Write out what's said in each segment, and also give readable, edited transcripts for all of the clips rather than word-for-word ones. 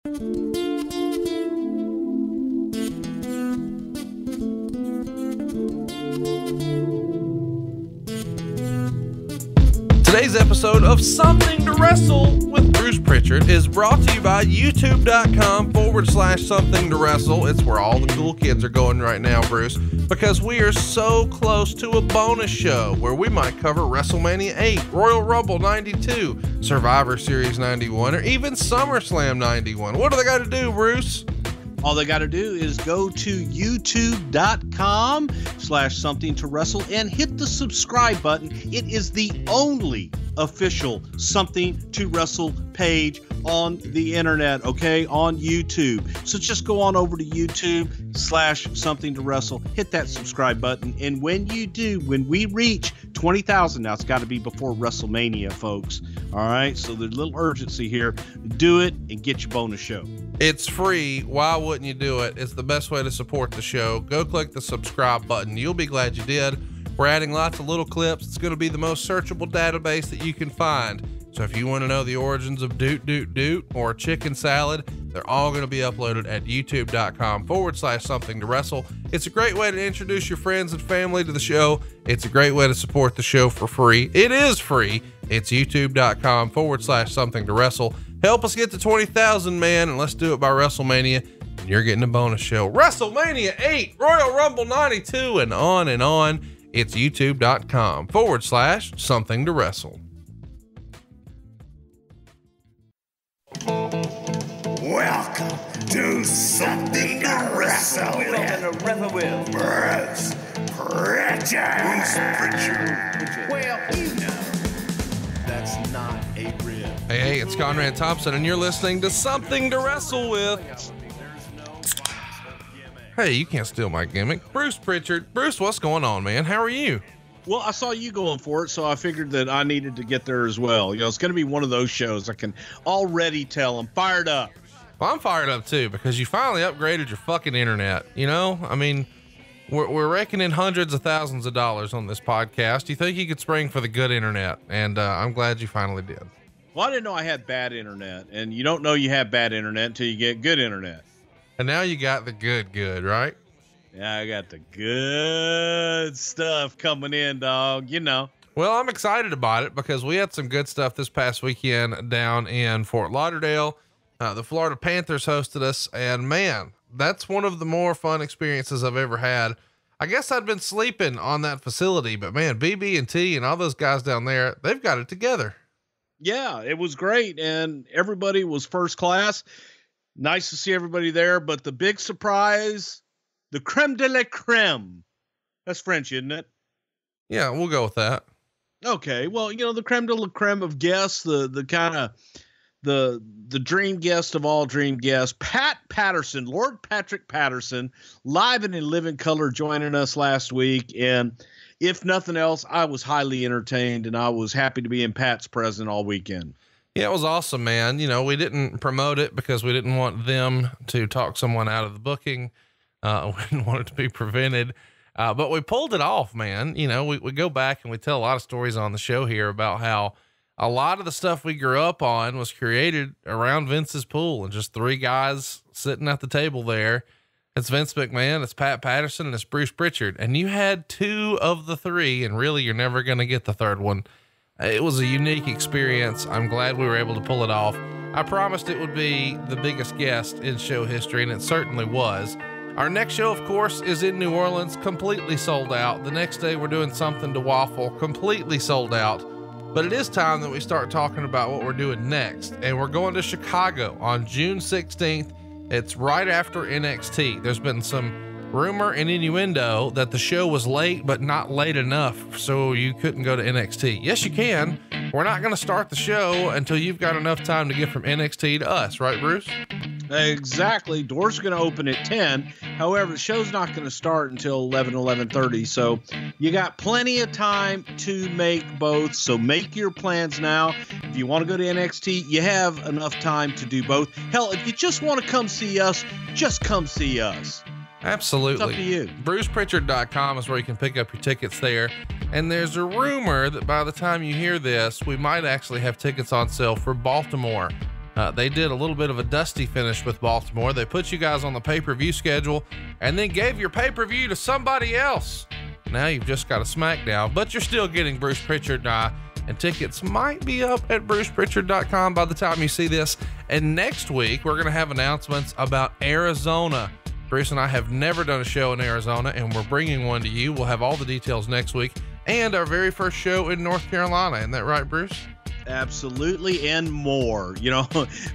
Today's episode of Something to Wrestle with Bruce Prichard is brought to you by youtube.com/something to wrestle. It's where all the cool kids are going right now, Bruce, because we are so close to a bonus show where we might cover WrestleMania 8, Royal Rumble 92, Survivor Series 91, or even SummerSlam 91. What do they got to do, Bruce? All they got to do is go to youtube.com/something to wrestle and hit the subscribe button. It is the only official Something to Wrestle page on the internet, okay, on YouTube. So just go on over to youtube/something to wrestle, hit that subscribe button. And when you do, when we reach 20,000, now it's got to be before WrestleMania, folks. All right. So there's a little urgency here. Do it and get your bonus show. It's free. Why wouldn't you do it? It's the best way to support the show. Go click the subscribe button. You'll be glad you did. We're adding lots of little clips. It's going to be the most searchable database that you can find. So if you want to know the origins of Doot Doot Doot or chicken salad, they're all going to be uploaded at youtube.com/something to wrestle. It's a great way to introduce your friends and family to the show. It's a great way to support the show for free. It is free. It's youtube.com/something to wrestle. Help us get to 20,000, man, and let's do it by WrestleMania. And you're getting a bonus show. WrestleMania 8, Royal Rumble 92, and on and on. It's youtube.com/something to wrestle. Welcome to Something to Wrestle with Bruce Prichard. Well, you know, that's not a rib. Hey, it's Conrad Thompson, and you're listening to Something to Wrestle with. Hey, you can't steal my gimmick. Bruce Prichard. Bruce, what's going on, man? How are you? Well, I saw you going for it, so I figured that I needed to get there as well. You know, it's going to be one of those shows I can already tell I'm fired up. Well, I'm fired up too, because you finally upgraded your fucking internet. You know, I mean, we're raking in hundreds of thousands of dollars on this podcast. You think you could spring for the good internet, and I'm glad you finally did. Well, I didn't know I had bad internet, and you don't know you have bad internet until you get good internet. And now you got the good, right? Yeah, I got the good stuff coming in, dog, you know. Well, I'm excited about it because we had some good stuff this past weekend down in Fort Lauderdale. The Florida Panthers hosted us, and man, that's one of the more fun experiences I've ever had. I guess I'd been sleeping on that facility, but man, BB&T and all those guys down there, they've got it together. Yeah, it was great. And everybody was first class. Nice to see everybody there. But the big surprise, the creme de la creme. That's French, isn't it? Yeah, we'll go with that. Okay. Well, you know, the creme de la creme of guests, the kind of the dream guest of all dream guests, Patterson, Lord Patrick Patterson, live and in living color, joining us last week. And if nothing else, I was highly entertained, and I was happy to be in Pat's presence all weekend. Yeah, it was awesome, man. You know, we didn't promote it because we didn't want them to talk someone out of the booking. We didn't want it to be prevented. But we pulled it off, man. You know, we go back and we tell a lot of stories on the show here about how a lot of the stuff we grew up on was created around Vince's pool, and just three guys sitting at the table there. It's Vince McMahon, it's Pat Patterson, and it's Bruce Prichard. And you had two of the three, and really you're never going to get the third one. It was a unique experience. I'm glad we were able to pull it off. I promised it would be the biggest guest in show history, and it certainly was. Our next show, of course, is in New Orleans, completely sold out. The next day we're doing Something to Waffle, completely sold out. But it is time that we start talking about what we're doing next. And we're going to Chicago on June 16th. It's right after NXT. There's been some rumor and innuendo that the show was late, but not late enough, so you couldn't go to NXT. Yes, you can. We're not going to start the show until you've got enough time to get from NXT to us, right, Bruce? Exactly. Doors are going to open at 10. However, the show's not going to start until 11:30. So you got plenty of time to make both. So make your plans now. If you want to go to NXT, you have enough time to do both. Hell, if you just want to come see us, just come see us. Absolutely. It's up to you. BrucePrichard.com is where you can pick up your tickets there. And there's a rumor that by the time you hear this, we might actually have tickets on sale for Baltimore. They did a little bit of a dusty finish with Baltimore. They put you guys on the pay-per-view schedule and then gave your pay-per-view to somebody else. Now you've just got a SmackDown, but you're still getting Bruce Prichard and tickets might be up at brucepritchard.com by the time you see this. And next week, we're going to have announcements about Arizona. Bruce and I have never done a show in Arizona, and we're bringing one to you. We'll have all the details next week, and our very first show in North Carolina. Isn't that right, Bruce? Absolutely, and more,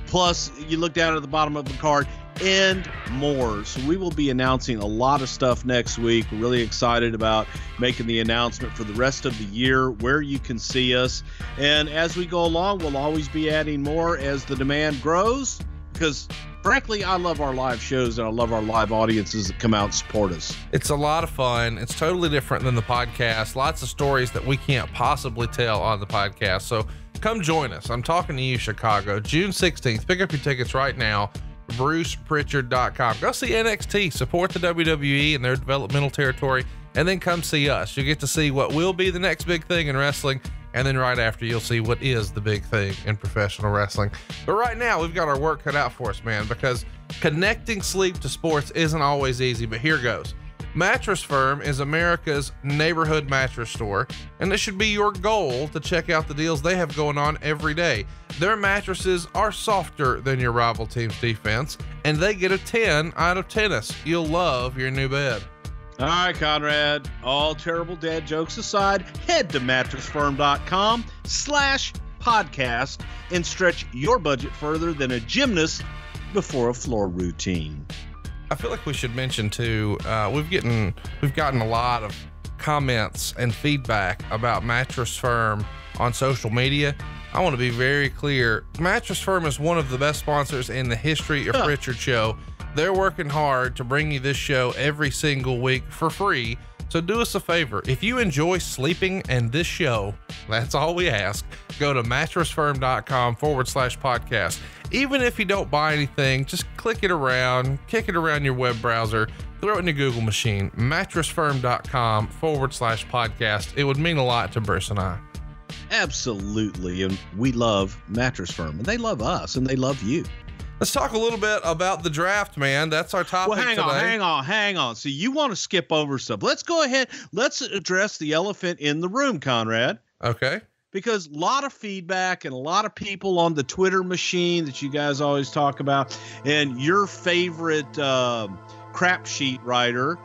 plus you look down at the bottom of the card, and more. So we will be announcing a lot of stuff next week. We're really excited about making the announcement for the rest of the year, where you can see us. And as we go along, we'll always be adding more as the demand grows, because frankly, I love our live shows and I love our live audiences that come out and support us. It's a lot of fun. It's totally different than the podcast. Lots of stories that we can't possibly tell on the podcast. So come join us. I'm talking to you, Chicago, June 16th. Pick up your tickets right now. BrucePritchard.com. Go see NXT, support the WWE in their developmental territory, and then come see us. You'll get to see what will be the next big thing in wrestling. And then right after, you'll see what is the big thing in professional wrestling. But right now, we've got our work cut out for us, man, because connecting sleep to sports isn't always easy, but here goes. Mattress Firm is America's neighborhood mattress store, and it should be your goal to check out the deals they have going on every day. Their mattresses are softer than your rival team's defense, and they get a 10 out of tennis. You'll love your new bed. All right, Conrad, all terrible dad jokes aside, head to mattressfirm.com/podcast and stretch your budget further than a gymnast before a floor routine. I feel like we should mention too, we've gotten a lot of comments and feedback about Mattress Firm on social media. I want to be very clear. Mattress Firm is one of the best sponsors in the history of Prichard Show. They're working hard to bring you this show every single week for free. So do us a favor. If you enjoy sleeping and this show, that's all we ask. Go to mattressfirm.com/podcast. Even if you don't buy anything, just click it around, kick it around your web browser, throw it in your Google machine, mattressfirm.com/podcast. It would mean a lot to Bruce and I. Absolutely. And we love Mattress Firm, and they love us, and they love you. Let's talk a little bit about the draft, man. That's our topic today. Hang on. So you want to skip over stuff. Let's go ahead. Let's address the elephant in the room, Conrad. Okay. Because a lot of feedback and a lot of people on the Twitter machine that you guys always talk about, and your favorite crap sheet writer,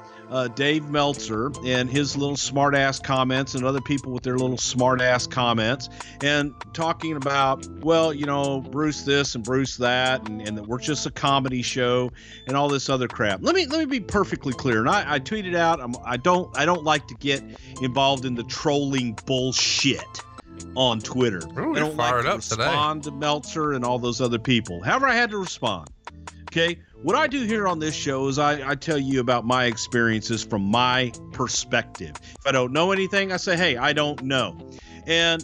Dave Meltzer, and his little smart ass comments, and other people with their little smart ass comments, and talking about, well, Bruce this and Bruce that, and that we're just a comedy show and all this other crap. Let me be perfectly clear. And I tweeted out, I don't like to get involved in the trolling bullshit on Twitter. Ooh, I don't like to respond to Meltzer and all those other people. However, I had to respond. Okay. What I do here on this show is I tell you about my experiences from my perspective. If I don't know anything, I say, hey, I don't know. And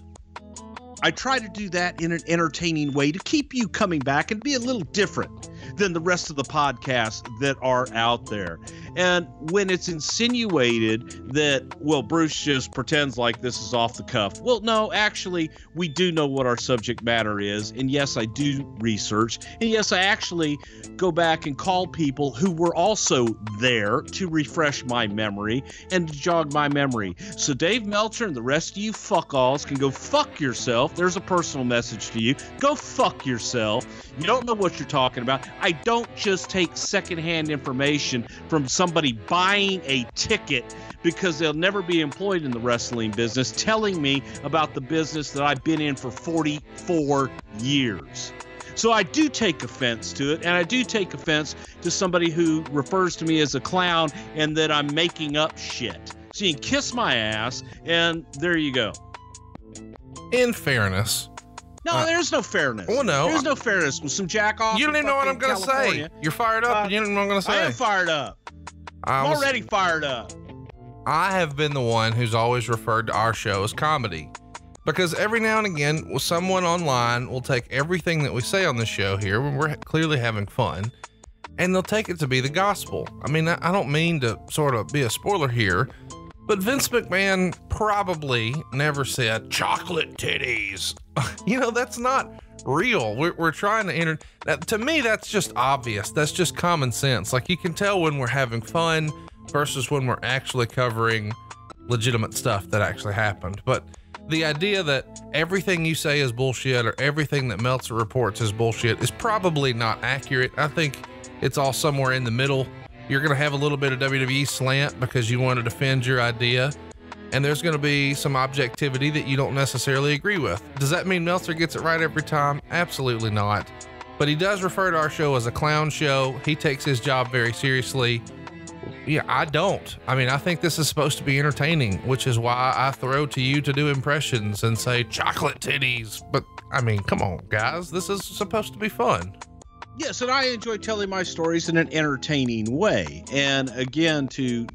I try to do that in an entertaining way to keep you coming back and be a little different than the rest of the podcasts that are out there. And when it's insinuated that, well, Bruce just pretends like this is off the cuff. Well, no, actually, we do know what our subject matter is. And yes, I do research. And yes, I actually go back and call people who were also there to refresh my memory and to jog my memory. So Dave Meltzer and the rest of you fuck-alls can go fuck yourself. There's a personal message to you. Go fuck yourself. You don't know what you're talking about. I don't just take secondhand information from somebody buying a ticket because they'll never be employed in the wrestling business, telling me about the business that I've been in for 44 years. So I do take offense to it, and I do take offense to somebody who refers to me as a clown and that I'm making up shit. So you can kiss my ass, and there you go. In fairness. No, there's no fairness. Well, no. There's no fairness with some jack off. You don't even know what I'm going to say. You're fired up and you don't know what I'm going to say. I am fired up. I'm already fired up. I have been the one who's always referred to our show as comedy because every now and again, someone online will take everything that we say on the show here when we're clearly having fun and they'll take it to be the gospel. I mean, I don't mean to sort of be a spoiler here, but Vince McMahon probably never said chocolate titties. That's not real. We're trying to enter that. To me, that's just obvious. That's just common sense. Like, you can tell when we're having fun versus when we're actually covering legitimate stuff that actually happened. But the idea that everything you say is bullshit or everything that Meltzer reports is bullshit is probably not accurate. I think it's all somewhere in the middle. You're going to have a little bit of WWE slant because you want to defend your idea, and there's going to be some objectivity that you don't necessarily agree with. Does that mean Meltzer gets it right every time? Absolutely not. But he does refer to our show as a clown show. He takes his job very seriously. Yeah, I don't. I mean, I think this is supposed to be entertaining, which is why I throw to you to do impressions and say chocolate titties. But I mean, come on, guys, this is supposed to be fun. Yes, and I enjoy telling my stories in an entertaining way. And again, to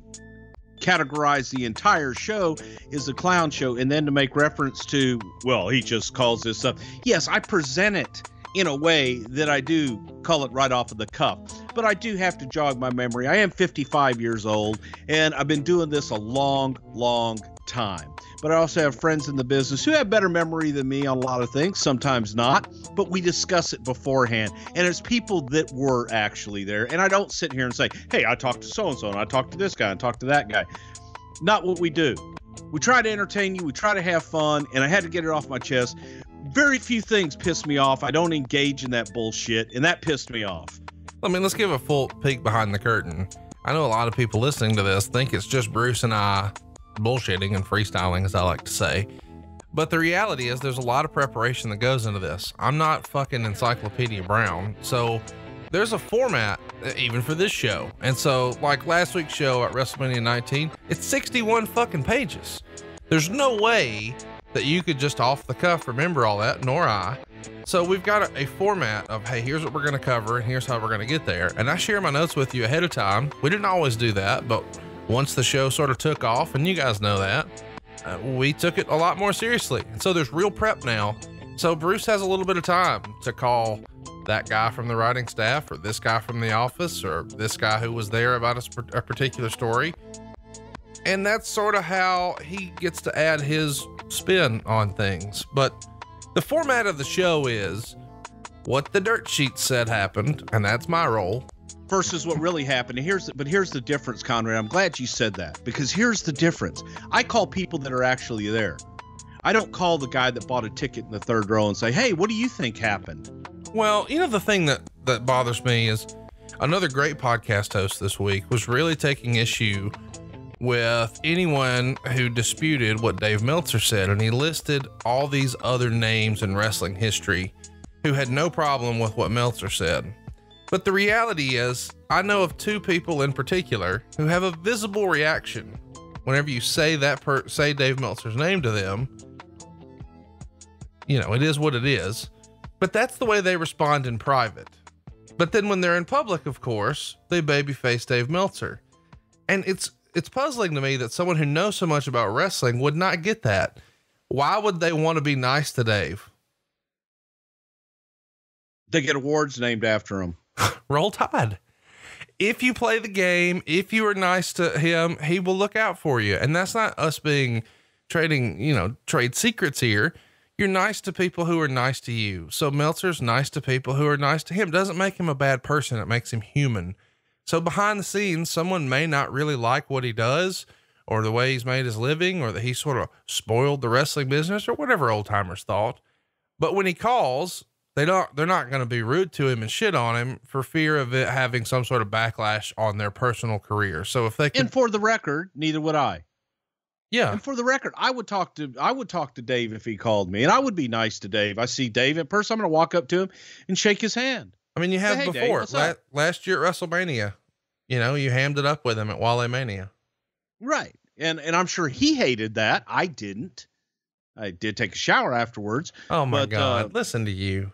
categorize the entire show is a clown show, and then to make reference to, well, he just calls this up. Yes, I present it in a way that I do call it right off of the cuff, but I do have to jog my memory. I am 55 years old, and I've been doing this a long, long time. But I also have friends in the business who have better memory than me on a lot of things, sometimes not, but we discuss it beforehand. And it's people that were actually there. And I don't sit here and say, hey, I talked to so-and-so, and I talked to this guy, and talked to that guy. Not what we do. We try to entertain you. We try to have fun. And I had to get it off my chest. Very few things piss me off. I don't engage in that bullshit, and that pissed me off. I mean, let's give a full peek behind the curtain. I know a lot of people listening to this think it's just Bruce and I bullshitting and freestyling, as I like to say. But the reality is there's a lot of preparation that goes into this. I'm not fucking Encyclopedia Brown. So there's a format even for this show. And so like last week's show at WrestleMania 19, it's 61 fucking pages. There's no way that you could just off the cuff remember all that, nor I. So we've got a format of, hey, here's what we're going to cover and here's how we're going to get there. And I share my notes with you ahead of time. We didn't always do that, but once the show sort of took off, and you guys know that, we took it a lot more seriously. And so there's real prep now. So Bruce has a little bit of time to call that guy from the writing staff, or this guy from the office, or this guy who was there about a particular story. And that's sort of how he gets to add his spin on things. But the format of the show is what the dirt sheet said happened, and that's my role, versus what really happened. And here's the difference, Conrad. I'm glad you said that, because here's the difference. I call people that are actually there. I don't call the guy that bought a ticket in the third row and say, hey, what do you think happened? Well, you know, the thing that bothers me is another great podcast host this week was really taking issue with anyone who disputed what Dave Meltzer said. And he listed all these other names in wrestling history who had no problem with what Meltzer said. But the reality is, I know of two people in particular who have a visible reaction whenever you say say Dave Meltzer's name to them. You know, it is what it is, but that's the way they respond in private. But then when they're in public, of course, they babyface Dave Meltzer. And it's puzzling to me that someone who knows so much about wrestling would not get that. Why would they want to be nice to Dave? They get awards named after him. Roll Tide. If you play the game, if you are nice to him, he will look out for you. And that's not us being trade secrets here. You're nice to people who are nice to you. So Meltzer's nice to people who are nice to him. Doesn't make him a bad person. It makes him human. So behind the scenes, someone may not really like what he does, or the way he's made his living, or that he sort of spoiled the wrestling business, or whatever old timers thought. But when he calls, they're not going to be rude to him and shit on him for fear of it having some sort of backlash on their personal career. So if they can, and for the record, neither would I. Yeah. And for the record, I would talk to Dave if he called me, and I would be nice to Dave. I see Dave in person, I'm going to walk up to him and shake his hand. I mean, you have Hey, before. Dave, last year at WrestleMania, you hammed it up with him at Wale Mania. Right. And I'm sure he hated that. I didn't. I did take a shower afterwards. Oh my God. Listen to you.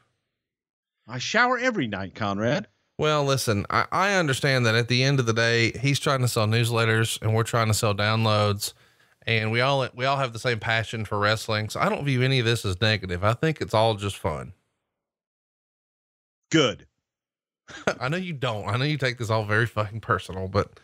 I shower every night, Conrad. Well, listen, I understand that at the end of the day, he's trying to sell newsletters and we're trying to sell downloads, and we all have the same passion for wrestling. So I don't view any of this as negative. I think it's all just fun. Good. I know you don't. I know you take this all very fucking personal, but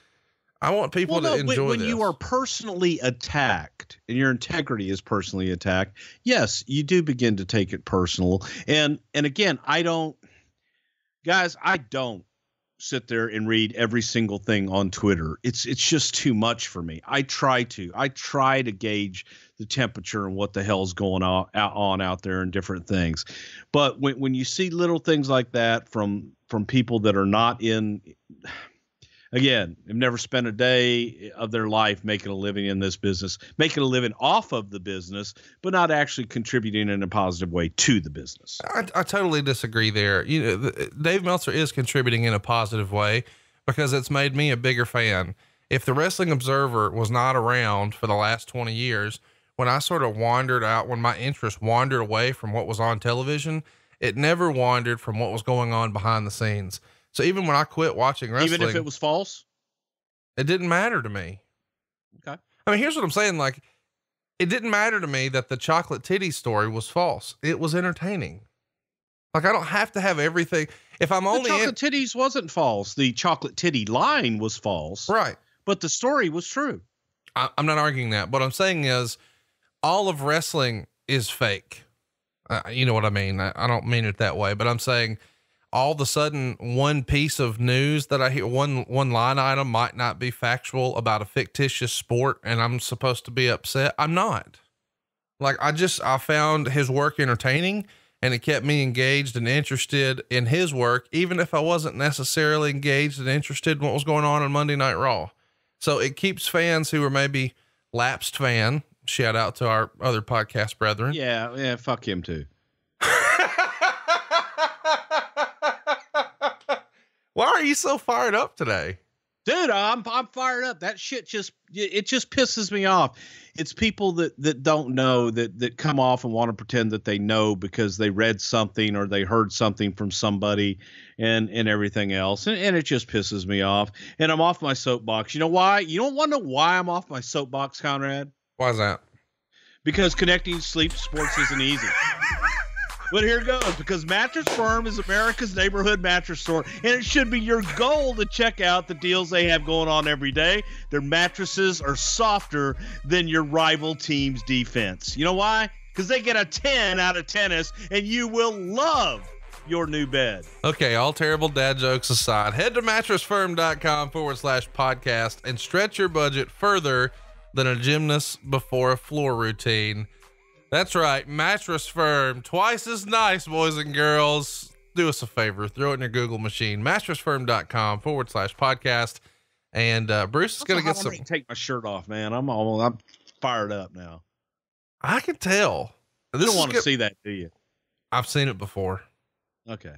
I want people to enjoy when this. you are personally attacked and your integrity is personally attacked, yes, you do begin to take it personal. And again, I don't sit there and read every single thing on Twitter. It's just too much for me. I try to gauge the temperature and what the hell's going on out there and different things. But when you see little things like that from people that are not in, again, have never spent a day of their life making a living in this business, making a living off of the business, but not actually contributing in a positive way to the business. I totally disagree there. Dave Meltzer is contributing in a positive way because it's made me a bigger fan. If the Wrestling Observer was not around for the last 20 years, when I sort of wandered out, when my interest wandered away from what was on television, it never wandered from what was going on behind the scenes. So even when I quit watching wrestling, even if it was false, it didn't matter to me. Okay. I mean, here's what I'm saying. Like, it didn't matter to me that the chocolate titty story was false. It was entertaining. Like, I don't have to have everything. If I'm only the chocolate titties wasn't false. The chocolate titty line was false. Right. But the story was true. I'm not arguing that. What I'm saying is all of wrestling is fake. You know what I mean? I don't mean it that way, but I'm saying all of a sudden one piece of news that I hear, one line item might not be factual about a fictitious sport, and I'm supposed to be upset. I'm not. Like, I found his work entertaining, and it kept me engaged and interested in his work, even if I wasn't necessarily engaged and interested in what was going on Monday Night Raw. So it keeps fans who are maybe lapsed fan. Shout out to our other podcast brethren. Yeah. Fuck him too. Why are you so fired up today? Dude, I'm fired up. That shit just pisses me off. It's people that don't know, that come off and want to pretend that they know because they read something or they heard something from somebody and everything else. And it just pisses me off. And I'm off my soapbox. You know why? You don't want to know why I'm off my soapbox, Conrad? Why is that? Because connecting sleep to sports isn't easy. But here it goes, because Mattress Firm is America's neighborhood mattress store, and it should be your goal to check out the deals they have going on every day. Their mattresses are softer than your rival team's defense. You know why? Because they get a 10 out of tennis, and you will love your new bed. Okay, all terrible dad jokes aside, head to mattressfirm.com/podcast and stretch your budget further than a gymnast before a floor routine. That's right. Mattress Firm, twice as nice, boys and girls. Do us a favor. Throw it in your Google machine, mattressfirm.com/podcast. And, Bruce is going to get some, take my shirt off, man. I'm fired up now. I can tell. You don't want to see that, do you? I've seen it before. Okay.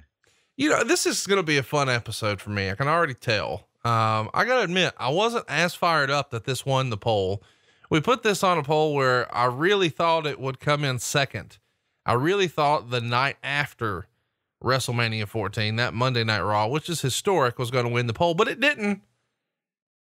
This is going to be a fun episode for me. I can already tell. I got to admit, I wasn't as fired up that this won the poll. We put this on a poll where I really thought it would come in second. I really thought the night after WrestleMania 14, that Monday Night Raw, which is historic, was going to win the poll, but it didn't.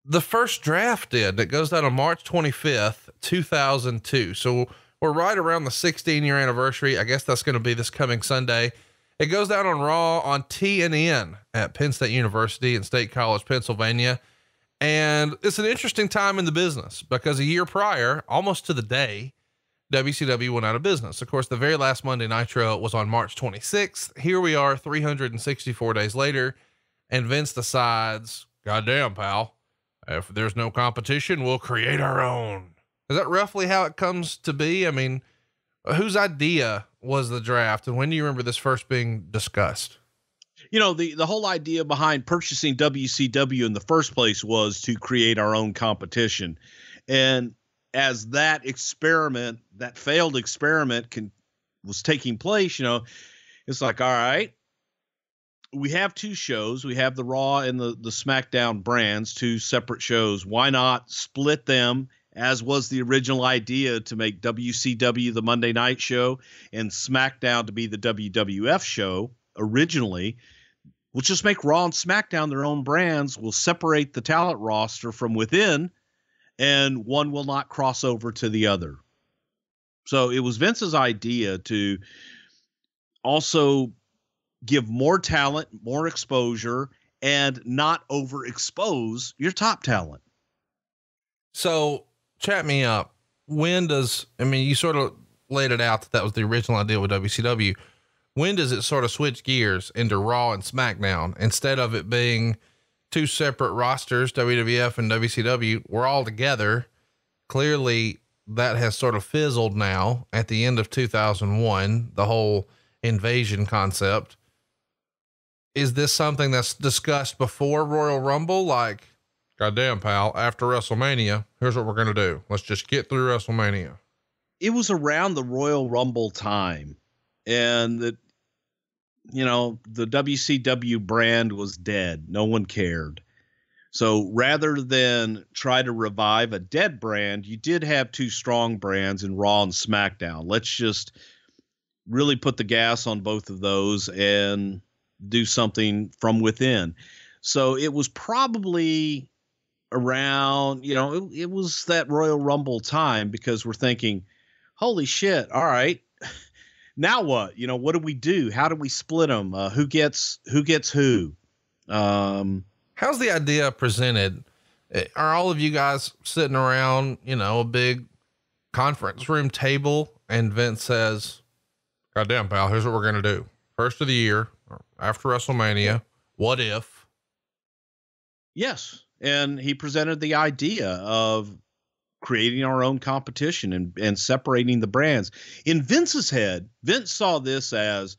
The first draft did. That goes down on March 25th, 2002. So we're right around the 16-year anniversary. I guess that's going to be this coming Sunday. It goes down on Raw on TNN at Penn State University in State College, Pennsylvania. And it's an interesting time in the business because a year prior, almost to the day, WCW went out of business. Of course, the very last Monday Nitro was on March 26th. Here we are 364 days later, and Vince decides, goddamn, pal, if there's no competition, we'll create our own. Is that roughly how it comes to be? I mean, whose idea was the draft, and when do you remember this first being discussed? The whole idea behind purchasing WCW in the first place was to create our own competition. And as that failed experiment was taking place, it's like, all right, we have two shows. We have the Raw and the SmackDown brands, two separate shows. Why not split them, as was the original idea, to make WCW the Monday night show and SmackDown to be the WWF show originally? We'll just make Raw and SmackDown their own brands. We'll separate the talent roster from within, and one will not cross over to the other. So it was Vince's idea to also give more talent, more exposure, and not overexpose your top talent. So chat me up. You sort of laid it out that was the original idea with WCW. When does it sort of switch gears into Raw and SmackDown instead of it being two separate rosters, WWF and WCW? We're all together. Clearly that has sort of fizzled now at the end of 2001, the whole invasion concept. Is this something that's discussed before Royal Rumble? Like, goddamn, pal, after WrestleMania, here's what we're going to do. Let's just get through WrestleMania. It was around the Royal Rumble time, and the WCW brand was dead. No one cared. So rather than try to revive a dead brand, you did have two strong brands in Raw and SmackDown. Let's just really put the gas on both of those and do something from within. So it was probably around, it was that Royal Rumble time, because we're thinking, holy shit. All right. Now what? What do we do? How do we split them? Who gets who? How's the idea presented? Are all of you guys sitting around, a big conference room table, and Vince says, goddamn, pal, here's what we're going to do. First of the year, after WrestleMania, what if? Yes. And he presented the idea of creating our own competition and separating the brands. In Vince's head, Vince saw this as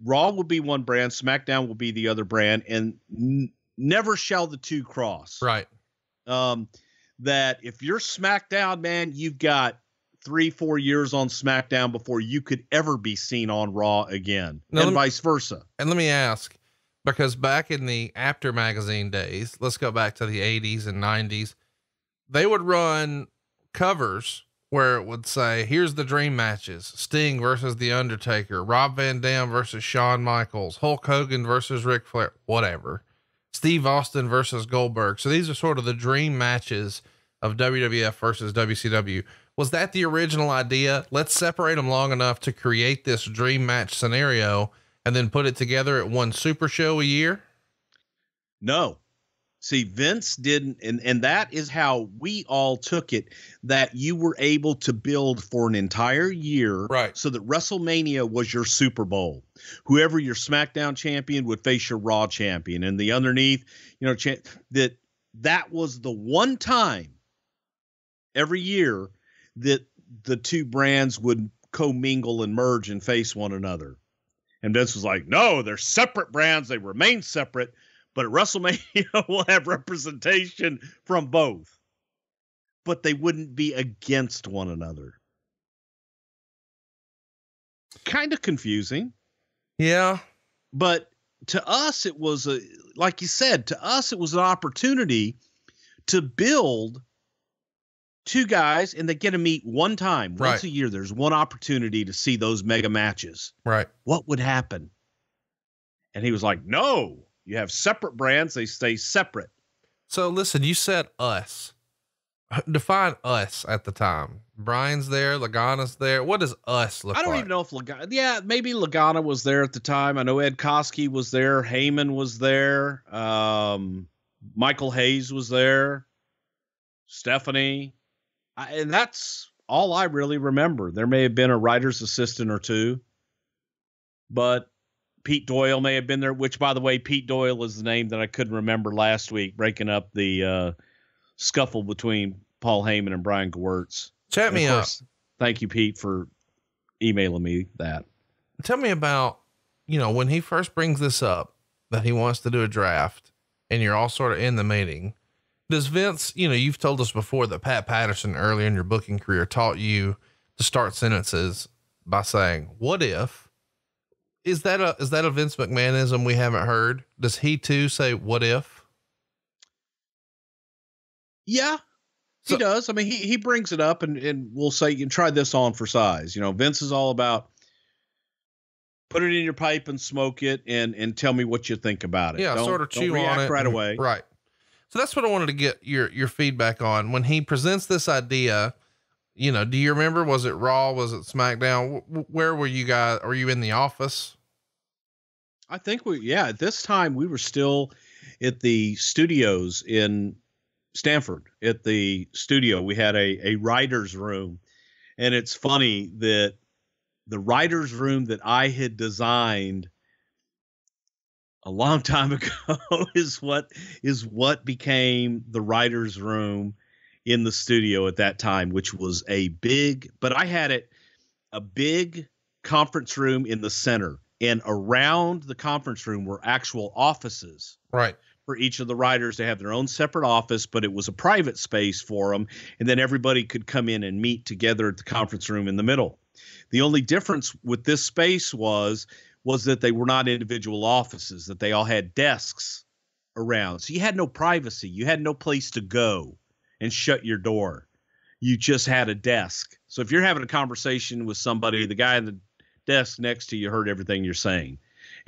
Raw will be one brand, SmackDown will be the other brand, and never shall the two cross. Right. That if you're SmackDown, man, you've got 3-4 years on SmackDown before you could ever be seen on Raw again, and vice versa. And let me ask, because back in the After magazine days, let's go back to the 80s and 90s, they would run covers where it would say, here's the dream matches: Sting versus The Undertaker, Rob Van Dam versus Shawn Michaels, Hulk Hogan versus Ric Flair, whatever, Steve Austin versus Goldberg. So these are sort of the dream matches of WWF versus WCW. Was that the original idea? Let's separate them long enough to create this dream match scenario and then put it together at one super show a year? No. See, Vince didn't, and that is how we all took it, that you were able to build for an entire year. Right. So that WrestleMania was your Super Bowl. Whoever your SmackDown champion would face your Raw champion, and the underneath, that was the one time every year that the two brands would commingle and merge and face one another. And Vince was like, no, they're separate brands. They remain separate, but at WrestleMania we'll have representation from both, but they wouldn't be against one another. Kind of confusing. Yeah. But to us, it was like you said, to us, it was an opportunity to build two guys, and they get to meet one time, once a year. There's one opportunity to see those mega matches. Right. What would happen? And he was like, no, you have separate brands. They stay separate. So listen, you said us. Define us at the time. Brian's there. Lagana's there. What does us look like? I don't even know if Lagana, maybe Lagana was there at the time. I know Ed Koskey was there. Heyman was there. Michael Hayes was there. Stephanie. And that's all I really remember. There may have been a writer's assistant or two, but Pete Doyle may have been there, which, by the way, Pete Doyle is the name that I couldn't remember last week, breaking up the scuffle between Paul Heyman and Brian Gewirtz. Chat me up. Thank you, Pete, for emailing me that. Tell me about, when he first brings this up, that he wants to do a draft, and you're all sort of in the meeting. Does Vince, you've told us before that Pat Patterson early in your booking career taught you to start sentences by saying, what if? Is that a Vince McMahonism we haven't heard? Does he too say, what if? Yeah, he does. I mean, he brings it up and we'll say, you can try this on for size. Vince is all about put it in your pipe and smoke it and tell me what you think about it. Yeah. Sort of chew on it right away. Right. So that's what I wanted to get your feedback on when he presents this idea. Do you remember, was it Raw? Was it SmackDown? Where were you guys? Were you in the office? I think at this time we were still at the studios in Stanford at the studio. We had a writer's room, and it's funny that the writer's room that I had designed a long time ago is what became the writer's room in the studio at that time, which was but I had a big conference room in the center, and around the conference room were actual offices. Right. For each of the writers to have their own separate office, but it was a private space for them. And then everybody could come in and meet together at the conference room in the middle. The only difference with this space was that they were not individual offices, that they all had desks around. So you had no privacy. You had no place to go and shut your door. You just had a desk. So if you're having a conversation with somebody, the guy in the desk next to you heard everything you're saying,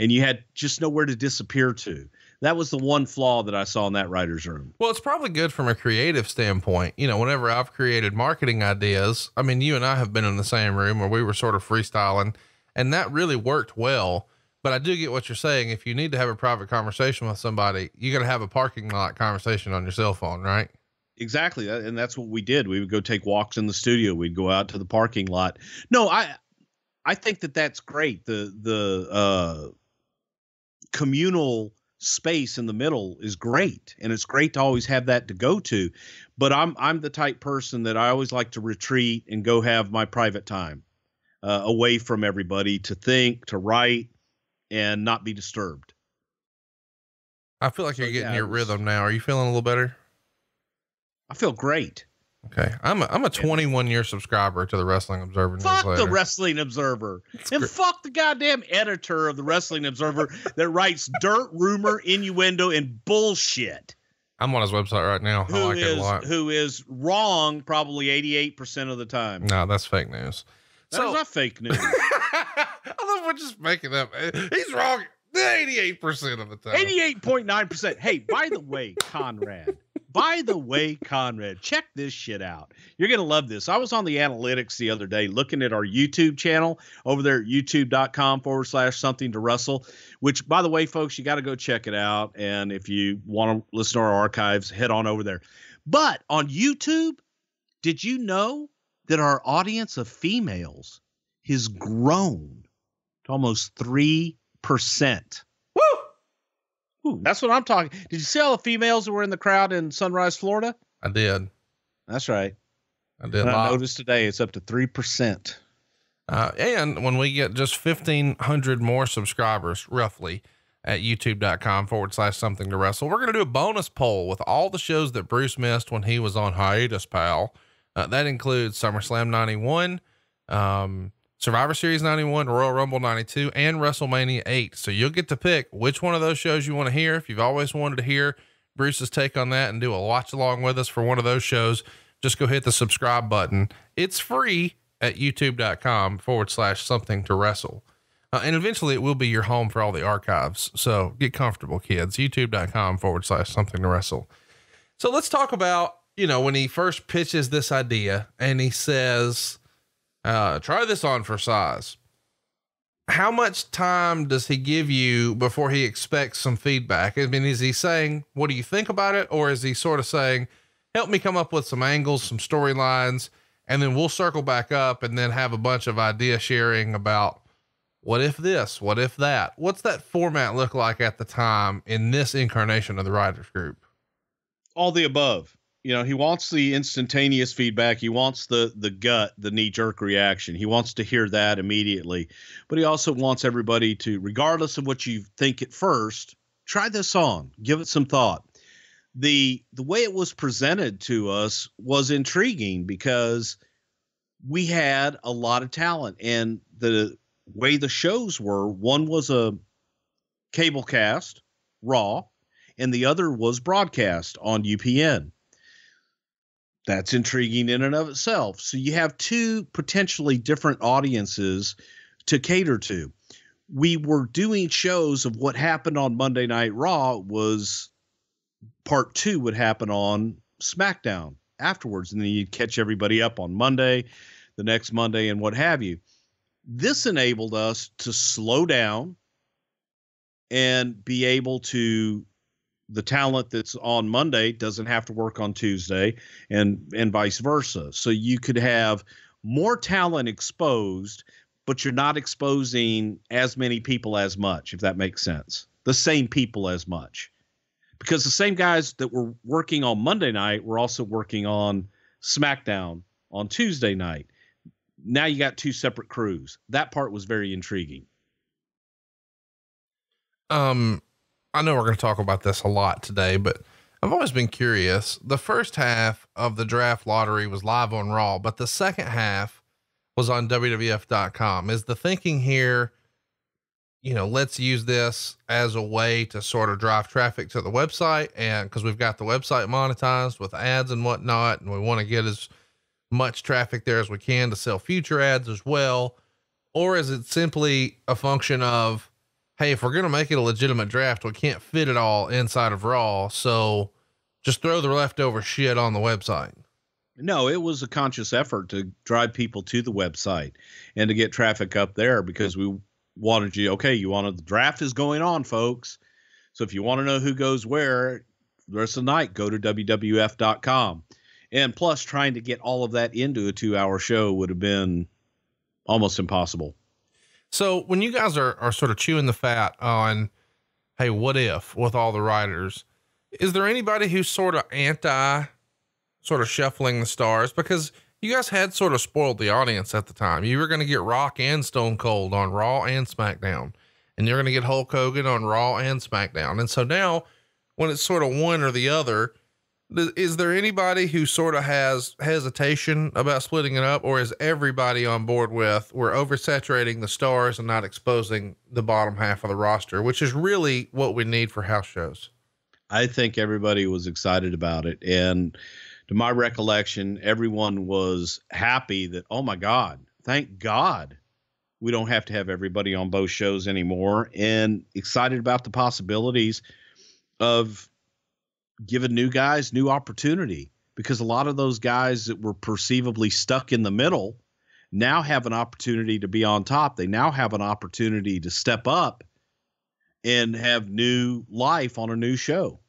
and you had just nowhere to disappear to. That was the one flaw that I saw in that writer's room. Well, it's probably good from a creative standpoint. You know, whenever I've created marketing ideas, I mean, you and I have been in the same room where we were sort of freestyling, and that really worked well. But I do get what you're saying. If you need to have a private conversation with somebody, you got to have a parking lot conversation on your cell phone, right? Exactly. And that's what we did. We would go take walks in the studio. We'd go out to the parking lot. No, I think that that's great. The communal space in the middle is great, and it's great to always have that to go to. But I'm the type person that I always like to retreat and go have my private time away from everybody, to think, to write, and not be disturbed. I feel like you're getting your rhythm now. Are you feeling a little better? I feel great. Okay. I'm a 21-year subscriber to the Wrestling Observer Fuck newsletter. the Wrestling Observer. And fuck the goddamn editor of the Wrestling Observer that writes dirt, rumor, innuendo, and bullshit. I'm on his website right now. I like it a lot. Who is wrong probably 88% of the time. No, that's fake news. That's not fake news. I love we're just making up. He's wrong 88% of the time. 88.9%. Hey, by the way, Conrad, check this shit out. You're going to love this. I was on the analytics the other day looking at our YouTube channel over there at youtube.com/something to wrestle, which, by the way, folks, you got to go check it out. And if you want to listen to our archives, head on over there. But on YouTube, did you know that our audience of females has grown to almost 3%? Woo! Ooh, that's what I'm talking. Did you see all the females that were in the crowd in Sunrise, Florida? I did. That's right. I did. I noticed today it's up to 3%. And when we get just 1,500 more subscribers, roughly, at youtube.com/something to wrestle, we're going to do a bonus poll with all the shows that Bruce missed when he was on hiatus, pal. That includes SummerSlam 91, Survivor Series 91, Royal Rumble 92, and WrestleMania 8. So you'll get to pick which one of those shows you want to hear. If you've always wanted to hear Bruce's take on that and do a watch along with us for one of those shows, just go hit the subscribe button. It's free at youtube.com/something to wrestle. And eventually it will be your home for all the archives. So get comfortable, kids. youtube.com/something to wrestle. So let's talk about, you know, when he first pitches this idea and he says, try this on for size. How much time does he give you before he expects some feedback? I mean, is he saying, what do you think about it? Or is he sort of saying, help me come up with some angles, some storylines, and then we'll circle back up and then have a bunch of idea sharing about what if this, what if that? What's that format look like at the time in this incarnation of the writers group? All the above. You know, he wants the instantaneous feedback. He wants the gut, the knee-jerk reaction. He wants to hear that immediately. But he also wants everybody to, regardless of what you think at first, try this on. Give it some thought. The way it was presented to us was intriguing because we had a lot of talent. And the way the shows were, one was a cable cast, Raw, and the other was broadcast on UPN. That's intriguing in and of itself. So you have two potentially different audiences to cater to. We were doing shows of what happened on Monday Night Raw. Was part 2 would happen on SmackDown afterwards. And then you'd catch everybody up on Monday, the next Monday, and what have you. This enabled us to slow down and be able to the talent that's on Monday doesn't have to work on Tuesday, and vice versa. So you could have more talent exposed, but you're not exposing as many people as much, if that makes sense. The same people as much. Because the same guys that were working on Monday night were also working on SmackDown on Tuesday night. Now you got two separate crews. That part was very intriguing. I know we're going to talk about this a lot today, but I've always been curious. The first half of the draft lottery was live on Raw, but the second half was on WWF.com. Is the thinking here, let's use this as a way to sort of drive traffic to the website, and cause we've got the website monetized with ads and whatnot, and we want to get as much traffic there as we can to sell future ads as well? Or is it simply a function of, hey, if we're going to make it a legitimate draft, we can't fit it all inside of Raw, so just throw the leftover shit on the website? No, it was a conscious effort to drive people to the website and to get traffic up there, because we wanted the draft is going on, folks. So if you want to know who goes where the rest of the night, go to WWF.com. And plus, trying to get all of that into a 2-hour show would have been almost impossible. So when you guys are sort of chewing the fat on, hey, what if with all the writers, is there anybody who's sort of anti sort of shuffling the stars? Because you guys had sort of spoiled the audience at the time. You were going to get Rock and Stone Cold on Raw and SmackDown, and you're going to get Hulk Hogan on Raw and SmackDown. And so now when it's sort of one or the other, is there anybody who sort of has hesitation about splitting it up, or is everybody on board with, we're oversaturating the stars and not exposing the bottom half of the roster, which is really what we need for house shows? I think everybody was excited about it. And to my recollection, everyone was happy that, oh my God, thank God we don't have to have everybody on both shows anymore, and excited about the possibilities of giving new guys new opportunity, because a lot of those guys that were perceivably stuck in the middle now have an opportunity to be on top. They now have an opportunity to step up and have new life on a new show.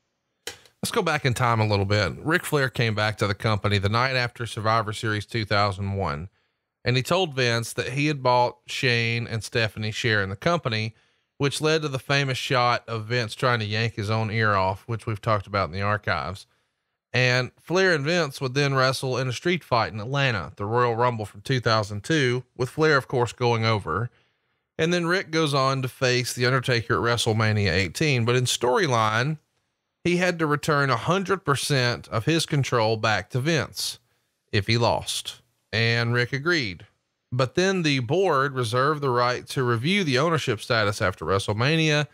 Let's go back in time a little bit. Ric Flair came back to the company the night after Survivor Series 2001, and he told Vince that he had bought Shane and Stephanie's share in the company, which led to the famous shot of Vince trying to yank his own ear off, which we've talked about in the archives. And Flair and Vince would then wrestle in a street fight in Atlanta, the Royal Rumble from 2002, with Flair, of course, going over. And then Rick goes on to face The Undertaker at WrestleMania 18. But in storyline, he had to return 100% of his control back to Vince if he lost. And Rick agreed. But then the board reserved the right to review the ownership status after WrestleMania.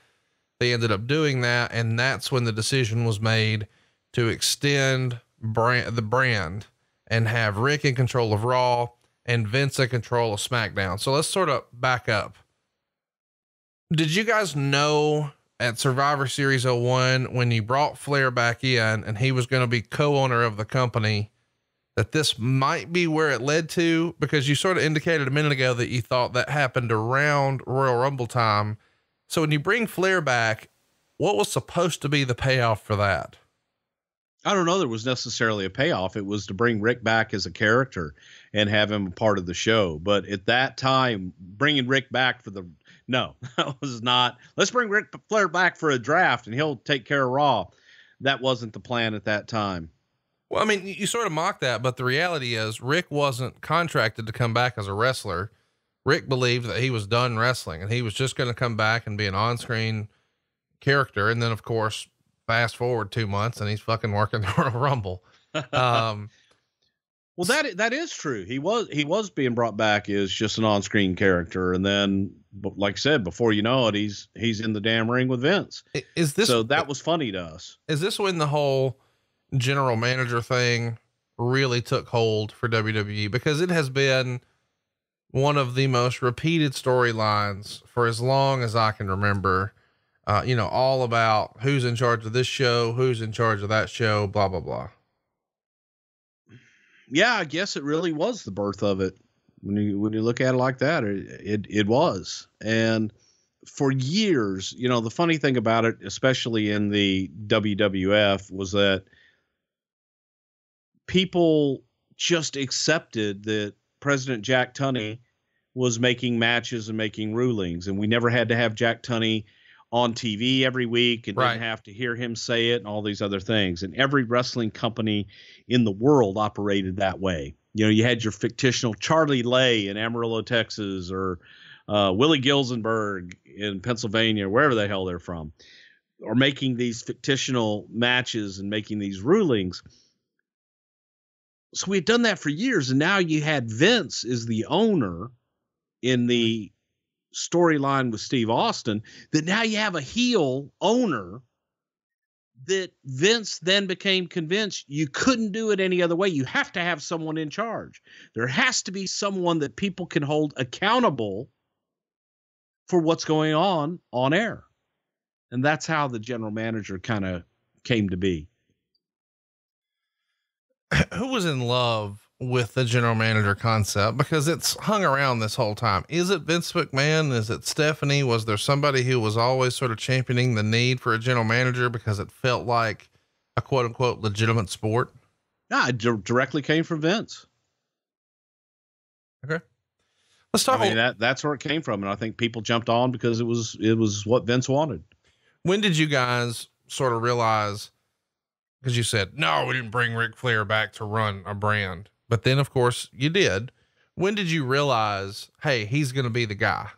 They ended up doing that, and that's when the decision was made to extend the brand and have Rick in control of Raw and Vince in control of SmackDown. So let's sort of back up. Did you guys know at Survivor Series 01, when you brought Flair back in and he was going to be co-owner of the company, that this might be where it led to? Because you sort of indicated a minute ago that you thought that happened around Royal Rumble time. So when you bring Flair back, what was supposed to be the payoff for that? I don't know. There was necessarily a payoff. It was to bring Rick back as a character and have him a part of the show. But at that time, bringing Rick back that was not, let's bring Ric Flair back for a draft and he'll take care of Raw. That wasn't the plan at that time. Well, I mean, you sort of mock that, but the reality is Rick wasn't contracted to come back as a wrestler. Rick believed that he was done wrestling and he was just going to come back and be an on-screen character. And then of course, fast forward 2 months and he's fucking working the Royal Rumble. Well, that is true. He was being brought back as just an on-screen character. And then, like I said, before you know it, he's in the damn ring with Vince. So that was funny to us. Is this when the whole general manager thing really took hold for WWE? Because it has been one of the most repeated storylines for as long as I can remember, all about who's in charge of this show, who's in charge of that show, blah, blah, blah. Yeah, I guess it really was the birth of it. When you look at it like that, it was. And for years, you know, the funny thing about it, especially in the WWF, was that people just accepted that President Jack Tunney was making matches and making rulings, and we never had to have Jack Tunney on TV every week and didn't have to hear him say it and all these other things. And every wrestling company in the world operated that way. You know, you had your fictional Charlie Lay in Amarillo, Texas, or Willie Gilzenberg in Pennsylvania, wherever the hell they're from, or making these fictional matches and making these rulings. So we had done that for years. And now you had Vince as the owner in the storyline with Steve Austin, that now you have a heel owner that Vince then became convinced you couldn't do it any other way. You have to have someone in charge. There has to be someone that people can hold accountable for what's going on air. And that's how the general manager kind of came to be. Who was in love with the general manager concept? Because it's hung around this whole time. Is it Vince McMahon? Is it Stephanie? Was there somebody who was always sort of championing the need for a general manager because it felt like a quote unquote legitimate sport? No, it directly came from Vince. Okay. Let's talk. I mean, that's where it came from. And I think people jumped on because it was what Vince wanted. When did you guys sort of realize, because you said, no, we didn't bring Ric Flair back to run a brand, but then of course you did. When did you realize, hey, he's going to be the guy?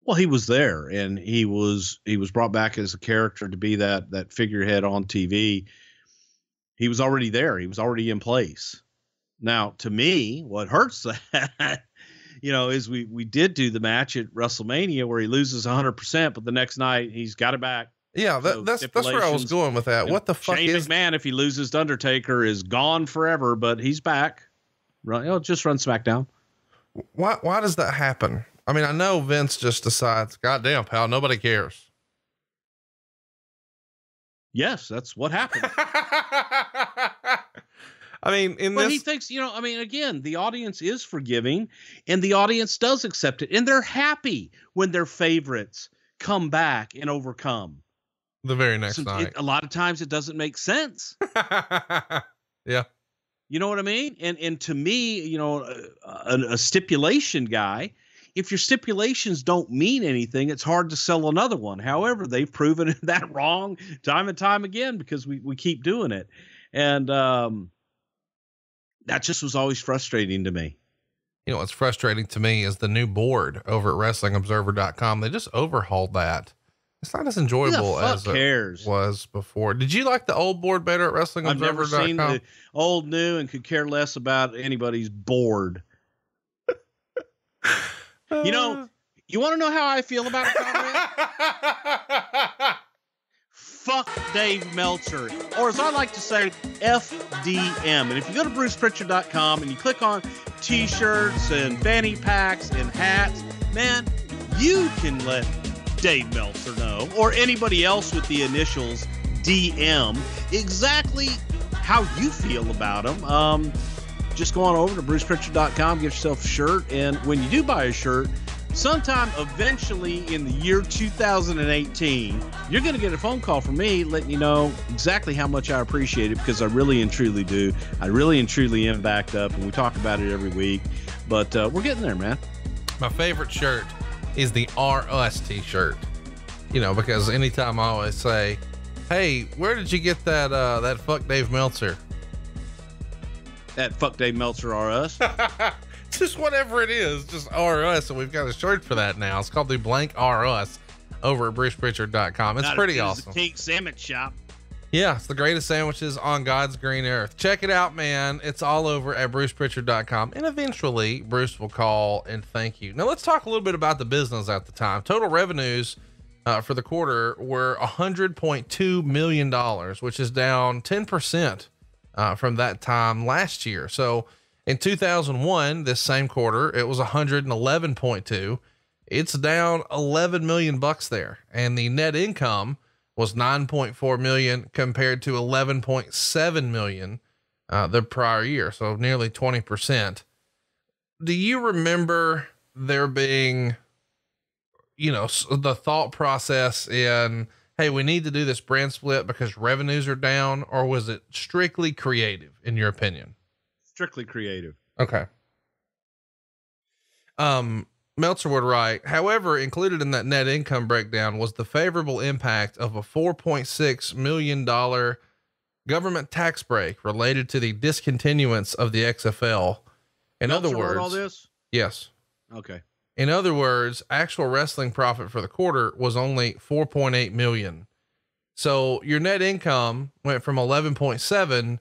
Well, he was there, and he was brought back as a character to be that figurehead on TV. He was already there. He was already in place. Now, to me, what hurts that, you know, is we did do the match at WrestleMania where he loses 100%, but the next night he's got it back. Yeah, that's where I was going with that. What the fuck Shane McMahon, if he loses to Undertaker, is gone forever, but he's back. Just run SmackDown. Why does that happen? I mean, I know Vince just decides, goddamn, pal, nobody cares. Yes, that's what happened. I mean, he thinks, you know, I mean, again, the audience is forgiving and the audience does accept it, and they're happy when their favorites come back and overcome. The very next night. A lot of times it doesn't make sense. Yeah. You know what I mean? And to me, you know, a stipulation guy, if your stipulations don't mean anything, it's hard to sell another one. However, they've proven that wrong time and time again because we keep doing it. And that just was always frustrating to me. You know, what's frustrating to me is the new board over at WrestlingObserver.com. They just overhauled that. It's not as enjoyable as it was before. Did you like the old board better at WrestlingObserver.com? I've never seen the old, new, and could care less about anybody's board. You know, you want to know how I feel about it, Conrad? Fuck Dave Meltzer, or as I like to say, FDM. And if you go to BrucePrichard.com and you click on t-shirts and fanny packs and hats, man, you can let Dave Meltzer know, or anybody else with the initials DM, exactly how you feel about them. Just go on over to BrucePrichard.com, get yourself a shirt, and when you do buy a shirt, sometime eventually in the year 2018, you're going to get a phone call from me letting you know exactly how much I appreciate it, because I really and truly do. I really and truly am backed up, and we talk about it every week, but we're getting there, man. My favorite shirt is the RS t-shirt, you know, because anytime I always say, hey, where did you get that fuck Dave Meltzer? That fuck Dave Meltzer RS? Just whatever it is, just RS. And we've got a shirt for that now. It's called the blank RS over at BrucePrichard.com. It's pretty awesome. Cake sandwich shop. Yeah. It's the greatest sandwiches on God's green earth. Check it out, man. It's all over at BrucePrichard.com. And eventually Bruce will call and thank you. Now let's talk a little bit about the business at the time. Total revenues for the quarter were $100.2 million, which is down 10% from that time last year. So in 2001, this same quarter, it was 111.2. It's down 11 million bucks there. And the net income was 9.4 million compared to 11.7 million, the prior year. So nearly 20%. Do you remember there being the thought process in, hey, we need to do this brand split because revenues are down, or was it strictly creative in your opinion? Strictly creative. Okay. Meltzer would write, however, included in that net income breakdown was the favorable impact of a $4.6 million government tax break related to the discontinuance of the XFL. In Meltzer other words, wrote all this? yes. Okay. In other words, actual wrestling profit for the quarter was only 4.8 million. So your net income went from 11.7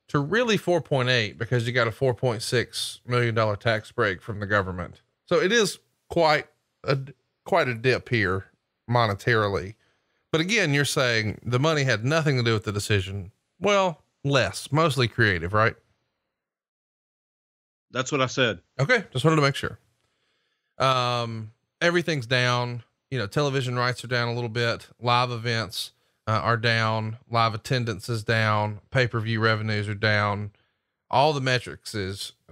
to really 4.8 because you got a $4.6 million tax break from the government. So it is quite a dip here monetarily. But again, you're saying the money had nothing to do with the decision. Well, mostly creative, right? That's what I said. Okay. Just wanted to make sure. Everything's down, television rights are down a little bit. Live events are down. Live attendance is down. Pay-per-view revenues are down. All the metrics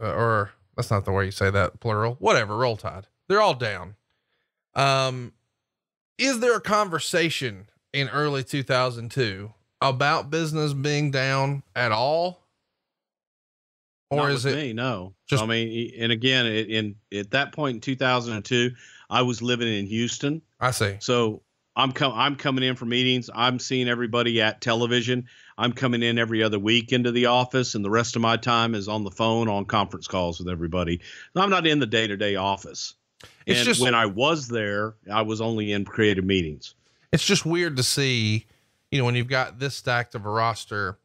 or that's not the way you say that, plural, whatever, roll tide. They're all down. Is there a conversation in early 2002 about business being down at all? Or Not is with it me? No. just- I mean, and again, at that point in 2002, I was living in Houston. I see. So I'm coming in for meetings. I'm seeing everybody at television. I'm coming in every other week into the office, and the rest of my time is on the phone, on conference calls with everybody. I'm not in the day-to-day office. It's And just- when I was there, I was only in creative meetings. It's just weird to see, when you've got this stacked of a roster,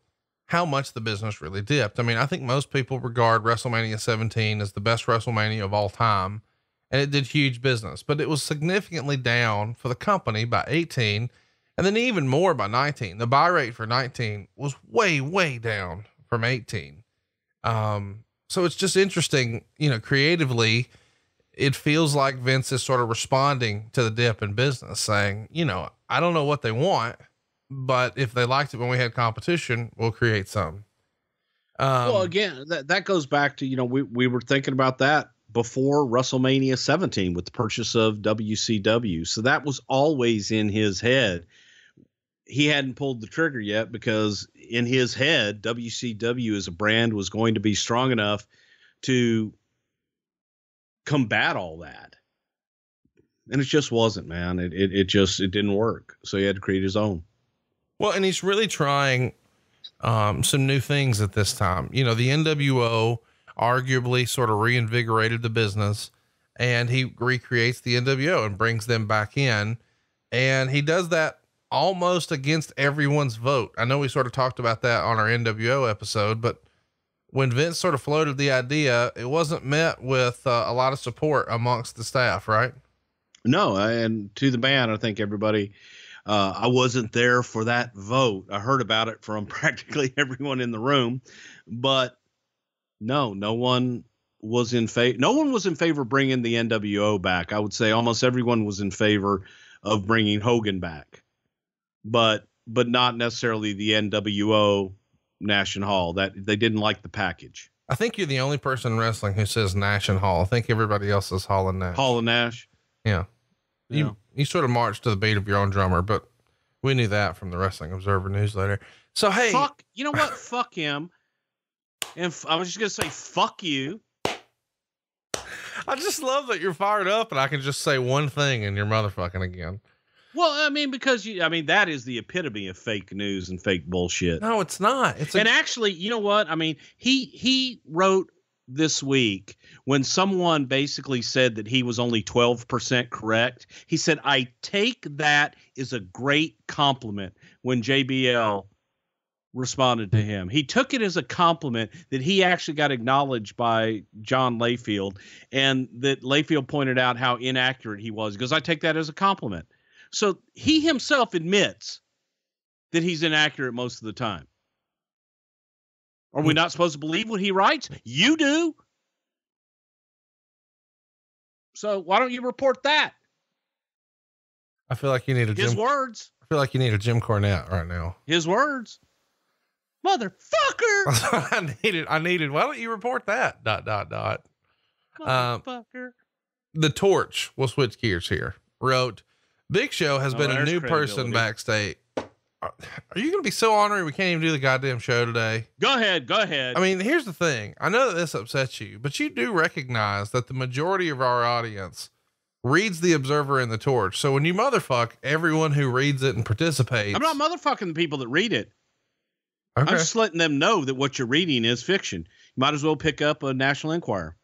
how much the business really dipped. I mean, I think most people regard WrestleMania 17 as the best WrestleMania of all time, and it did huge business, but it was significantly down for the company by 18, and then even more by 19. The buy rate for 19 was way, way down from 18. So it's just interesting, creatively, it feels like Vince is sort of responding to the dip in business, saying, I don't know what they want, but if they liked it when we had competition, we'll create some. Well, again, that goes back to, we were thinking about that before WrestleMania 17 with the purchase of WCW. So that was always in his head. He hadn't pulled the trigger yet because in his head, WCW as a brand was going to be strong enough to combat all that. And it just wasn't, man. It didn't work. So he had to create his own. Well, and he's really trying, some new things at this time. The NWO arguably sort of reinvigorated the business, and he recreates the NWO and brings them back in. And he does that almost against everyone's vote. I know we sort of talked about that on our NWO episode, but when Vince sort of floated the idea, it wasn't met with a lot of support amongst the staff, right? No. And to the band, I think everybody, I wasn't there for that vote. I heard about it from practically everyone in the room, but no one was in favor. No one was in favor of bringing the NWO back. I would say almost everyone was in favor of bringing Hogan back, but not necessarily the NWO Nash and Hall. That they didn't like the package. I think you're the only person in wrestling who says Nash and Hall. I think everybody else says Hall and Nash. Hall and Nash. Yeah. Yeah. You sort of march to the beat of your own drummer, but we knew that from the Wrestling Observer newsletter. So, hey, Fuck, you know what? Fuck him. And I was just going to say, fuck you. I just love that you're fired up and I can just say one thing and you're motherfucking again. Well, I mean, because that is the epitome of fake news and fake bullshit. No, it's not. And actually, you know what? I mean, he wrote this week when someone basically said that he was only 12% correct. He said, I take that as a great compliment when JBL responded to him. He took it as a compliment that he actually got acknowledged by John Layfield, and that Layfield pointed out how inaccurate he was. He goes, I take that as a compliment. So he himself admits that he's inaccurate most of the time. Are we not supposed to believe what he writes? You do. So why don't you report that? I feel like you need His words. I feel like you need a Jim Cornette right now. His words. Motherfucker. I needed. Why don't you report that? ... Motherfucker. The torch. We'll switch gears here. wrote, Big Show has been a new person backstage. Are you going to be so honored we can't even do the goddamn show today? Go ahead. Go ahead. I mean, here's the thing. I know that this upsets you, but you do recognize that the majority of our audience reads the Observer and the Torch. So when you motherfuck everyone who reads it and participates, I'm not motherfucking the people that read it. okay. I'm just letting them know that what you're reading is fiction. You might as well pick up a National Enquirer.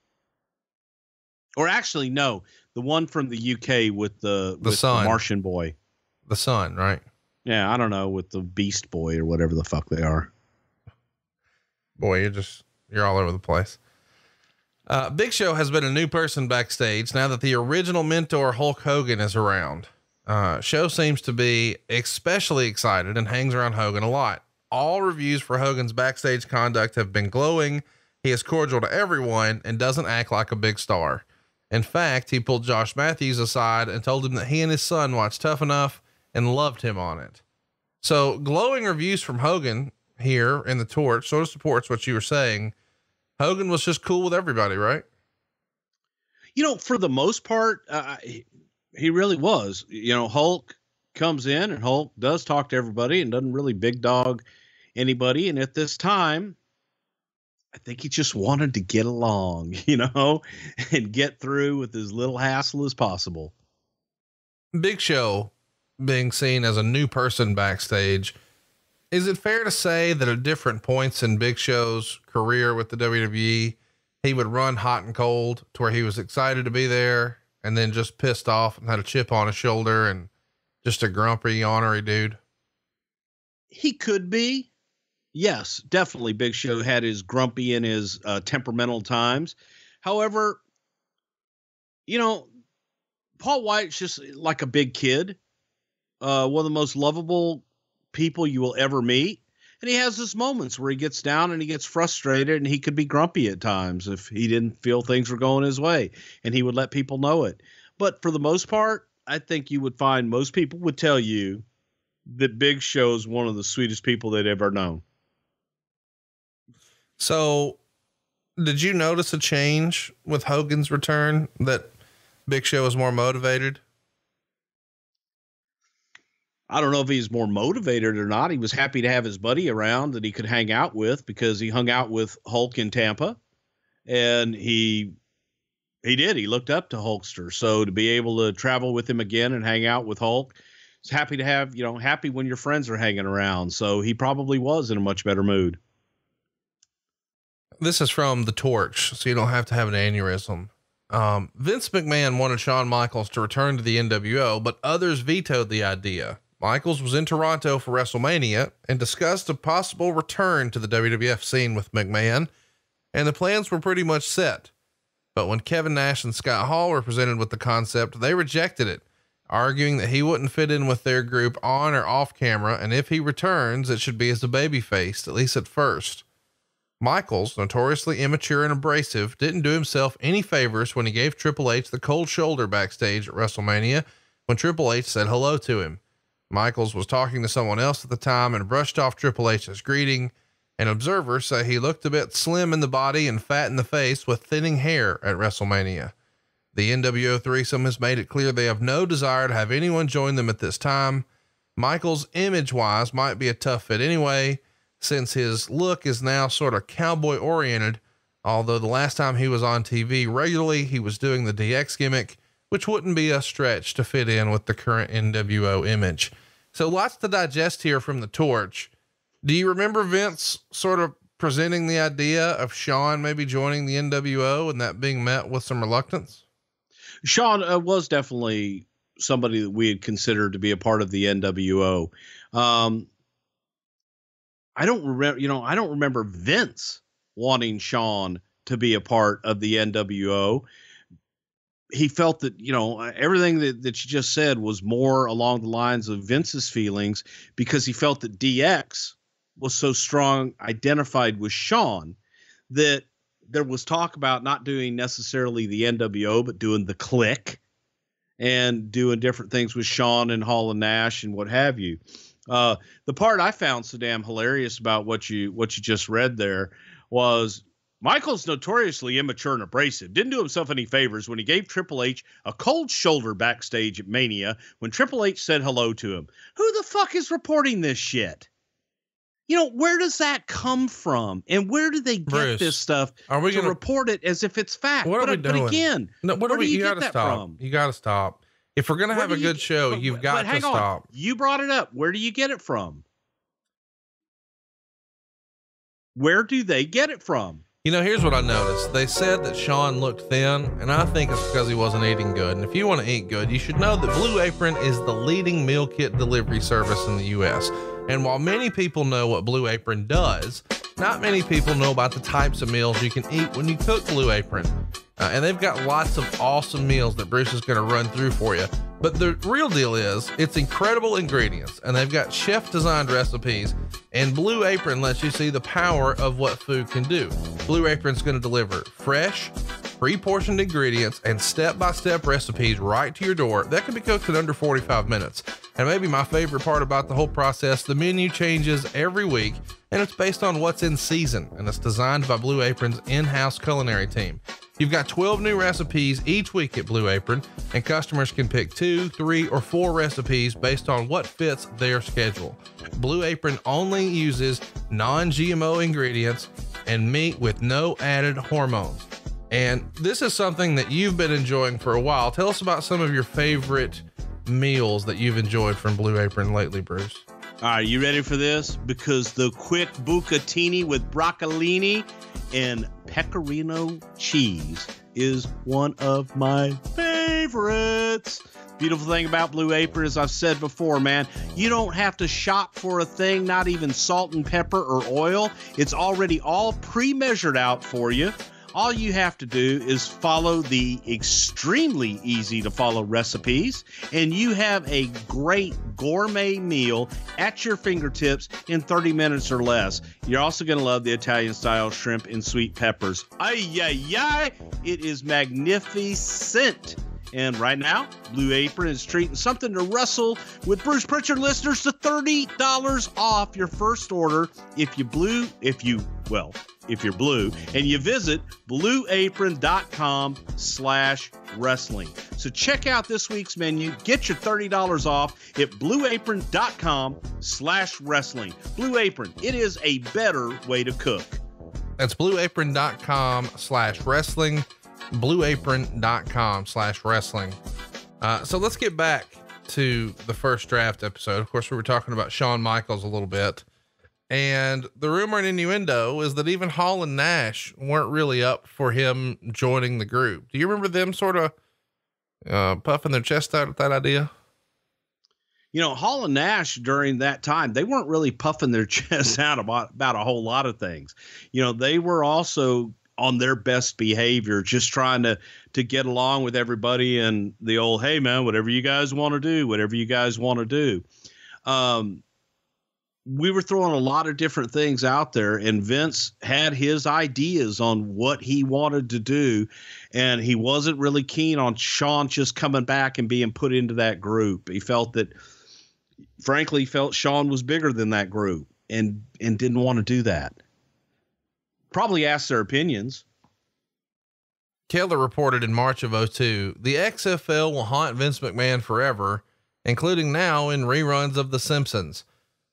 Or actually, no, the one from the UK with the Martian boy. The Sun, right? Yeah, I don't know, with the Beast Boy or whatever the fuck they are. Boy, you're all over the place. Big Show has been a new person backstage now that the original mentor Hulk Hogan is around. Show seems to be especially excited and hangs around Hogan a lot. All reviews for Hogan's backstage conduct have been glowing. He is cordial to everyone and doesn't act like a big star. In fact, he pulled Josh Matthews aside and told him that he and his son watched Tough Enough and loved him on it. So glowing reviews from Hogan here in the Torch sort of supports what you were saying. Hogan was just cool with everybody, right? You know, for the most part, he really was. You know, Hulk comes in and Hulk does talk to everybody and doesn't really big dog anybody. And at this time, I think he just wanted to get along, you know, and get through with as little hassle as possible. Big Show being seen as a new person backstage. Is it fair to say that at different points in Big Show's career with the WWE, he would run hot and cold to where he was excited to be there and then just pissed off and had a chip on his shoulder and just a grumpy, ornery dude? He could be. Yes, definitely. Big Show had his grumpy and his temperamental times. However, you know, Paul White's just like a big kid. One of the most lovable people you will ever meet. And he has his moments where he gets down and he gets frustrated and he could be grumpy at times if he didn't feel things were going his way, and he would let people know it. But for the most part, I think you would find most people would tell you that Big Show is one of the sweetest people they'd ever known. So did you notice a change with Hogan's return, that Big Show was more motivated? I don't know if he's more motivated or not. He was happy to have his buddy around that he could hang out with, because he hung out with Hulk in Tampa, and he looked up to Hulkster. So to be able to travel with him again and hang out with Hulk, he's happy to have, you know, happy when your friends are hanging around. So he probably was in a much better mood. This is from the Torch, so you don't have to have an aneurysm. Vince McMahon wanted Shawn Michaels to return to the NWO, but others vetoed the idea. Michaels was in Toronto for WrestleMania and discussed a possible return to the WWF scene with McMahon, and the plans were pretty much set. But when Kevin Nash and Scott Hall were presented with the concept, they rejected it, arguing that he wouldn't fit in with their group on or off camera, and if he returns, it should be as a babyface, at least at first. Michaels, notoriously immature and abrasive, didn't do himself any favors when he gave Triple H the cold shoulder backstage at WrestleMania when Triple H said hello to him. Michaels was talking to someone else at the time and brushed off Triple H's greeting, and observers say he looked a bit slim in the body and fat in the face with thinning hair at WrestleMania. The NWO threesome has made it clear they have no desire to have anyone join them at this time. Michaels, image-wise, might be a tough fit anyway, since his look is now sort of cowboy oriented, although the last time he was on TV regularly, he was doing the DX gimmick, which wouldn't be a stretch to fit in with the current NWO image. So lots to digest here from the Torch. Do you remember Vince sort of presenting the idea of Shawn maybe joining the NWO and that being met with some reluctance? Shawn was definitely somebody that we had considered to be a part of the NWO. I don't remember Vince wanting Shawn to be a part of the NWO. He felt that, you know, everything that you just said was more along the lines of Vince's feelings, because he felt that DX was so strong, identified with Shawn, that there was talk about not doing necessarily the NWO, but doing the Click and doing different things with Shawn and Hall and Nash and what have you. The part I found so damn hilarious about what you just read there was Michaels, notoriously immature and abrasive, didn't do himself any favors when he gave Triple H a cold shoulder backstage at Mania when Triple H said hello to him. Who the fuck is reporting this shit? You know, where does that come from? And where do they get Bruce, this stuff to report it as if it's fact? What are we doing? But again, where do you get gotta that stop. from? You got to stop. If we're going to have a good show, you've got to stop. You brought it up. Where do you get it from? Where do they get it from? You know, here's what I noticed. They said that Shawn looked thin, and I think it's because he wasn't eating good. And if you want to eat good, you should know that Blue Apron is the leading meal kit delivery service in the U.S. And while many people know what Blue Apron does, not many people know about the types of meals you can eat when you cook Blue Apron. And they've got lots of awesome meals that Bruce is going to run through for you. But the real deal is it's incredible ingredients, and they've got chef designed recipes, and Blue Apron lets you see the power of what food can do. Blue Apron's going to deliver fresh, pre-portioned ingredients and step-by-step recipes right to your door that can be cooked in under 45 minutes. And maybe my favorite part about the whole process, the menu changes every week, and it's based on what's in season, and it's designed by Blue Apron's in-house culinary team. You've got 12 new recipes each week at Blue Apron, and customers can pick 2, 3, or 4 recipes based on what fits their schedule. Blue Apron only uses non-GMO ingredients and meat with no added hormones. And this is something that you've been enjoying for a while. Tell us about some of your favorite meals that you've enjoyed from Blue Apron lately, Bruce. All right, you ready for this? Because the quick bucatini with broccolini and pecorino cheese is one of my favorites. Beautiful thing about Blue Apron, as I've said before, man, you don't have to shop for a thing, not even salt and pepper or oil. It's already all pre-measured out for you. All you have to do is follow the extremely easy to follow recipes, and you have a great gourmet meal at your fingertips in 30 minutes or less. You're also going to love the Italian style shrimp and sweet peppers. Ay, ay, ay. It is magnificent. And right now, Blue Apron is treating Something to Wrestle with Bruce Prichard listeners to $30 off your first order if you're blue and you visit blueapron.com/wrestling. So check out this week's menu, get your $30 off at blueapron.com/wrestling. Blue Apron, it is a better way to cook. That's blueapron.com/wrestling. blueapron.com/wrestling. So let's get back to the first draft episode. Of course, we were talking about Shawn Michaels a little bit, and the rumor and innuendo is that even Hall and Nash weren't really up for him joining the group. Do you remember them sort of puffing their chest out at that idea? You know, Hall and Nash during that time, they weren't really puffing their chest out about a whole lot of things. You know, they were also on their best behavior, just trying to get along with everybody, and the old, hey man, whatever you guys want to do, we were throwing a lot of different things out there, and Vince had his ideas on what he wanted to do. And he wasn't really keen on Shawn just coming back and being put into that group. He felt Shawn was bigger than that group and didn't want to do that. Probably asked their opinions. Keller reported in March of 2002, the XFL will haunt Vince McMahon forever, including now in reruns of The Simpsons.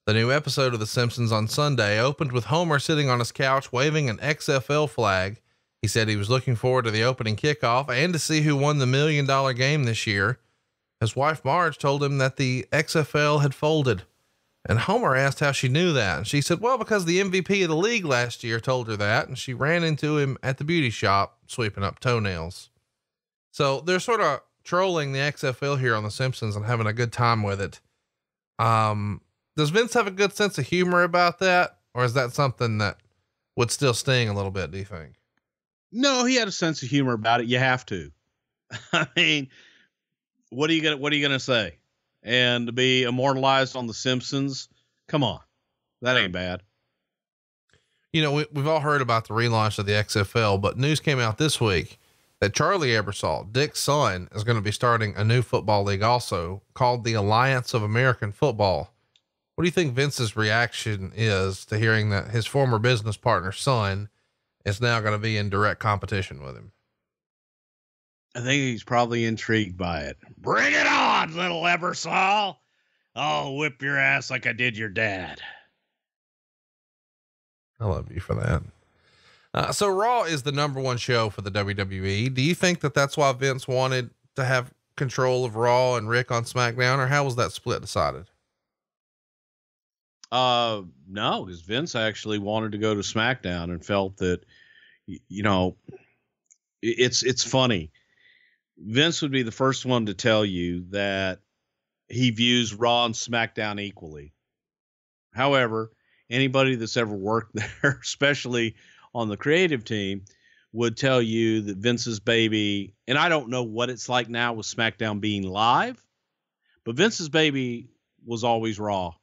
The new episode of The Simpsons on Sunday opened with Homer sitting on his couch waving an XFL flag. He said he was looking forward to the opening kickoff and to see who won the $1 million game this year. His wife Marge told him that the XFL had folded. And Homer asked how she knew that. And she said, well, because the MVP of the league last year told her that. And she ran into him at the beauty shop, sweeping up toenails. So they're sort of trolling the XFL here on The Simpsons and having a good time with it. Does Vince have a good sense of humor about that? Or is that something that would still sting a little bit, do you think? No, he had a sense of humor about it. You have to. I mean, what are you going to say? And to be immortalized on The Simpsons, come on, that ain't bad. You know, we've all heard about the relaunch of the XFL, but news came out this week that Charlie Ebersol, Dick's son, is going to be starting a new football league also called the Alliance of American Football. What do you think Vince's reaction is to hearing that his former business partner's son is now going to be in direct competition with him. I think he's probably intrigued by it. Bring it on, little Ebersol. I'll whip your ass like I did your dad. I love you for that. So Raw is the number one show for the WWE. Do you think that that's why Vince wanted to have control of Raw and Rick on SmackDown, or how was that split decided? No, because Vince actually wanted to go to SmackDown and felt that, you know, it's funny. Vince would be the first one to tell you that he views Raw and SmackDown equally. However, anybody that's ever worked there, especially on the creative team, would tell you that Vince's baby, and I don't know what it's like now with SmackDown being live, but Vince's baby was always Raw.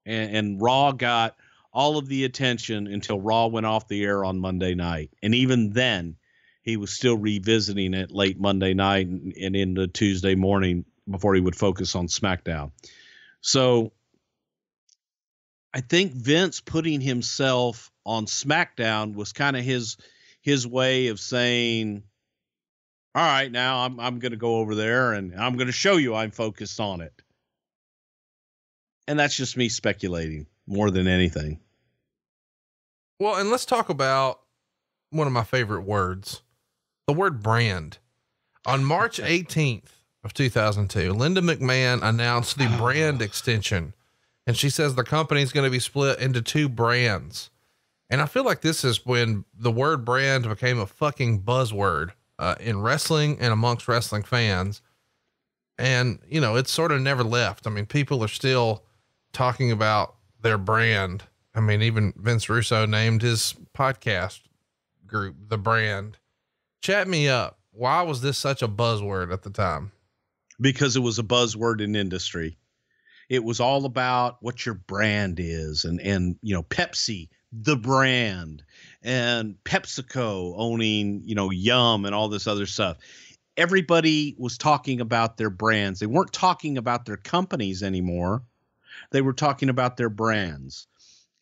And Raw got all of the attention until Raw went off the air on Monday night. And even then, he was still revisiting it late Monday night and into Tuesday morning before he would focus on SmackDown. So I think Vince putting himself on SmackDown was kind of his way of saying, all right, now I'm going to go over there and I'm going to show you I'm focused on it. And that's just me speculating more than anything. Well, and let's talk about one of my favorite words, the word brand. On March 18th of 2002, Linda McMahon announced the brand extension, and she says the company is going to be split into two brands. And I feel like this is when the word brand became a fucking buzzword in wrestling and amongst wrestling fans. And, you know, it's sort of never left. I mean, people are still talking about their brand. I mean, even Vince Russo named his podcast group The Brand. Chat me up. Why was this such a buzzword at the time? Because it was a buzzword in industry. It was all about what your brand is, and you know, Pepsi, the brand, and PepsiCo owning, you know, Yum and all this other stuff. Everybody was talking about their brands. They weren't talking about their companies anymore. They were talking about their brands.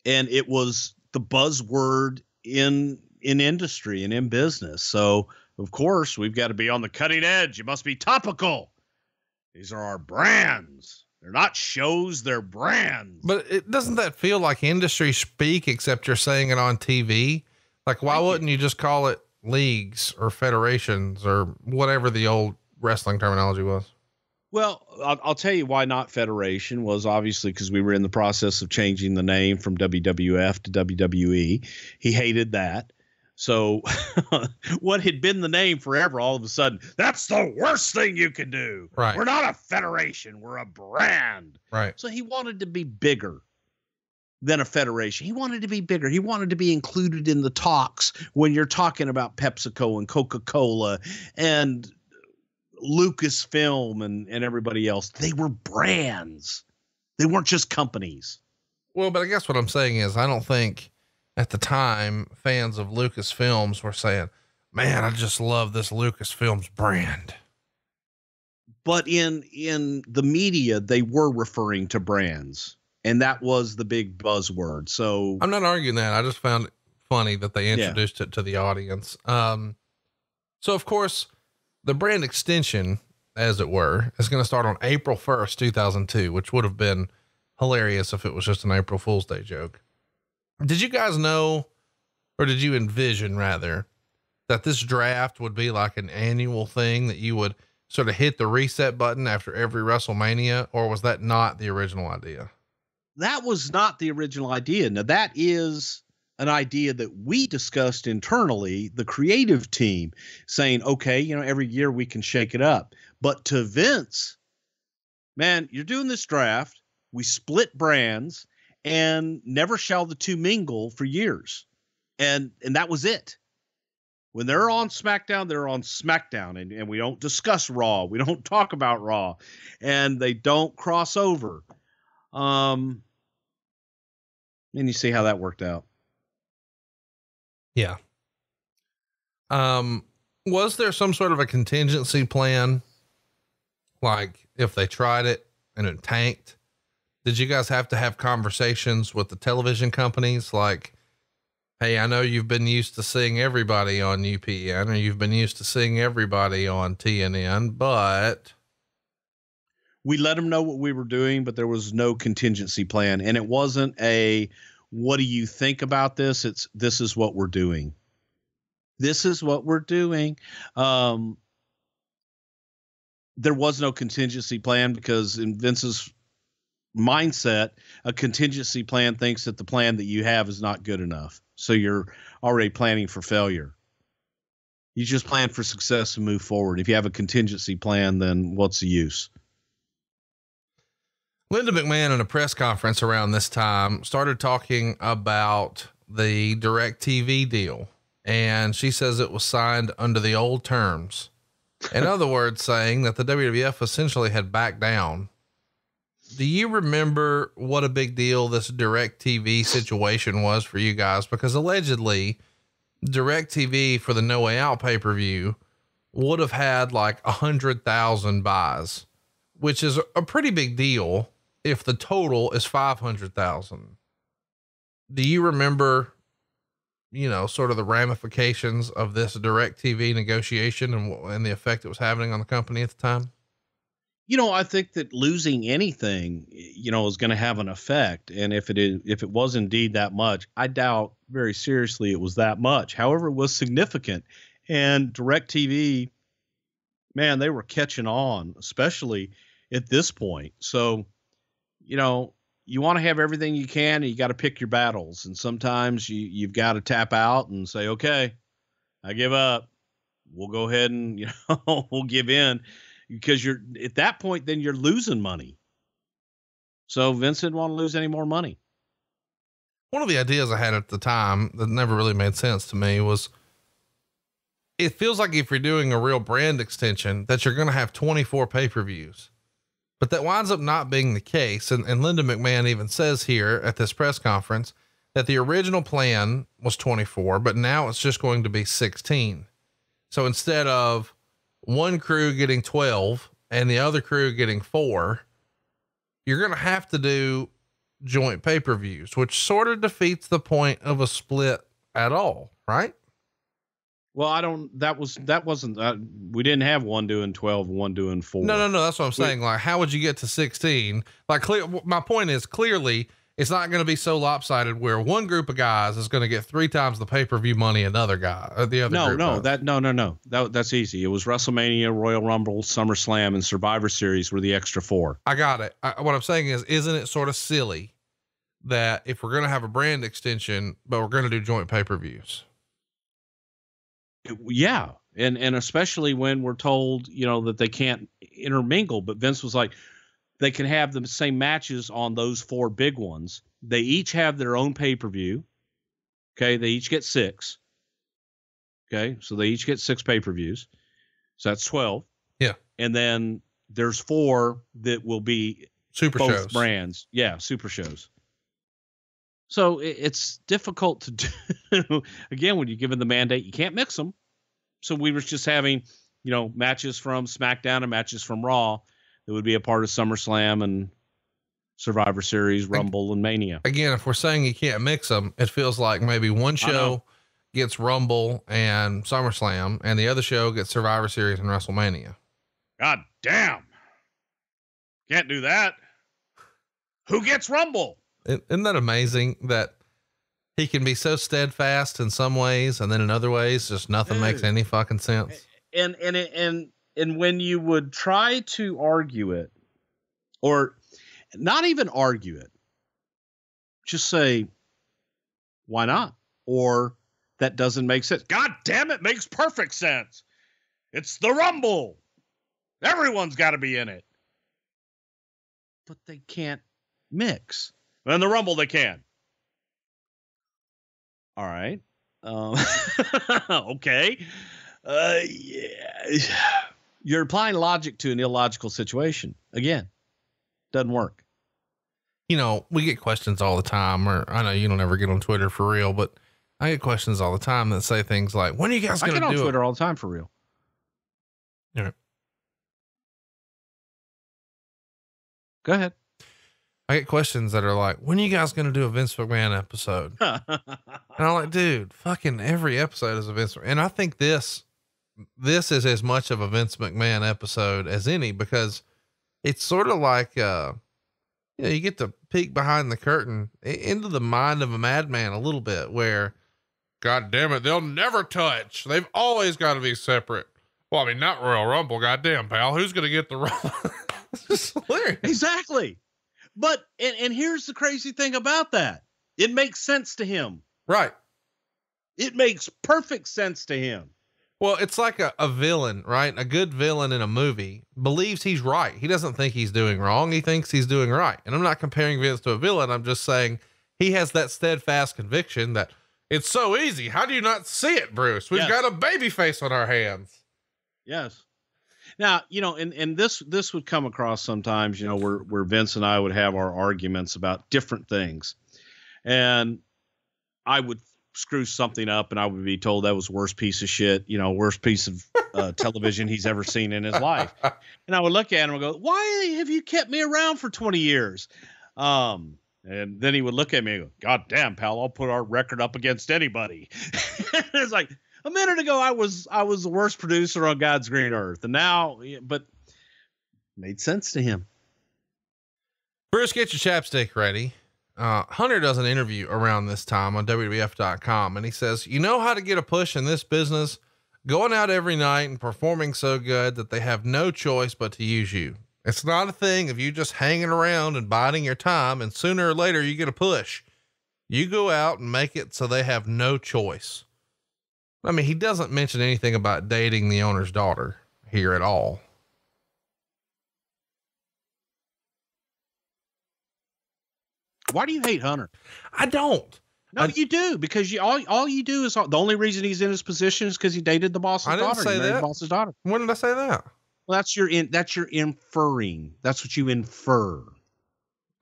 And it was the buzzword in industry and in business. So of course we've got to be on the cutting edge. You must be topical. These are our brands. They're not shows, they're brands. But it doesn't that feel like industry speak, except you're saying it on TV? Like, why wouldn't you just call it leagues or federations or whatever the old wrestling terminology was? Well, I'll tell you why not federation was obviously because we were in the process of changing the name from WWF to WWE. He hated that. So what had been the name forever, all of a sudden, that's the worst thing you can do. Right. We're not a federation. We're a brand. Right. So he wanted to be bigger than a federation. He wanted to be bigger. He wanted to be included in the talks when you're talking about PepsiCo and Coca-Cola and Lucasfilm and everybody else. They were brands. They weren't just companies. Well, but I guess what I'm saying is I don't think at the time fans of Lucasfilms were saying, man, I just love this Lucasfilms brand. But in the media, they were referring to brands, and that was the big buzzword. So I'm not arguing that. I just found it funny that they introduced it to the audience. So of course the brand extension, as it were, is going to start on April 1st, 2002, which would have been hilarious if it was just an April Fool's Day joke. Did you guys know, or did you envision rather, that this draft would be like an annual thing that you would sort of hit the reset button after every WrestleMania, or was that not the original idea? That was not the original idea. Now that is an idea that we discussed internally, the creative team, saying, okay, you know, every year we can shake it up. But to Vince, man, you're doing this draft. We split brands and never shall the two mingle for years. And that was it. When they're on SmackDown, they're on SmackDown, and we don't discuss Raw. We don't talk about Raw, and they don't cross over. And you see how that worked out. Yeah. Was there some sort of a contingency plan? Like if they tried it and it tanked, did you guys have to have conversations with the television companies? Like, Hey, I know you've been used to seeing everybody on UPN, or you've been used to seeing everybody on TNN, but we let them know what we were doing, but there was no contingency plan. And it wasn't a, what do you think about this? It's, this is what we're doing. This is what we're doing. There was no contingency plan because in Vince's mindset, a contingency plan thinks that the plan that you have is not good enough. So you're already planning for failure. You just plan for success and move forward. If you have a contingency plan, then what's the use? Linda McMahon in a press conference around this time started talking about the DirecTV deal. And she says it was signed under the old terms. In other words, saying that the WWF essentially had backed down. Do you remember what a big deal this DirecTV situation was for you guys? Because allegedly DirecTV for the No Way Out pay-per-view would have had like 100,000 buys, which is a pretty big deal if the total is 500,000. Do you remember, you know, sort of the ramifications of this DirecTV negotiation and the effect it was having on the company at the time? You know, I think that losing anything, you know, is going to have an effect. And if it was indeed that much, I doubt very seriously it was that much. However, it was significant. And DirecTV, man, they were catching on, especially at this point. So, you know, you want to have everything you can, and you got to pick your battles. And sometimes you've got to tap out and say, okay, I give up. We'll go ahead and, you know, we'll give in. Because you're at that point, then you're losing money. So Vince didn't want to lose any more money. One of the ideas I had at the time that never really made sense to me was, it feels like if you're doing a real brand extension that you're going to have 24 pay-per-views, but that winds up not being the case. And Linda McMahon even says here at this press conference that the original plan was 24, but now it's just going to be 16. So instead of one crew getting 12 and the other crew getting 4, you're going to have to do joint pay-per-views, which sort of defeats the point of a split at all, right? Well, that wasn't, we didn't have one doing 12 and one doing 4. No. That's what I'm saying. Like, how would you get to 16? Like, my point is clearly it's not going to be so lopsided where one group of guys is going to get 3 times the pay-per-view money another guy or the other. No. That's easy. It was WrestleMania, Royal Rumble, SummerSlam, and Survivor Series were the extra 4. I got it. What I'm saying is, isn't it sort of silly that if we're going to have a brand extension, but we're going to do joint pay-per-views? Yeah. And especially when we're told, you know, that they can't intermingle, but Vince was like, they can have the same matches on those 4 big ones. They each have their own pay-per-view. Okay. They each get 6. Okay. So they each get 6 pay-per-views. So that's 12. Yeah. And then there's 4 that will be super both shows. Brands. Yeah. Super shows. So it's difficult to do. Again, when you're given the mandate, you can't mix them. So we were just having, you know, matches from SmackDown and matches from Raw that would be a part of SummerSlam and Survivor Series, Rumble, and Mania. Again, if we're saying you can't mix them, it feels like maybe one show gets Rumble and SummerSlam and the other show gets Survivor Series and WrestleMania. God damn. Can't do that. Who gets Rumble? Isn't that amazing that he can be so steadfast in some ways, and then in other ways, just nothing makes any fucking sense. And when you would try to argue it, or not even argue it, just say, why not? Or that doesn't make sense. God damn it, makes perfect sense. It's the Rumble. Everyone's got to be in it. But they can't mix. In the Rumble, they can. All right. Okay. Yeah. You're applying logic to an illogical situation. Again, doesn't work. You know, we get questions all the time, or I know you don't ever get on Twitter for real, but I get questions all the time that say things like, when are you guys going to do it? I get on Twitter all the time for real. All right. Go ahead. I get questions that are like, when are you guys going to do a Vince McMahon episode? And I'm like, dude, fucking every episode is a Vince. And I think this is as much of a Vince McMahon episode as any, because it's sort of like, you get to peek behind the curtain into the mind of a madman a little bit, where, God damn it, they'll never touch. They've always got to be separate. Well, I mean, not Royal Rumble. Goddamn, pal. Who's going to get the Rumble? It's just hilarious. Exactly. But, and here's the crazy thing about that. It makes sense to him. Right. It makes perfect sense to him. Well, it's like a villain, right? A good villain in a movie believes he's right. He doesn't think he's doing wrong. He thinks he's doing right. And I'm not comparing Vince to a villain. I'm just saying he has that steadfast conviction that it's so easy. How do you not see it, Bruce? We've got a baby face on our hands. Yes. Now, and this would come across sometimes, where Vince and I would have our arguments about different things, and I would screw something up and I would be told that was the worst piece of shit, worst piece of television he's ever seen in his life. And I would look at him and go, why have you kept me around for 20 years? And then he would look at me and go, God damn, pal, I'll put our record up against anybody. It's like, a minute ago, I was the worst producer on God's green earth. And now, but made sense to him. Bruce, get your chapstick ready. Hunter does an interview around this time on WWF.com. And he says, you know how to get a push in this business, going out every night and performing so good that they have no choice but to use you. It's not a thing of you just hanging around and biding your time, and sooner or later you get a push. You go out and make it so they have no choice. I mean, he doesn't mention anything about dating the owner's daughter here at all. Why do you hate Hunter? I don't. No, you do, because all you do is, the only reason he's in his position is because he dated the boss's daughter. I didn't say that. The boss's daughter. When did I say that? Well, that's your inferring. That's what you infer.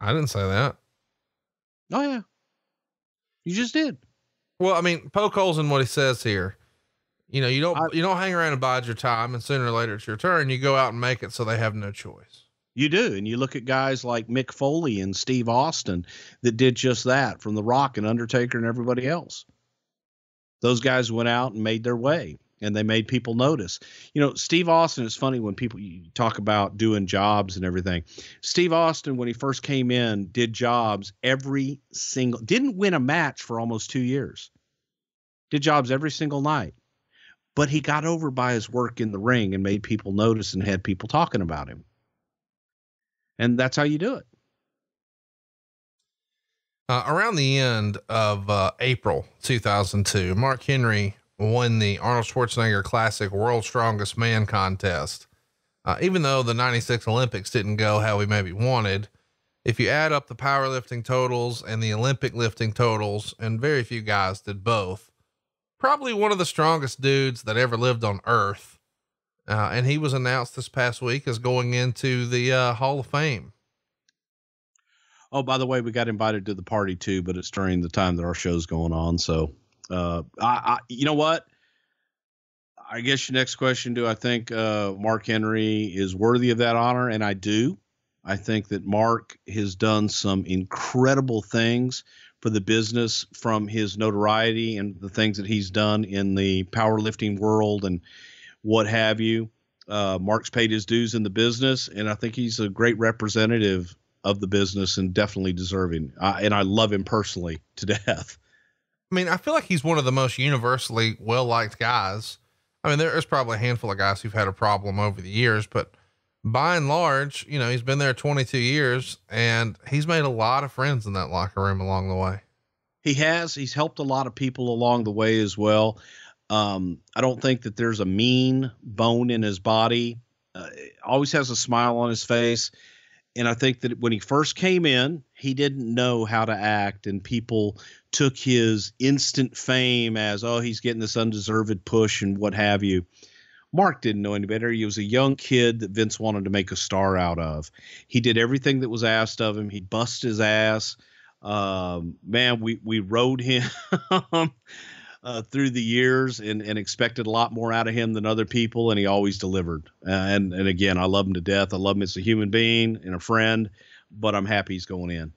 I didn't say that. Oh yeah. You just did. Well, I mean, poke holes in what he says here. You don't hang around and bide your time, and sooner or later it's your turn. You go out and make it so they have no choice. You do. And you look at guys like Mick Foley and Steve Austin that did just that, from The Rock and Undertaker and everybody else. Those guys went out and made their way, and they made people notice. Steve Austin, is funny when you talk about doing jobs and everything. Steve Austin, when he first came in, did jobs didn't win a match for almost 2 years. Did jobs every single night, but he got over by his work in the ring and made people notice and had people talking about him. And that's how you do it. Around the end of April 2002, Mark Henry won the Arnold Schwarzenegger Classic World's Strongest Man contest. Even though the 96 Olympics didn't go how we maybe wanted, if you add up the powerlifting totals and the Olympic lifting totals, and very few guys did both, probably one of the strongest dudes that ever lived on Earth. And he was announced this past week as going into the Hall of Fame. Oh, by the way, we got invited to the party too, but it's during the time that our show's going on. So, you know what? I guess your next question, do I think Mark Henry is worthy of that honor? And I do. I think that Mark has done some incredible things for the business, from his notoriety and the things that he's done in the powerlifting world and what have you. Mark's paid his dues in the business, and I think he's a great representative of the business and definitely deserving. And I love him personally to death. I mean, I feel like he's one of the most universally well-liked guys. I mean, there's probably a handful of guys who've had a problem over the years, but by and large, he's been there 22 years and he's made a lot of friends in that locker room along the way. He's helped a lot of people along the way as well. I don't think that there's a mean bone in his body. Always has a smile on his face. And I think that when he first came in, he didn't know how to act, and people took his instant fame as, oh, he's getting this undeserved push and what have you. Mark didn't know any better. He was a young kid that Vince wanted to make a star out of. He did everything that was asked of him. He busted his ass. Man, we rode him through the years and expected a lot more out of him than other people, and he always delivered. And again, I love him to death. I love him as a human being and a friend. but I'm happy he's going in.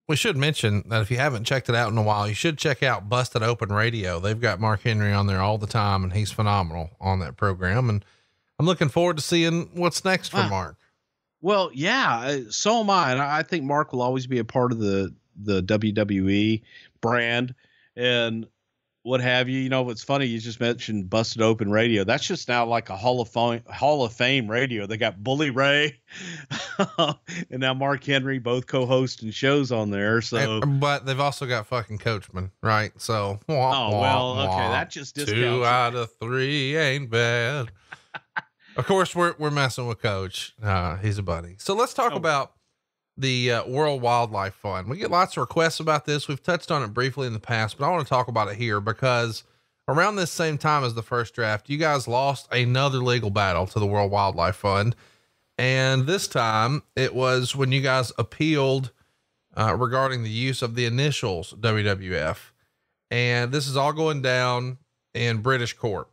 We should mention that if you haven't checked it out in a while, you should check out Busted Open Radio. They've got Mark Henry on there all the time, and he's phenomenal on that program. And I'm looking forward to seeing what's next for Mark. Well, yeah, so am I. And I think Mark will always be a part of the WWE brand and what have you. You know, it's funny. You just mentioned Busted Open Radio. That's just now like a Hall of Fame radio. They got Bully Ray and now Mark Henry, both co-hosting shows on there. So, but they've also got fucking Coachman, right? So, that just discounts 2 out of 3 ain't bad. Of course, we're messing with Coach. He's a buddy. So let's talk about the World Wildlife Fund. We get lots of requests about this. We've touched on it briefly in the past, but I want to talk about it here because around this same time as the first draft, you guys lost another legal battle to the World Wildlife Fund. And this time it was when you guys appealed regarding the use of the initials WWF. And this is all going down in British court.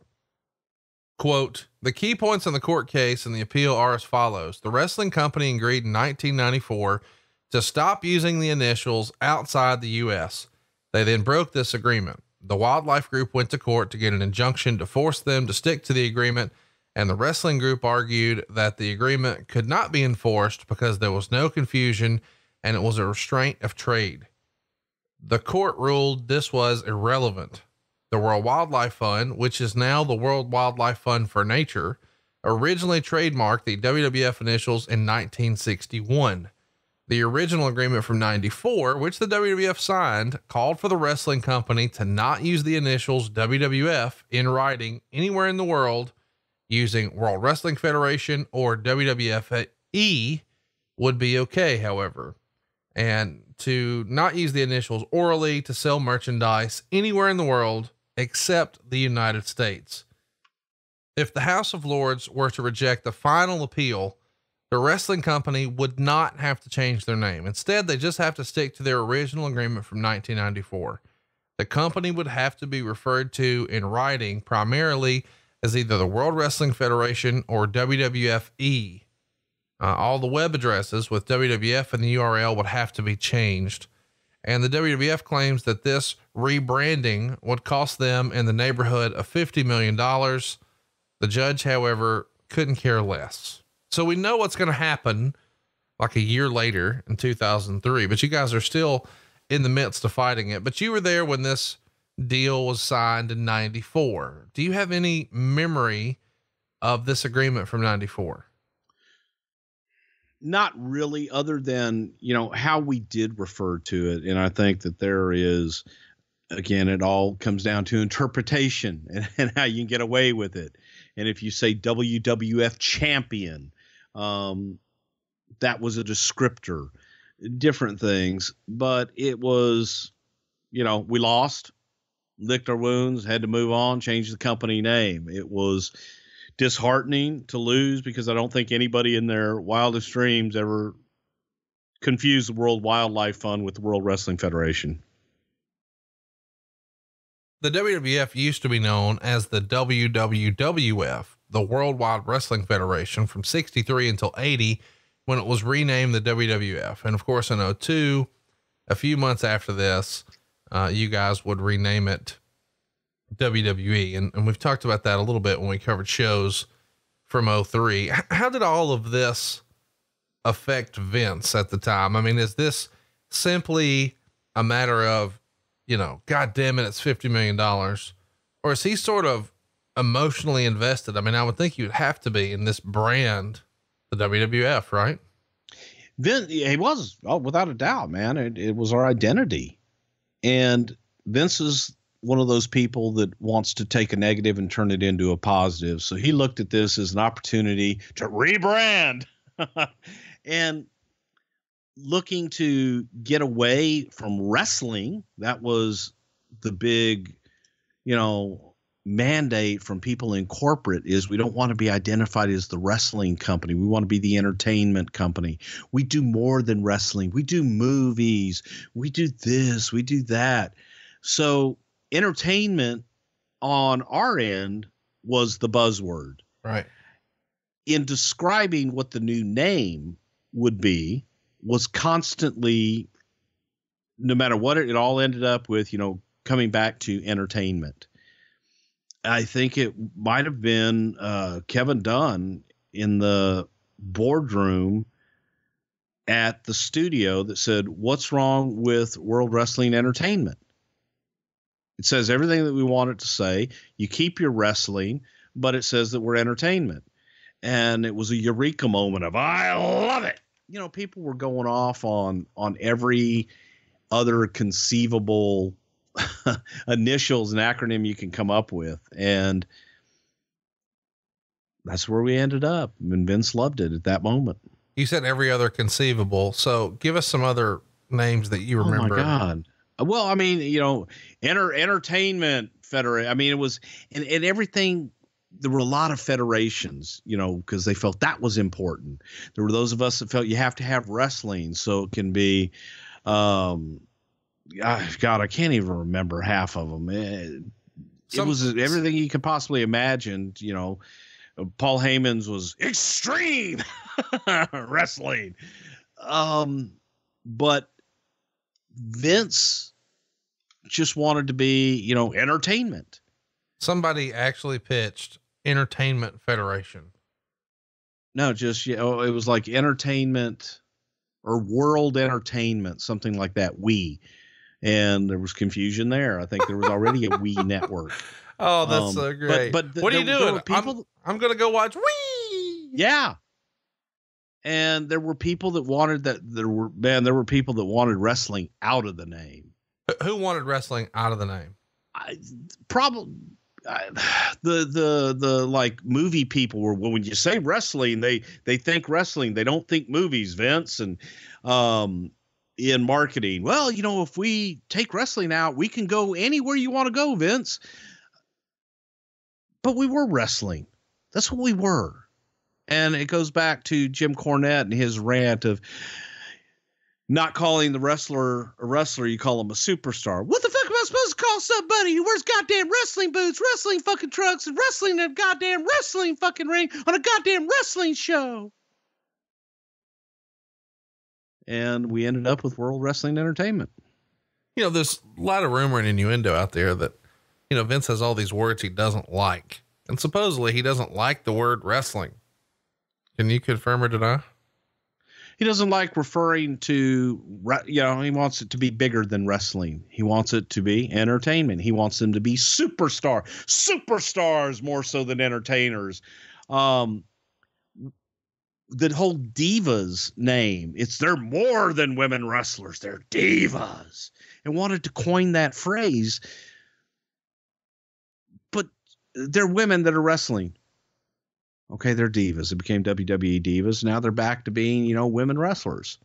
Quote, the key points in the court case and the appeal are as follows. The wrestling company agreed in 1994 to stop using the initials outside the U.S. They then broke this agreement. The wildlife group went to court to get an injunction to force them to stick to the agreement, and the wrestling group argued that the agreement could not be enforced because there was no confusion and it was a restraint of trade. The court ruled this was irrelevant. The World Wildlife Fund, which is now the World Wildlife Fund for Nature, originally trademarked the WWF initials in 1961. The original agreement from 94, which the WWF signed, called for the wrestling company to not use the initials WWF in writing anywhere in the world using World Wrestling Federation or WWFE would be okay, however, and to not use the initials orally to sell merchandise anywhere in the world except the United States. If the House of Lords were to reject the final appeal, the wrestling company would not have to change their name. Instead, they just have to stick to their original agreement from 1994. The company would have to be referred to in writing primarily as either the World Wrestling Federation or WWFE. All the web addresses with WWF and the URL would have to be changed. And the WWF claims that this rebranding would cost them in the neighborhood of $50 million. The judge, however, couldn't care less. So we know what's going to happen like a year later in 2003, but you guys are still in the midst of fighting it. But you were there when this deal was signed in 94. Do you have any memory of this agreement from 94? Not really, other than, you know, how we did refer to it. And I think that there is, again, it all comes down to interpretation and how you can get away with it. And if you say WWF champion, that was a descriptor, different things, but it was, you know, we lost, licked our wounds, had to move on, change the company name. It was disheartening to lose because I don't think anybody in their wildest dreams ever confused the World Wildlife Fund with the World Wrestling Federation. The WWF used to be known as the WWF, the World Wide Wrestling Federation, from 63 until 80, when it was renamed the WWF. And of course, in 02, a few months after this, you guys would rename it WWE. And we've talked about that a little bit when we covered shows from 03. How did all of this affect Vince at the time? I mean, is this simply a matter of, you know, God damn it, it's $50 million, or is he sort of emotionally invested? I mean, I would think you'd have to be in this brand, the WWF, right? Vince, he was, without a doubt, man. It was our identity. And Vince is one of those people that wants to take a negative and turn it into a positive. So he looked at this as an opportunity to rebrand and looking to get away from wrestling. That was the big, you know, mandate from people in corporate is we don't want to be identified as the wrestling company. We want to be the entertainment company. We do more than wrestling. We do movies. We do this, we do that. So entertainment on our end was the buzzword. Right. In describing what the new name would be, was constantly, no matter what it all ended up with, coming back to entertainment. I think it might have been Kevin Dunn in the boardroom at the studio that said, "What's wrong with World Wrestling Entertainment? It says everything that we want it to say. You keep your wrestling, but it says that we're entertainment." And it was a eureka moment of, I love it. People were going off on every other conceivable initials and acronym you can come up with. And that's where we ended up. And Vince loved it at that moment. You said every other conceivable. So give us some other names that you remember. Oh my God. Well, I mean, entertainment federation. I mean, it was, and everything. There were a lot of federations, because they felt that was important. There were those of us that felt you have to have wrestling. So it can be, God, I can't even remember half of them. It was everything you could possibly imagine. Paul Heyman's was extreme wrestling. But Vince just wanted to be, entertainment. Somebody actually pitched Entertainment Federation. No, just, it was like entertainment or world entertainment, something like that. And there was confusion there. I think there was already a Wii network. Oh, that's so great. But what are you doing? I'm going to go watch Wii. Yeah. And there were people that wanted that. There were people that wanted wrestling out of the name. Who wanted wrestling out of the name? The like movie people were, when you say wrestling, they think wrestling. They don't think movies, Vince. And, in marketing, well, if we take wrestling out, we can go anywhere you want to go, Vince. But we were wrestling. That's what we were. And it goes back to Jim Cornette and his rant of not calling the wrestler a wrestler. You call him a superstar. What the fuck am I supposed to call somebody who wears goddamn wrestling boots, wrestling fucking trucks, and wrestling in a goddamn wrestling fucking ring on a goddamn wrestling show? And we ended up with World Wrestling Entertainment. There's a lot of rumor and innuendo out there that, Vince has all these words he doesn't like. And supposedly he doesn't like the word wrestling. Can you confirm or deny? He doesn't like referring to, he wants it to be bigger than wrestling. He wants it to be entertainment. He wants them to be superstars more so than entertainers. The whole divas name, they're more than women wrestlers. They're divas, and wanted to coin that phrase. But they're women that are wrestling. Okay. They're divas. It became WWE divas. Now they're back to being, women wrestlers.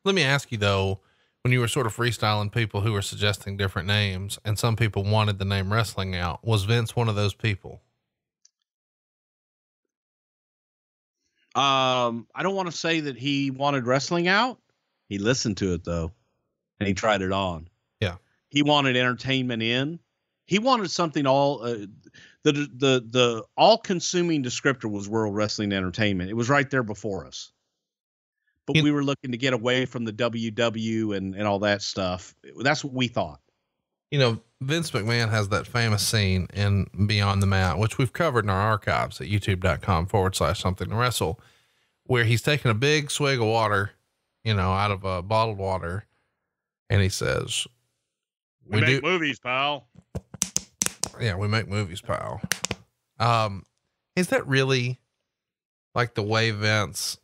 Let me ask you though, when you were sort of freestyling people who were suggesting different names and some people wanted the name wrestling out, was Vince one of those people? I don't want to say that he wanted wrestling out. He listened to it though, and he tried it on. Yeah. He wanted entertainment in. He wanted something the all consuming descriptor was World Wrestling Entertainment. It was right there before us, but we were looking to get away from the WW and all that stuff. That's what we thought. Vince McMahon has that famous scene in Beyond the Mat, which we've covered in our archives at youtube.com/something to wrestle, where he's taking a big swig of water, out of a bottled water. And he says, we make movies, pal. Yeah. We make movies, pal. Is that really like the way Vince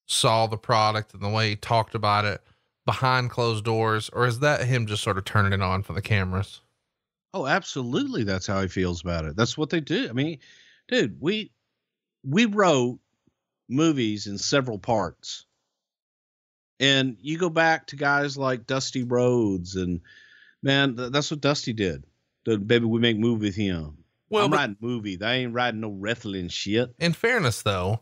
saw the product and the way he talked about it behind closed doors, or is that him just sort of turning it on for the cameras? Oh, absolutely. That's how he feels about it. That's what they do. I mean, dude, we wrote movies in several parts, and you go back to guys like Dusty Rhodes, and man, that's what Dusty did. Baby, we make movie with him. Well, I'm writing movie. They ain't writing no wrestling shit. In fairness though,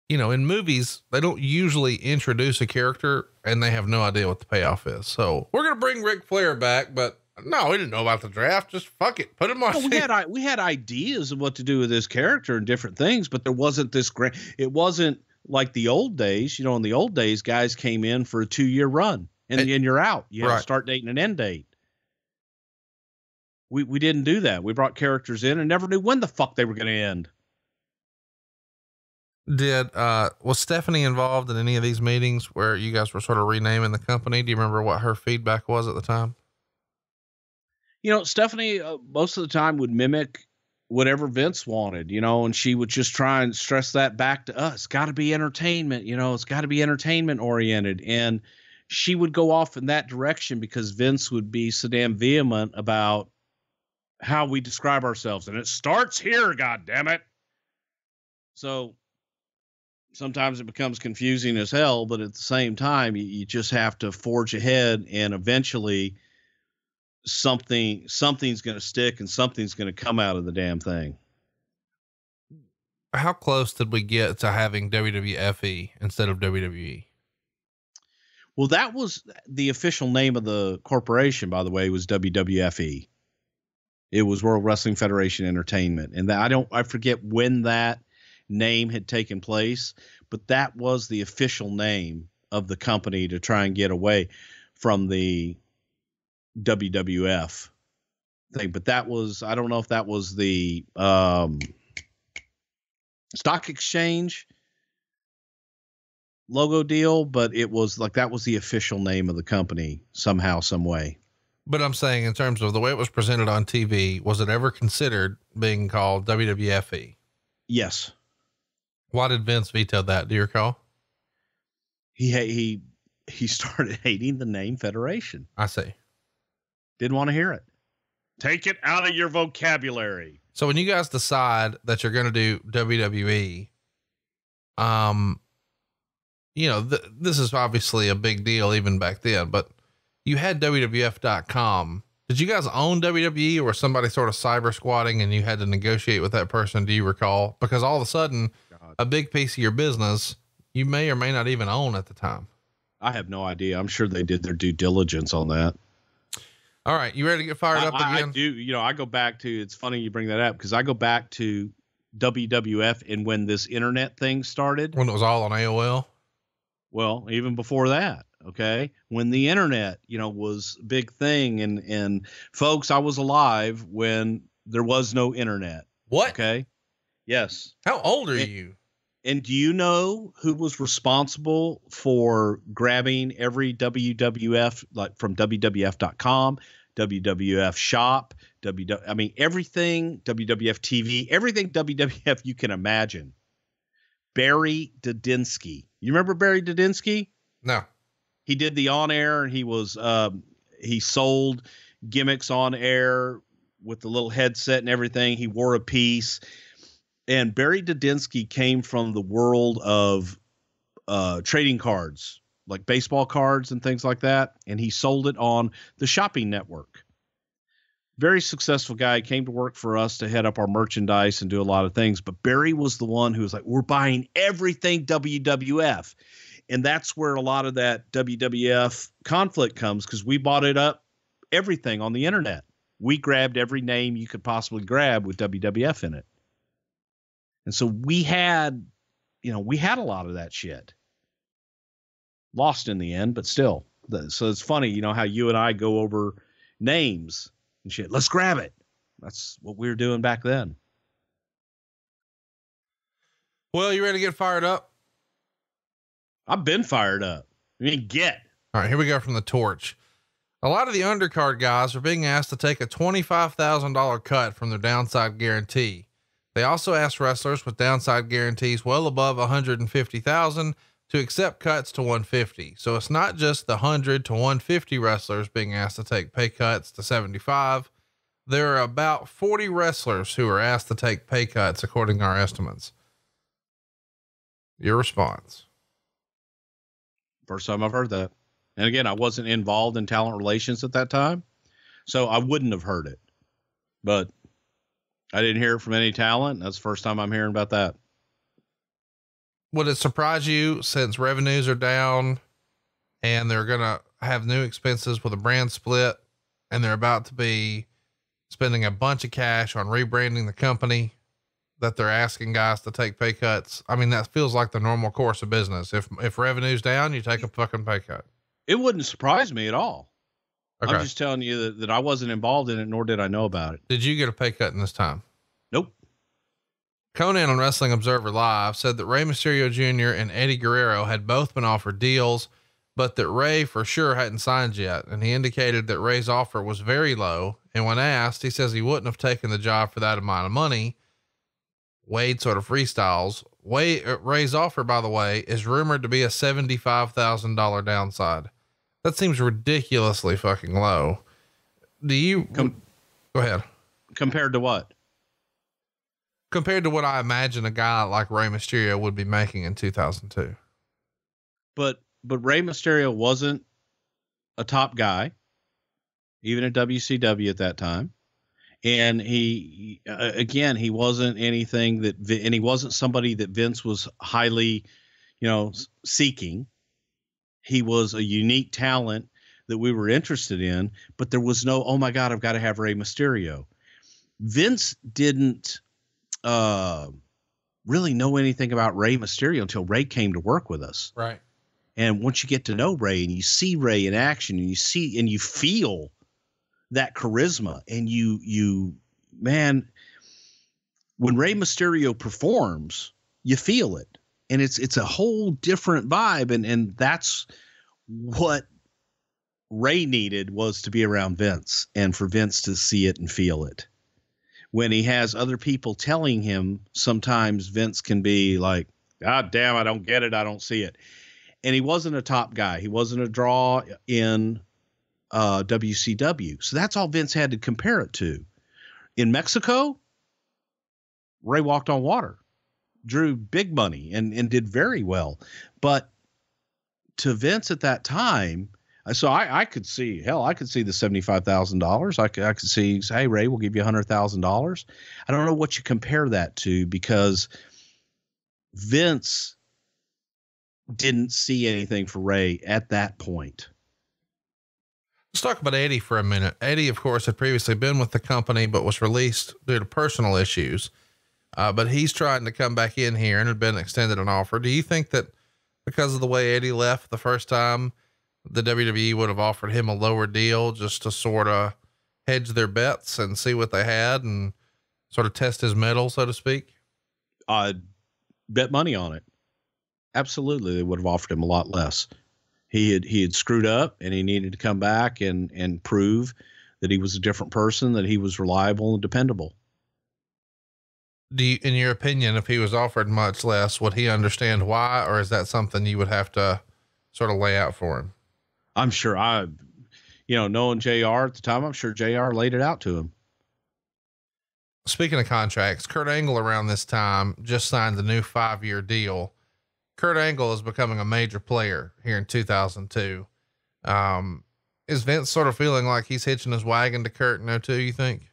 in movies, they don't usually introduce a character and they have no idea what the payoff is. So we're going to bring Ric Flair back, but no, we didn't know about the draft. Just fuck it. Put him on. We had ideas of what to do with this character and different things, but there wasn't this it wasn't like the old days, in the old days, guys came in for a 2-year run and you're out. You have a start date and an end date. We didn't do that. We brought characters in and never knew when the fuck they were going to end. Was Stephanie involved in any of these meetings where you guys were sort of renaming the company? Do you remember what her feedback was at the time? Stephanie, most of the time would mimic whatever Vince wanted, and she would just try and stress that back to us. Got to be entertainment, it's got to be entertainment oriented. And she would go off in that direction because Vince would be so damn vehement about how we describe ourselves. And it starts here, God damn it. So sometimes it becomes confusing as hell, but at the same time, you just have to forge ahead, and eventually something's going to stick and something's going to come out of the damn thing. How close did we get to having WWFE instead of WWE? Well, that was the official name of the corporation, by the way, was WWFE. It was World Wrestling Federation Entertainment. And I forget when that name had taken place, but that was the official name of the company to try and get away from the WWF thing. But that was, I don't know if that was the stock exchange logo deal, but it was like, that was the official name of the company somehow, some way. But I'm saying in terms of the way it was presented on TV, was it ever considered being called WWFE? Yes. Why did Vince veto that? Do you recall? He started hating the name Federation. I see. Didn't want to hear it. Take it out of your vocabulary. So when you guys decide that you're going to do WWE, this is obviously a big deal even back then, but you had WWF.com. Did you guys own WWE, or was somebody sort of cyber squatting and you had to negotiate with that person? Do you recall? Because all of a sudden, a big piece of your business, you may or may not even own at the time. I have no idea. I'm sure they did their due diligence on that. All right. You ready to get fired up again? I do. I go back to, it's funny you bring that up, because I go back to WWF and when this internet thing started. When it was all on AOL? Well, even before that. Okay. When the internet, was a big thing, and folks, I was alive when there was no internet. What? Okay. Yes. How old are you? And do you know who was responsible for grabbing every WWF, like from WWF.com, WWF shop, everything, WWF TV, everything WWF you can imagine? Barry Dudinsky. You remember Barry Dudinsky? No. He did the on air, and he sold gimmicks on air with the little headset and everything. He wore a piece. And Barry Dudinsky came from the world of trading cards, like baseball cards and things like that. And he sold it on the shopping network. Very successful guy. Came to work for us to head up our merchandise and do a lot of things. But Barry was the one who was like, we're buying everything WWF. And that's where a lot of that WWF conflict comes, because we bought it up, everything on the internet. We grabbed every name you could possibly grab with WWF in it. And so we had a lot of that shit. Lost in the end, but still. So it's funny, how you and I go over names and shit. Let's grab it. That's what we were doing back then. Well, you ready to get fired up? I've been fired up. All right, here we go from the torch. A lot of the undercard guys are being asked to take a $25,000 cut from their downside guarantee. They also asked wrestlers with downside guarantees well above 150,000 to accept cuts to 150. So it's not just the 100 to 150 wrestlers being asked to take pay cuts to 75. There are about 40 wrestlers who are asked to take pay cuts, according to our estimates. Your response? First time I've heard that. And again, I wasn't involved in talent relations at that time, so I wouldn't have heard it, but I didn't hear it from any talent. That's the first time I'm hearing about that. Would it surprise you, since revenues are down and they're going to have new expenses with a brand split, and they're about to be spending a bunch of cash on rebranding the company, that they're asking guys to take pay cuts. I mean, that feels like the normal course of business. If revenue's down, you take a fucking pay cut. It wouldn't surprise me at all. Okay. I'm just telling you that I wasn't involved in it, nor did I know about it. Did you get a pay cut in this time? Nope. Conan on Wrestling Observer Live said that Rey Mysterio Jr. and Eddie Guerrero had both been offered deals, but that Rey for sure hadn't signed yet. And he indicated that Rey's offer was very low. And when asked, he says he wouldn't have taken the job for that amount of money. Wade sort of freestyles. Rey's offer, by the way, is rumored to be a $75,000 downside. That seems ridiculously fucking low. Do you go ahead? Compared to what? Compared to what I imagine a guy like Rey Mysterio would be making in 2002. But Rey Mysterio wasn't a top guy, even at WCW at that time. And he wasn't anything and he wasn't somebody that Vince was highly, seeking. He was a unique talent that we were interested in, but there was no, oh my God, I've got to have Rey Mysterio. Vince didn't really know anything about Rey Mysterio until Rey came to work with us. Right. And once you get to know Rey and you see Rey in action and you feel that charisma and man, when Rey Mysterio performs, you feel it, and it's a whole different vibe. And that's what Rey needed, was to be around Vince and for Vince to see it and feel it. When he has other people telling him, sometimes Vince can be like, God damn, I don't get it. I don't see it. And he wasn't a top guy. He wasn't a draw in WCW. So that's all Vince had to compare it to. In Mexico, Rey walked on water, drew big money and did very well. But to Vince at that time, so I could see, I could see the $75,000. I could see, hey, Rey, we'll give you $100,000. I don't know what you compare that to, because Vince didn't see anything for Rey at that point. Let's talk about Eddie for a minute. Eddie, of course, had previously been with the company, but was released due to personal issues. But he's trying to come back in here and had been extended an offer. Do you think that because of the way Eddie left the first time, the WWE would have offered him a lower deal just to sort of hedge their bets and see what they had and sort of test his mettle, so to speak? I'd bet money on it. Absolutely. They would have offered him a lot less. He had screwed up and he needed to come back and prove that he was a different person, that he was reliable and dependable. Do you, in your opinion, if he was offered much less, would he understand why, or is that something you would have to sort of lay out for him? I'm sure knowing JR at the time, I'm sure JR laid it out to him. Speaking of contracts, Kurt Angle around this time just signed a new 5-year deal. Kurt Angle is becoming a major player here in 2002. Is Vince sort of feeling like he's hitching his wagon to Kurt in 02, you think?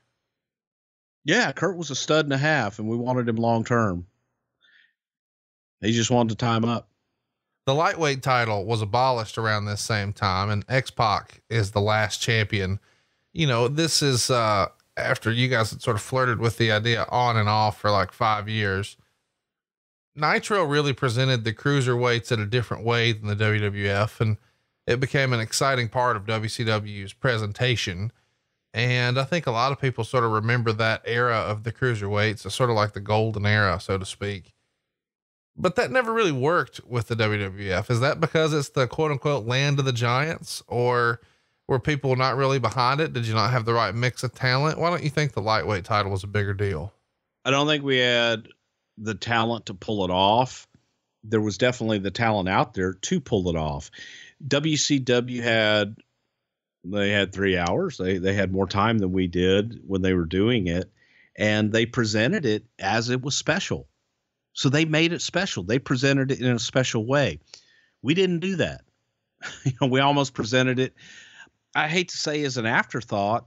Yeah. Kurt was a stud and a half and we wanted him long-term. He just wanted to tie him up. The lightweight title was abolished around this same time, and X-Pac is the last champion. This is, after you guys had sort of flirted with the idea on and off for like 5 years. Nitro really presented the cruiserweights in a different way than the WWF, and it became an exciting part of WCW's presentation. And I think a lot of people sort of remember that era of the cruiserweights as sort of like the golden era, so to speak. But that never really worked with the WWF. Is that because it's the quote unquote land of the giants, or were people not really behind it? Did you not have the right mix of talent? Why don't you think the lightweight title was a bigger deal? I don't think we had the talent to pull it off. There was definitely the talent out there to pull it off. WCW had 3 hours. They had more time than we did when they were doing it, and they presented it as it was special. So they made it special. They presented it in a special way. We didn't do that. We almost presented it, I hate to say, as an afterthought,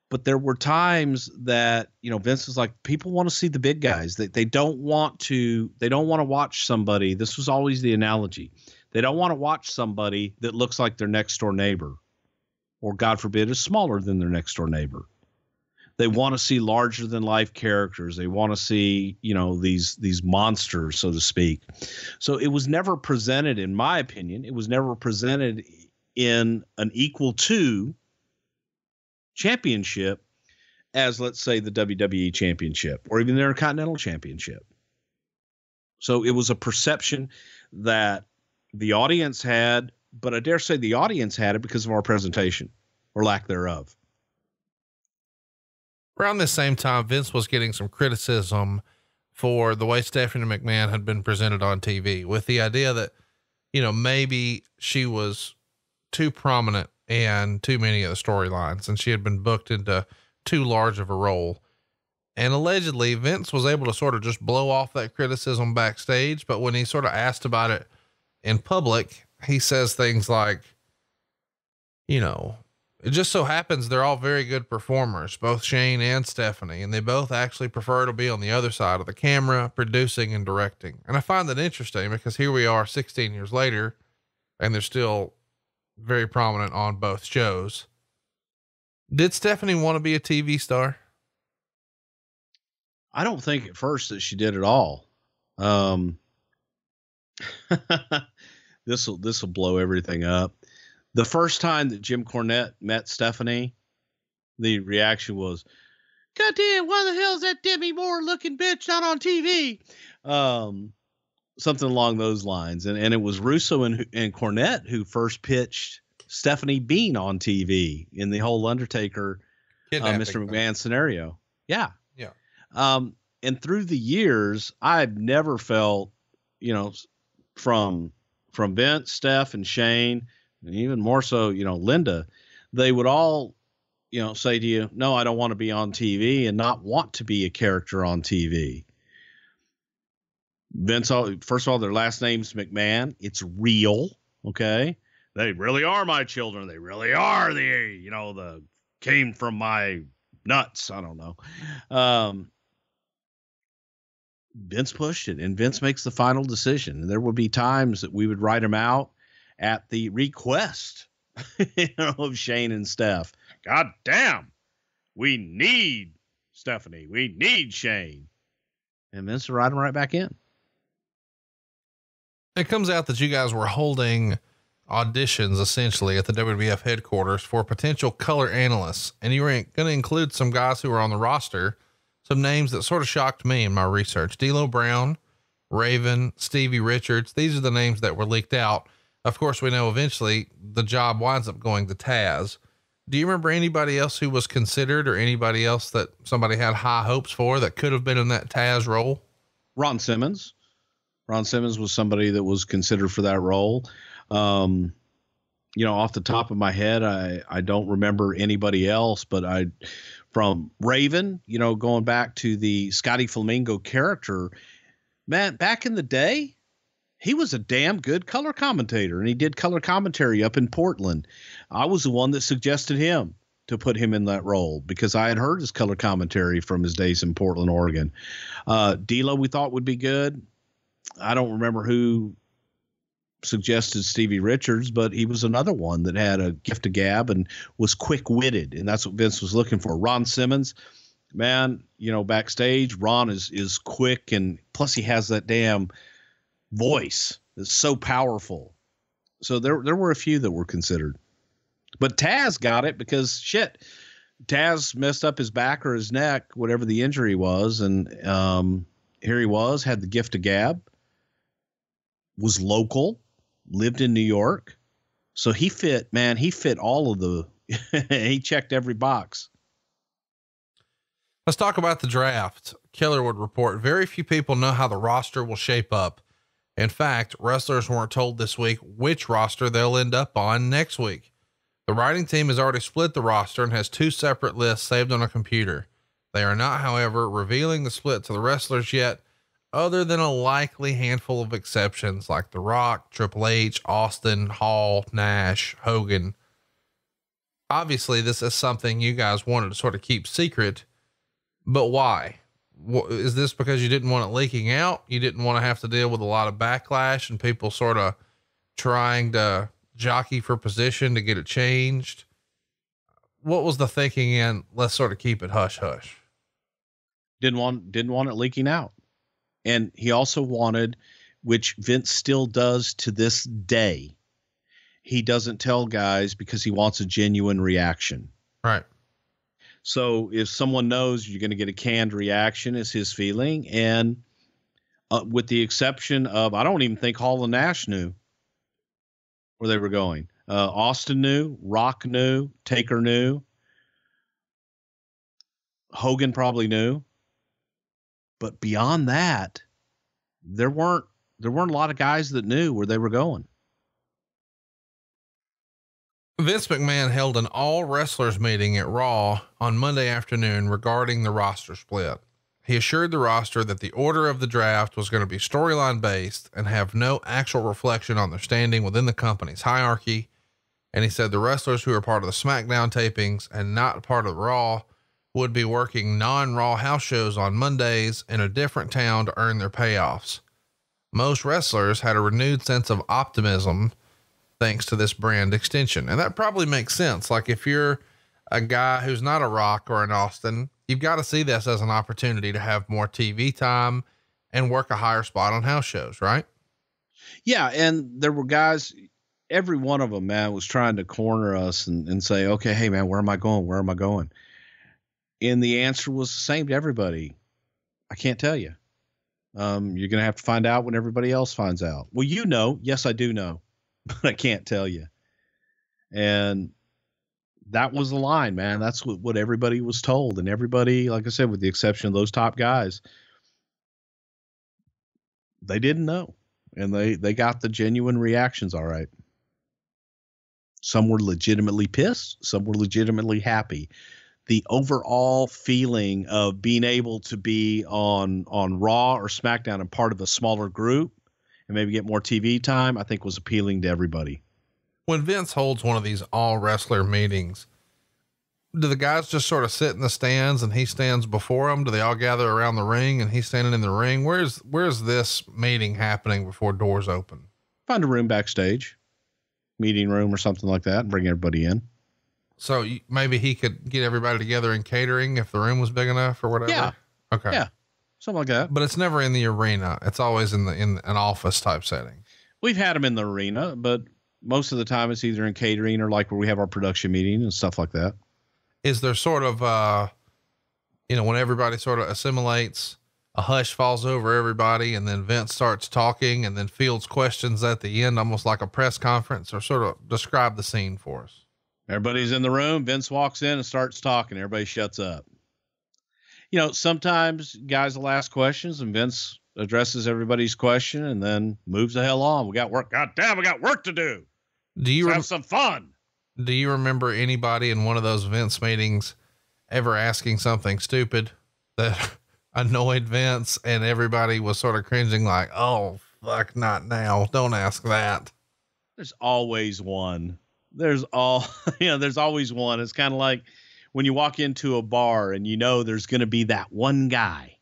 but there were times that, Vince was like, people want to see the big guys. They don't want to watch somebody. This was always the analogy. They don't want to watch somebody that looks like their next door neighbor, or God forbid is smaller than their next door neighbor. They want to see larger than life characters. They want to see, these monsters, so to speak. So it was never presented, in my opinion, it was never presented in an equal to championship as, let's say, the WWE Championship or even the Intercontinental Championship. So it was a perception that the audience had, but I dare say the audience had it because of our presentation or lack thereof. Around this same time, Vince was getting some criticism for the way Stephanie McMahon had been presented on TV, with the idea that, maybe she was too prominent and too many of the storylines, and she had been booked into too large of a role. And allegedly Vince was able to sort of just blow off that criticism backstage. But when he sort of asked about it in public, he says things like, it just so happens they're all very good performers, both Shane and Stephanie, and they both actually prefer to be on the other side of the camera, producing and directing. And I find that interesting because here we are 16 years later and they're still very prominent on both shows. Did Stephanie want to be a TV star? I don't think at first that she did at all. This will blow everything up. The first time that Jim Cornette met Stephanie, the reaction was, "God damn, why the hell is that Demi Moore looking bitch not on TV?" Something along those lines. And it was Russo and Cornette who first pitched Stephanie being on TV in the whole Undertaker, Mr. McMahon scenario. Yeah. Yeah. And through the years, I've never felt, from Vince, Steph, and Shane, and even more so, Linda, they would all, say to you, "No, I don't want to be on TV," and not want to be a character on TV. Vince, first of all, their last name's McMahon. It's real. Okay. They really are my children. They really are the came from my nuts. I don't know. Vince pushed it, and Vince makes the final decision. And there would be times that we would write him out at the request of Shane and Steph. God damn, we need Stephanie. We need Shane. And Vince would write him right back in. It comes out that you guys were holding auditions essentially at the WWF headquarters for potential color analysts. And you were going to include some guys who were on the roster, some names that sort of shocked me in my research: D'Lo Brown, Raven, Stevie Richards. These are the names that were leaked out. Of course, we know eventually the job winds up going to Taz. Do you remember anybody else who was considered, or anybody else that somebody had high hopes for that could have been in that Taz role? Ron Simmons. Ron Simmons was somebody that was considered for that role. Off the top of my head, I don't remember anybody else, but from Raven, going back to the Scotty Flamingo character, man, back in the day, he was a damn good color commentator, and he did color commentary up in Portland. I was the one that suggested him to put him in that role because I had heard his color commentary from his days in Portland, Oregon. D'Lo we thought would be good. I don't remember who suggested Stevie Richards, but he was another one that had a gift of gab and was quick-witted, and that's what Vince was looking for. Ron Simmons, man, backstage, Ron is quick, and plus he has that damn voice. It's so powerful. So there were a few that were considered, but Taz got it because Taz messed up his back or his neck, whatever the injury was. And, here he was, had the gift of gab, was local, lived in New York. So he fit all of he checked every box. Let's talk about the draft. Keller would report, very few people know how the roster will shape up. In fact, wrestlers weren't told this week which roster they'll end up on next week. The writing team has already split the roster and has 2 separate lists saved on a computer. They are not, however, revealing the split to the wrestlers yet, other than a likely handful of exceptions like The Rock, Triple H, Austin, Hall, Nash, Hogan. Obviously, this is something you guys wanted to sort of keep secret, but why? Is this because you didn't want it leaking out? You didn't want to have to deal with a lot of backlash and people sort of trying to jockey for position to get it changed? what was the thinking in, let's sort of keep it hush hush? Didn't want it leaking out. And he also wanted, which Vince still does to this day, he doesn't tell guys because he wants a genuine reaction. Right. So if someone knows you're going to get a canned reaction, is his feeling. And with the exception of, I don't even think Hall and Nash knew where they were going. Austin knew, Rock knew, Taker knew, Hogan probably knew. But beyond that, there weren't a lot of guys that knew where they were going. Vince McMahon held an all wrestlers meeting at Raw on Monday afternoon regarding the roster split. He assured the roster that the order of the draft was going to be storyline based and have no actual reflection on their standing within the company's hierarchy. And he said the wrestlers who are part of the SmackDown tapings and not part of Raw would be working non-Raw house shows on Mondays in a different town to earn their payoffs. Most wrestlers had a renewed sense of optimism thanks to this brand extension. And that probably makes sense. Like if you're a guy who's not a Rock or an Austin, you've got to see this as an opportunity to have more TV time and work a higher spot on house shows, right? Yeah. And there were guys, every one of them, man, was trying to corner us and say, okay, hey man, where am I going? Where am I going? And the answer was the same to everybody. I can't tell you. You're going to have to find out when everybody else finds out. Well, you know, yes, I do know, but I can't tell you. And that was the line, man. That's what everybody was told. And everybody, like I said, with the exception of those top guys, they didn't know. And they got the genuine reactions. All right. Some were legitimately pissed. Some were legitimately happy. The overall feeling of being able to be on Raw or SmackDown and part of a smaller group and maybe get more TV time, I think was appealing to everybody. When Vince holds one of these all wrestler meetings, do the guys just sort of sit in the stands and he stands before them? Do they all gather around the ring and he's standing in the ring? Where's this meeting happening before doors open? Find a room backstage, meeting room or something like that, and bring everybody in. So maybe he could get everybody together in catering if the room was big enough or whatever. Yeah. Okay. Yeah. Something like that. But it's never in the arena. It's always in an office type setting. We've had them in the arena, but most of the time it's either in catering or like where we have our production meeting and stuff like that. Is there sort of, when everybody sort of assimilates, a hush falls over everybody and then Vince starts talking and then fields questions at the end, almost like a press conference, or sort of describe the scene for us? Everybody's in the room. Vince walks in and starts talking. Everybody shuts up. You know, sometimes guys will ask questions and Vince addresses everybody's question and then moves the hell on. We got work. God damn, we got work to do. Let's have some fun. Do you remember anybody in one of those Vince meetings ever asking something stupid that annoyed Vince and everybody was sort of cringing like, oh, fuck, not now. Don't ask that. There's always one. There's always one. It's kind of like when you walk into a bar and you know there's going to be that one guy,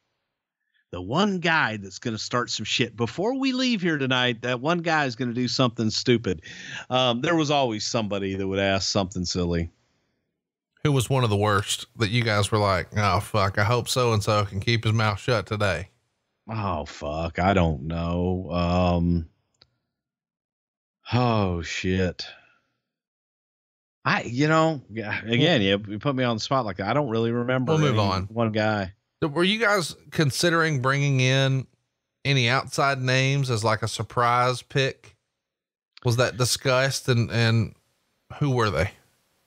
the one guy that's going to start some shit before we leave here tonight. That one guy is going to do something stupid. There was always somebody that would ask something silly. Who was one of the worst that you guys were like, oh fuck, I hope so-and-so can keep his mouth shut today? Oh fuck. I don't know. Oh shit. You put me on the spot like that. I don't really remember. We'll move on. One guy. Were you guys considering bringing in any outside names as like a surprise pick? Was that discussed and who were they?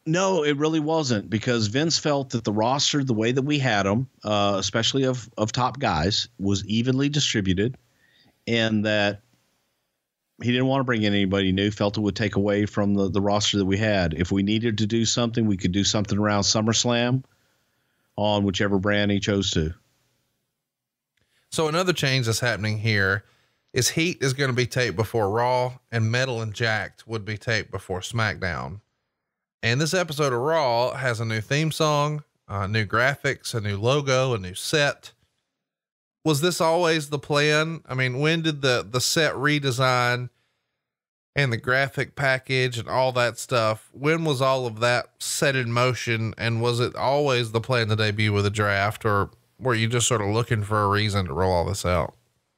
No, it really wasn't, because Vince felt that the roster, the way that we had them, especially of top guys, was evenly distributed, and that he didn't want to bring in anybody new, felt it would take away from the roster that we had. If we needed to do something, we could do something around SummerSlam on whichever brand he chose to. So another change that's happening here is Heat is going to be taped before Raw, and Metal and Jacked would be taped before SmackDown. And this episode of Raw has a new theme song, new graphics, a new logo, a new set. Was this always the plan? I mean, when did the set redesign and the graphic package and all that stuff. When was all of that set in motion? And was it always the plan to debut with a draft, or were you just sort of looking for a reason to roll all this out?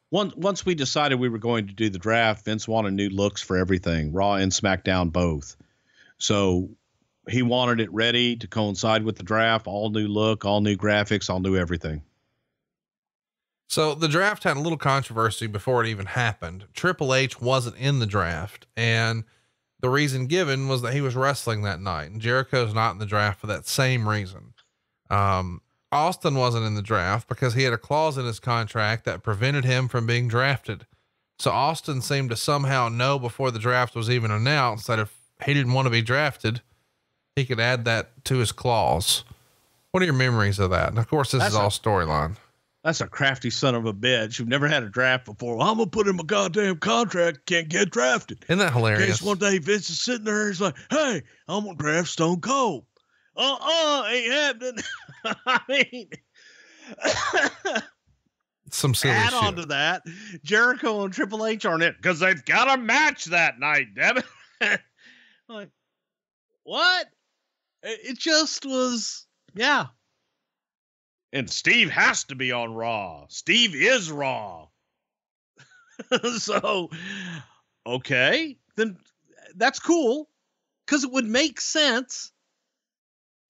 Once we decided we were going to do the draft, Vince wanted new looks for everything, Raw and SmackDown both. So he wanted it ready to coincide with the draft, all new look, all new graphics, all new everything. So the draft had a little controversy before it even happened. Triple H wasn't in the draft, and the reason given was that he was wrestling that night, and Jericho's not in the draft for that same reason. Austin wasn't in the draft because he had a clause in his contract that prevented him from being drafted. So Austin seemed to somehow know before the draft was even announced that if he didn't want to be drafted, he could add that to his clause. What are your memories of that? And of course, this is all storyline. That's a crafty son of a bitch who've never had a draft before. Well, I'm going to put in my goddamn contract. Can't get drafted. Isn't that hilarious? In case one day Vince is sitting there. He's like, hey, I'm going to draft Stone Cold. Ain't happening. I mean, some silly add shit. on to that, Jericho and Triple H aren't it because they've got a match that night, damn it. Like, what? It just was, yeah. And Steve has to be on Raw. Steve is Raw. So, okay, then that's cool because it would make sense.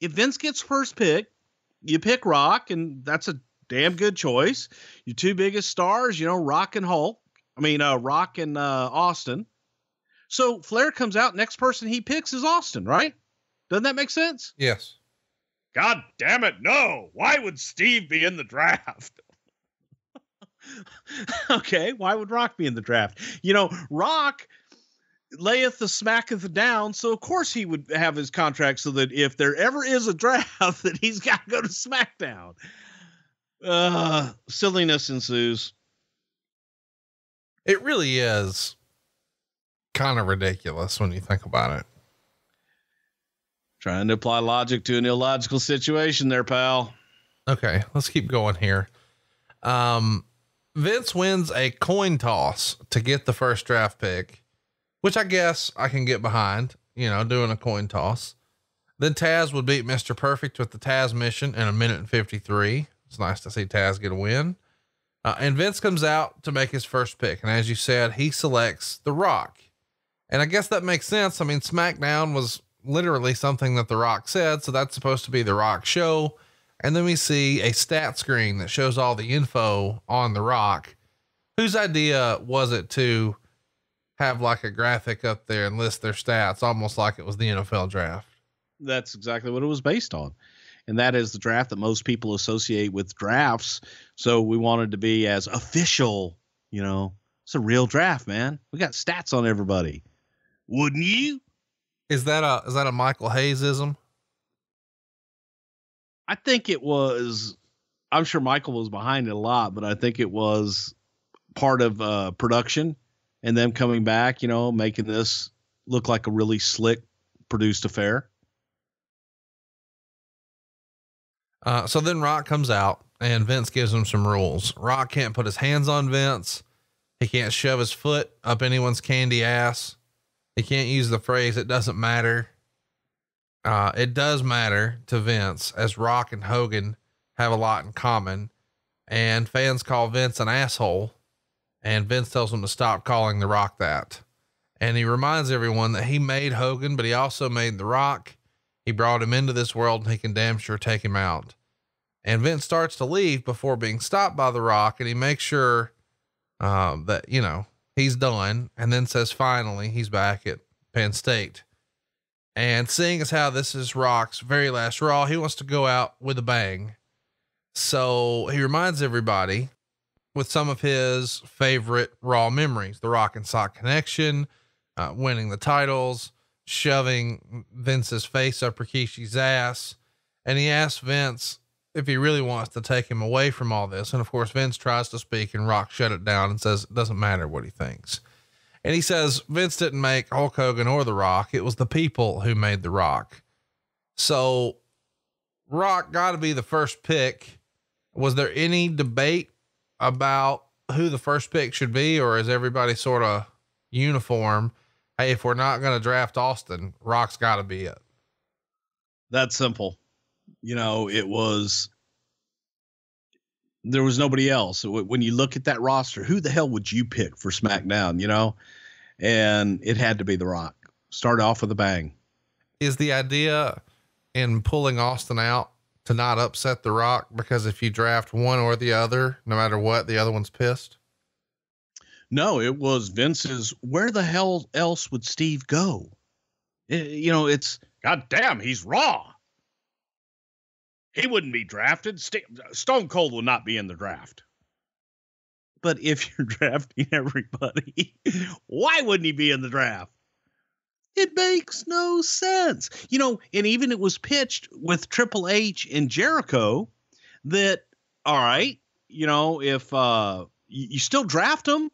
If Vince gets first pick, you pick Rock, and that's a damn good choice. Your two biggest stars, Rock and Rock and Austin. So Flair comes out, next person he picks is Austin, right? Doesn't that make sense? Yes. God damn it, no. Why would Steve be in the draft? Okay, why would Rock be in the draft? Rock layeth the smacketh down, so of course he would have his contract so that if there ever is a draft, that he's got to go to SmackDown. Silliness ensues. It really is kind of ridiculous when you think about it. Trying to apply logic to an illogical situation there, pal. Okay, let's keep going here. Vince wins a coin toss to get the first draft pick, which I guess I can get behind, doing a coin toss. Then Taz would beat Mr. Perfect with the Taz mission in 1:53. It's nice to see Taz get a win. And Vince comes out to make his first pick. And as you said, he selects The Rock. And I guess that makes sense. I mean, SmackDown was literally something that The Rock said. So that's supposed to be The Rock show. And then we see a stat screen that shows all the info on The Rock. Whose idea was it to have like a graphic up there and list their stats, almost like it was the NFL draft? That's exactly what it was based on. And that is the draft that most people associate with drafts. So we wanted to be as official, it's a real draft, man. We got stats on everybody. Wouldn't you? Is that a Michael Hayesism? I think it was, I'm sure Michael was behind it a lot, but I think it was part of production and them coming back, making this look like a really slick produced affair. So then Rock comes out and Vince gives him some rules. Rock can't put his hands on Vince. He can't shove his foot up anyone's candy ass. He can't use the phrase, "it doesn't matter." It does matter to Vince, as Rock and Hogan have a lot in common, and fans call Vince an asshole, and Vince tells them to stop calling The Rock that. And he reminds everyone that he made Hogan, but he also made The Rock. He brought him into this world and he can damn sure take him out. And Vince starts to leave before being stopped by The Rock. And he makes sure, that, he's done, and then says, finally, he's back at Penn State. And seeing as how this is Rock's very last Raw, he wants to go out with a bang. So he reminds everybody with some of his favorite Raw memories, the Rock and Sock connection, winning the titles, shoving Vince's face up Rikishi's ass. And he asks Vince if he really wants to take him away from all this. And of course, Vince tries to speak and Rock shut it down and says, it doesn't matter what he thinks. And he says, Vince didn't make Hulk Hogan or The Rock. It was the people who made The Rock. So Rock got to be the first pick. Was there any debate about who the first pick should be, or is everybody sort of uniform hey, if we're not going to draft Austin, Rock's got to be it. That's simple. There was nobody else. When you look at that roster, who the hell would you pick for SmackDown, And it had to be The Rock. Start off with a bang. Is the idea in pulling Austin out to not upset The Rock? Because if you draft one or the other, no matter what, the other one's pissed. No, it was Vince's, where the hell else would Steve go? It's, God damn, he's Raw. He wouldn't be drafted. Stone Cold will not be in the draft. But if you're drafting everybody, why wouldn't he be in the draft? It makes no sense. And even it was pitched with Triple H and Jericho that, all right, if you still draft them,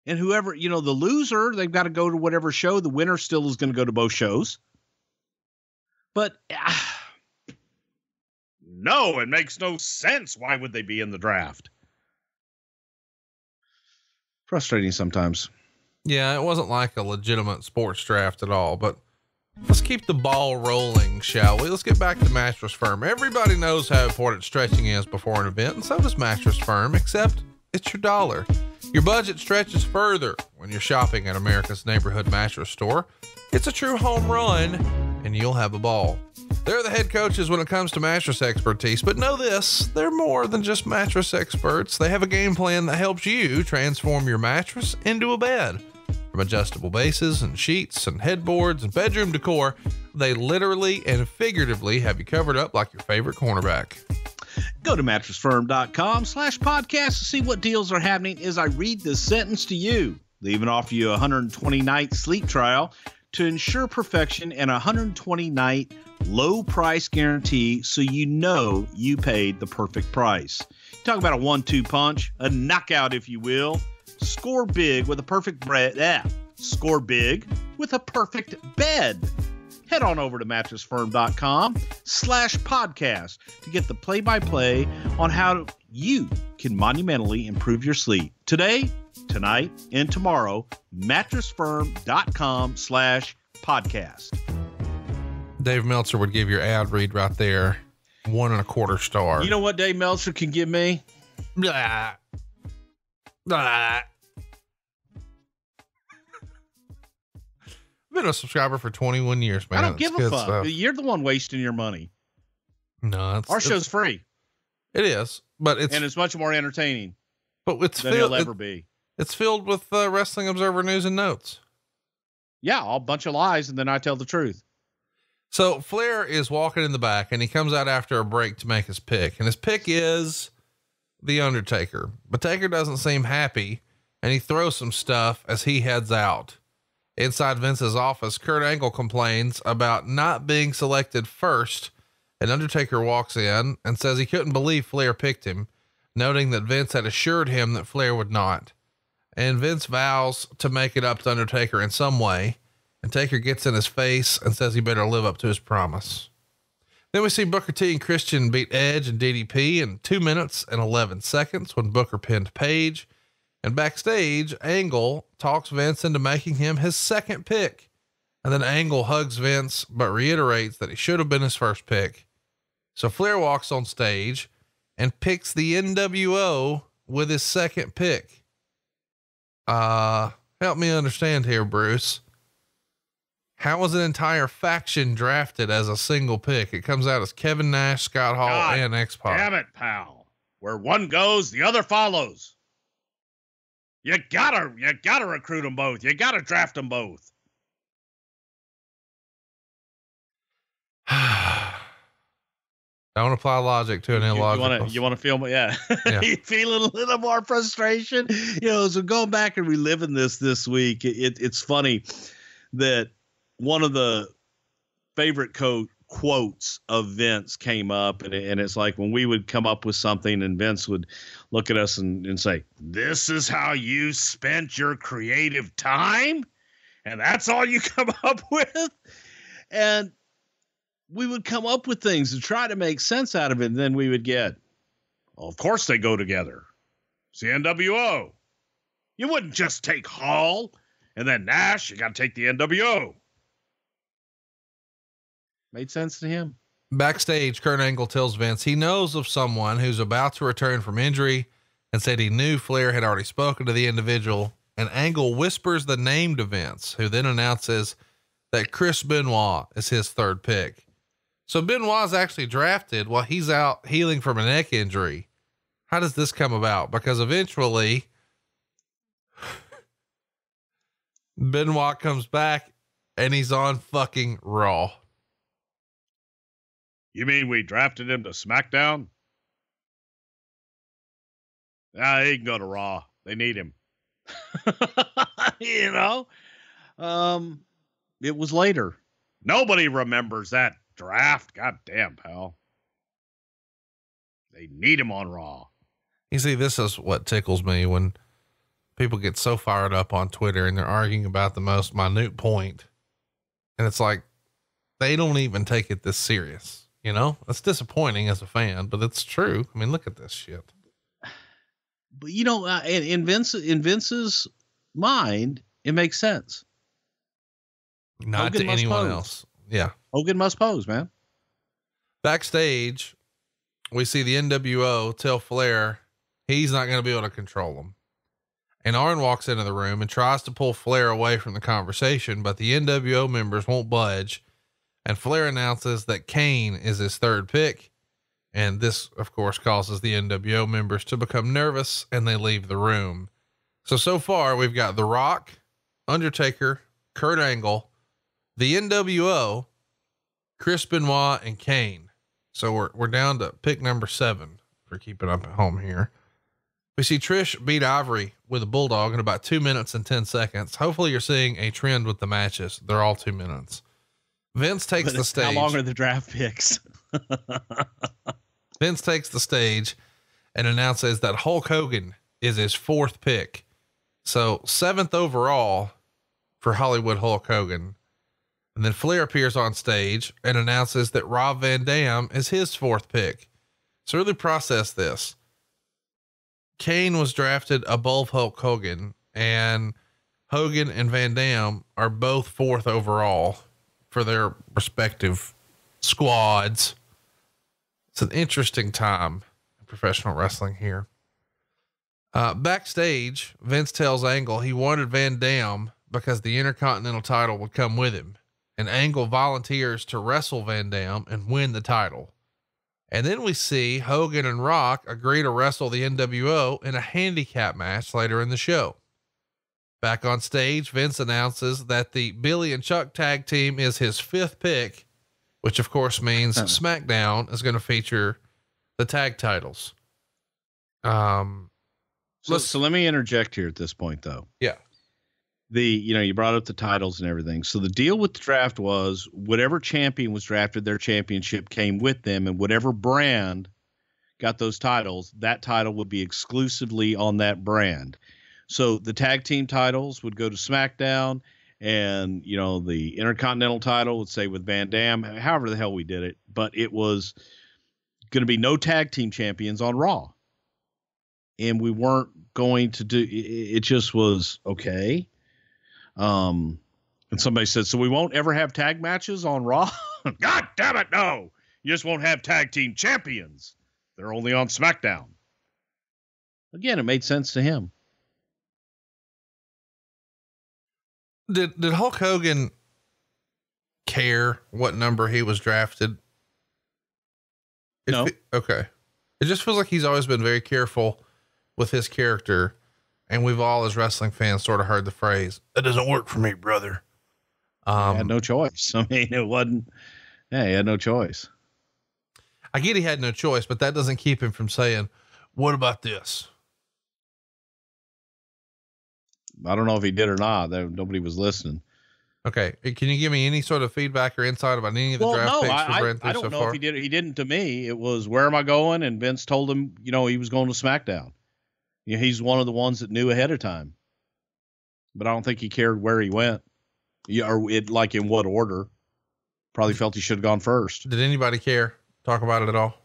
and whoever, the loser, they've got to go to whatever show. The winner still is going to go to both shows. But no, it makes no sense. Why would they be in the draft? Frustrating sometimes. Yeah, it wasn't like a legitimate sports draft at all, but let's keep the ball rolling, shall we? Let's get back to Mattress Firm. Everybody knows how important stretching is before an event, and so does Mattress Firm, except it's your dollar. Your budget stretches further when you're shopping at America's neighborhood mattress store. It's a true home run, and you'll have a ball. They're the head coaches when it comes to mattress expertise, but know this, they're more than just mattress experts. They have a game plan that helps you transform your mattress into a bed. From adjustable bases and sheets and headboards and bedroom decor, they literally and figuratively have you covered up like your favorite cornerback. Go to mattressfirm.com/podcast to see what deals are happening as I read this sentence to you. They even offer you a 120-night sleep trial to ensure perfection and a 120-night low price guarantee so you paid the perfect price. Talk about a 1-2 punch, a knockout if you will. Score big with a perfect Score big with a perfect bed. Head on over to mattressfirm.com/podcast to get the play-by-play on how you can monumentally improve your sleep. Today, tonight, and tomorrow, mattressfirm.com/podcast. Dave Meltzer would give your ad read right there 1.25 stars. You know what Dave Meltzer can give me? Blah. Blah. Been a subscriber for 21 years, man. I don't give a fuck. Stuff. You're the one wasting your money. No, our show's free. It is, but it's much more entertaining. But than it'll ever be. It's filled with Wrestling Observer news and notes. Yeah, a bunch of lies, and then I tell the truth. So Flair is walking in the back, and he comes out after a break to make his pick, and his pick is The Undertaker. But Taker doesn't seem happy, and he throws some stuff as he heads out. Inside Vince's office, Kurt Angle complains about not being selected first, and Undertaker walks in and says he couldn't believe Flair picked him, noting that Vince had assured him that Flair would not. And Vince vows to make it up to Undertaker in some way, and Taker gets in his face and says he better live up to his promise. Then we see Booker T and Christian beat Edge and DDP in 2 minutes and 11 seconds when Booker pinned Page. And backstage, Angle talks Vince into making him his second pick. And then Angle hugs Vince, but reiterates that he should have been his first pick. So Flair walks on stage and picks the NWO with his second pick. Help me understand here, Bruce. How was an entire faction drafted as a single pick? It comes out as Kevin Nash, Scott Hall, and X-Pac. Damn it, pal. Where one goes, the other follows. You gotta recruit them both. You gotta draft them both. Don't apply logic to an illogical. You want to feel, yeah. You feel a little more frustration, so going back and reliving this week, it's funny that one of the favorite quotes of Vince came up, and it's like when we would come up with something and Vince would look at us and say, "This is how you spent your creative time, and that's all you come up with." And we would come up with things to try to make sense out of it, and then we would get, well, of course they go together. It's the NWO. You wouldn't just take Hall And then Nash, you got to take the NWO. Made sense to him. Backstage, Kurt Angle tells Vince he knows of someone who's about to return from injury and said he knew Flair had already spoken to the individual. And Angle whispers the name to Vince, who then announces that Chris Benoit is his third pick. So Benoit's actually drafted while he's out healing from a neck injury. How does this come about? Because eventually Benoit comes back and he's on fucking Raw. You mean we drafted him to SmackDown? He can go to Raw. They need him. You know? It was later. Nobody remembers that draft. God damn, pal. They need him on Raw. You see, this is what tickles me when people get so fired up on Twitter and they're arguing about the most minute point. And it's like, they don't even take it this serious. You know, it's disappointing as a fan, but it's true. I mean, look at this shit. But you know, in Vince's mind, it makes sense. Not Hogan to anyone pose. else. Yeah. Hogan must pose, man. Backstage, we see the NWO tell Flair he's not going to be able to control him. And Arn walks into the room and tries to pull Flair away from the conversation, but the NWO members won't budge. And Flair announces that Kane is his third pick. And this, of course, causes the NWO members to become nervous and they leave the room. So far we've got The Rock, Undertaker, Kurt Angle, the NWO, Chris Benoit, and Kane. So we're down to pick number 7 for keeping up at home here. We see Trish beat Ivory with a bulldog in about 2 minutes and 10 seconds. Hopefully you're seeing a trend with the matches. They're all 2 minutes. Vince takes the stage. How long are the draft picks? Vince takes the stage and announces that Hulk Hogan is his 4th pick. So 7th overall for Hollywood Hulk Hogan. And then Flair appears on stage and announces that Rob Van Dam is his 4th pick. So really process this. Kane was drafted above Hulk Hogan, and Hogan and Van Dam are both 4th overall for their respective squads. It's an interesting time in professional wrestling here. Backstage, Vince tells Angle he wanted Van Dam because the Intercontinental title would come with him, and Angle volunteers to wrestle Van Dam and win the title. And then we see Hogan and Rock agree to wrestle the NWO in a handicap match later in the show. Back on stage, Vince announces that the Billy and Chuck tag team is his 5th pick, which of course means SmackDown is going to feature the tag titles. So let me interject here at this point though. Yeah. You brought up the titles and everything. So the deal with the draft was whatever champion was drafted, their championship came with them, and whatever brand got those titles, that title would be exclusively on that brand. So the tag team titles would go to SmackDown, and the Intercontinental title would say with Van Dam, however the hell we did it, but it was going to be no tag team champions on Raw. And we weren't going to do, it just was okay. And somebody said, so we won't ever have tag matches on Raw? God damn it. No, you just won't have tag team champions. They're only on SmackDown. Again, it made sense to him. Did Hulk Hogan care what number he was drafted? No. Okay. It just feels like he's always been very careful with his character. And we've all, as wrestling fans, sort of heard the phrase, "That doesn't work for me, brother." He had no choice. I mean, it wasn't, he had no choice. I get he had no choice, but that doesn't keep him from saying, "What about this?" I don't know if he did or not. Nobody was listening. Okay. Can you give me any sort of feedback or insight about any of the draft picks we've ran through I don't so know far? if he did. He didn't to me. It was, where am I going? And Vince told him, he was going to SmackDown. He's one of the ones that knew ahead of time, but I don't think he cared where he went. Or like in what order. Probably felt he should have gone first. Did anybody care? Talk about it at all?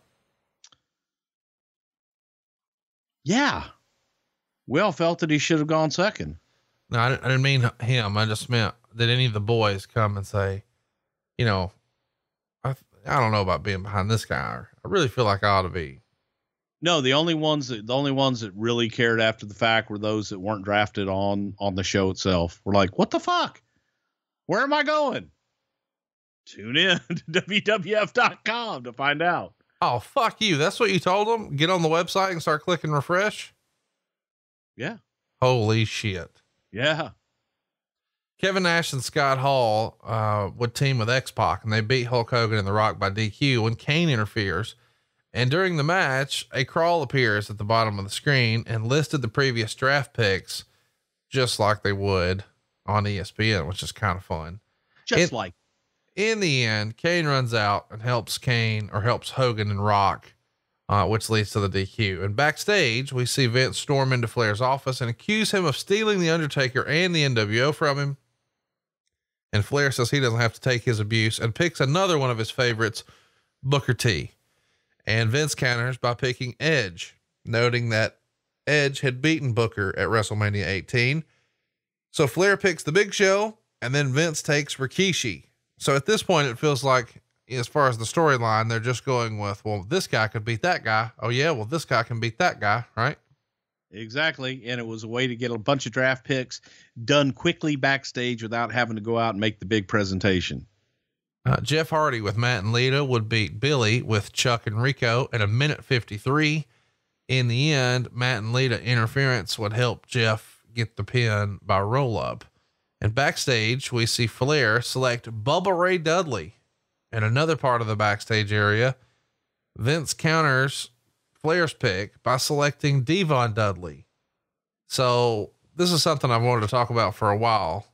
Yeah. We all felt that he should have gone second. No, I didn't mean him. I just meant, did any of the boys come and say, you know, I don't know about being behind this guy, or I really feel like I ought to be. No, the only ones that really cared after the fact were those that weren't drafted on the show itself. We're like, what the fuck? Where am I going? Tune in to WWF.com to find out. Oh, fuck you. That's what you told them? Get on the website and start clicking refresh? Yeah. Holy shit. Yeah. Kevin Nash and Scott Hall would team with X-Pac, and they beat Hulk Hogan and The Rock by DQ when Kane interferes. And during the match, a crawl appears at the bottom of the screen and listed the previous draft picks just like they would on ESPN, which is kind of fun. In the end, Kane runs out and helps Hogan and Rock, which leads to the DQ. And backstage, we see Vince storm into Flair's office and accuse him of stealing the Undertaker and the NWO from him. And Flair says he doesn't have to take his abuse and picks another one of his favorites, Booker T. And Vince counters by picking Edge, noting that Edge had beaten Booker at WrestleMania 18. So Flair picks the Big Show, and then Vince takes Rikishi. So at this point, it feels like, as far as the storyline, they're just going with, well, this guy could beat that guy. Oh yeah. Well, this guy can beat that guy. Right. Exactly. And it was a way to get a bunch of draft picks done quickly backstage without having to go out and make the big presentation. Jeff Hardy with Matt and Lita would beat Billy with Chuck and Rico at 1:53. In the end, Matt and Lita interference would help Jeff get the pin by roll up. And backstage, we see Flair select Bubba Ray Dudley. In another part of the backstage area, Vince counters Flair's pick by selecting Devon Dudley. So this is something I've wanted to talk about for a while.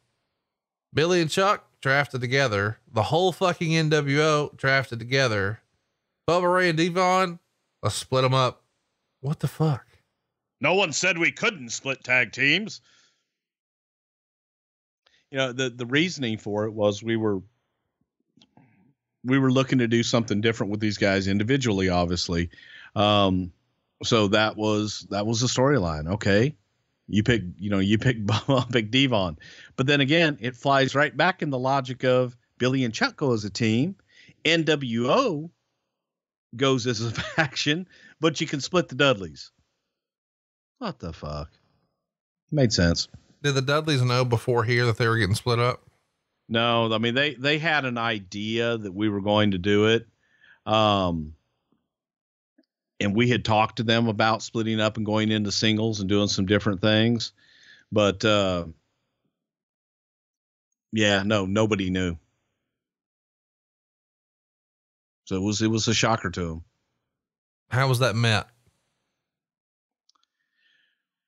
Billy and Chuck drafted together. The whole fucking NWO drafted together. Bubba Ray and Devon, let's split them up. What the fuck? No one said we couldn't split tag teams. You know, the reasoning for it was we were looking to do something different with these guys individually, obviously. So that was the storyline. Okay. You pick Bubba, I'll pick Devon. But then again, it flies right back in the logic of Billy and Chuck go as a team. NWO goes as a faction, but you can split the Dudleys. What the fuck? Made sense. Did the Dudleys know before here that they were getting split up? No, I mean, they had an idea that we were going to do it. And we had talked to them about splitting up and going into singles and doing some different things. But, nobody knew. So it was a shocker to them. How was that met?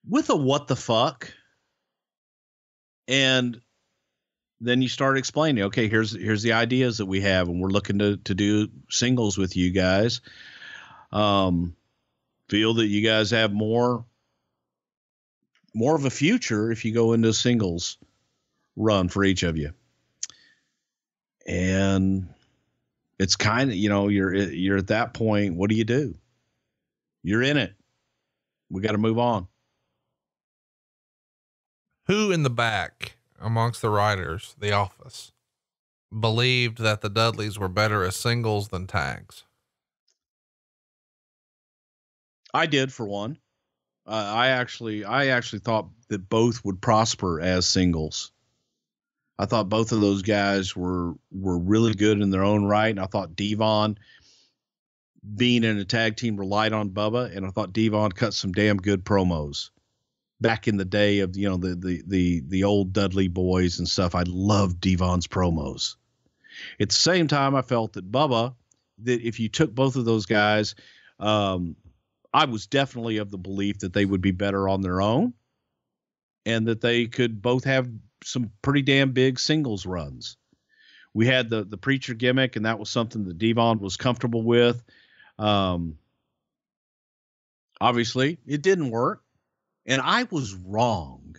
With a what the fuck? And then you start explaining, okay, here's the ideas that we have, and we're looking to do singles with you guys. Feel that you guys have more of a future if you go into a singles run for each of you. And it's kind of, you're at that point. What do? You're in it. We got to move on. Who in the back amongst the writers, the office, believed that the Dudleys were better as singles than tags? I did, for one. I actually thought that both would prosper as singles. I thought both of those guys were really good in their own right. And I thought Devon, being in a tag team, relied on Bubba. And I thought Devon cut some damn good promos back in the day of, the old Dudley boys and stuff. I loved Devon's promos. At the same time, I felt that Bubba, that if you took both of those guys, I was definitely of the belief that they would be better on their own and that they could both have some pretty damn big singles runs. We had the Prichard gimmick, and that was something that Devon was comfortable with. Obviously it didn't work, and I was wrong.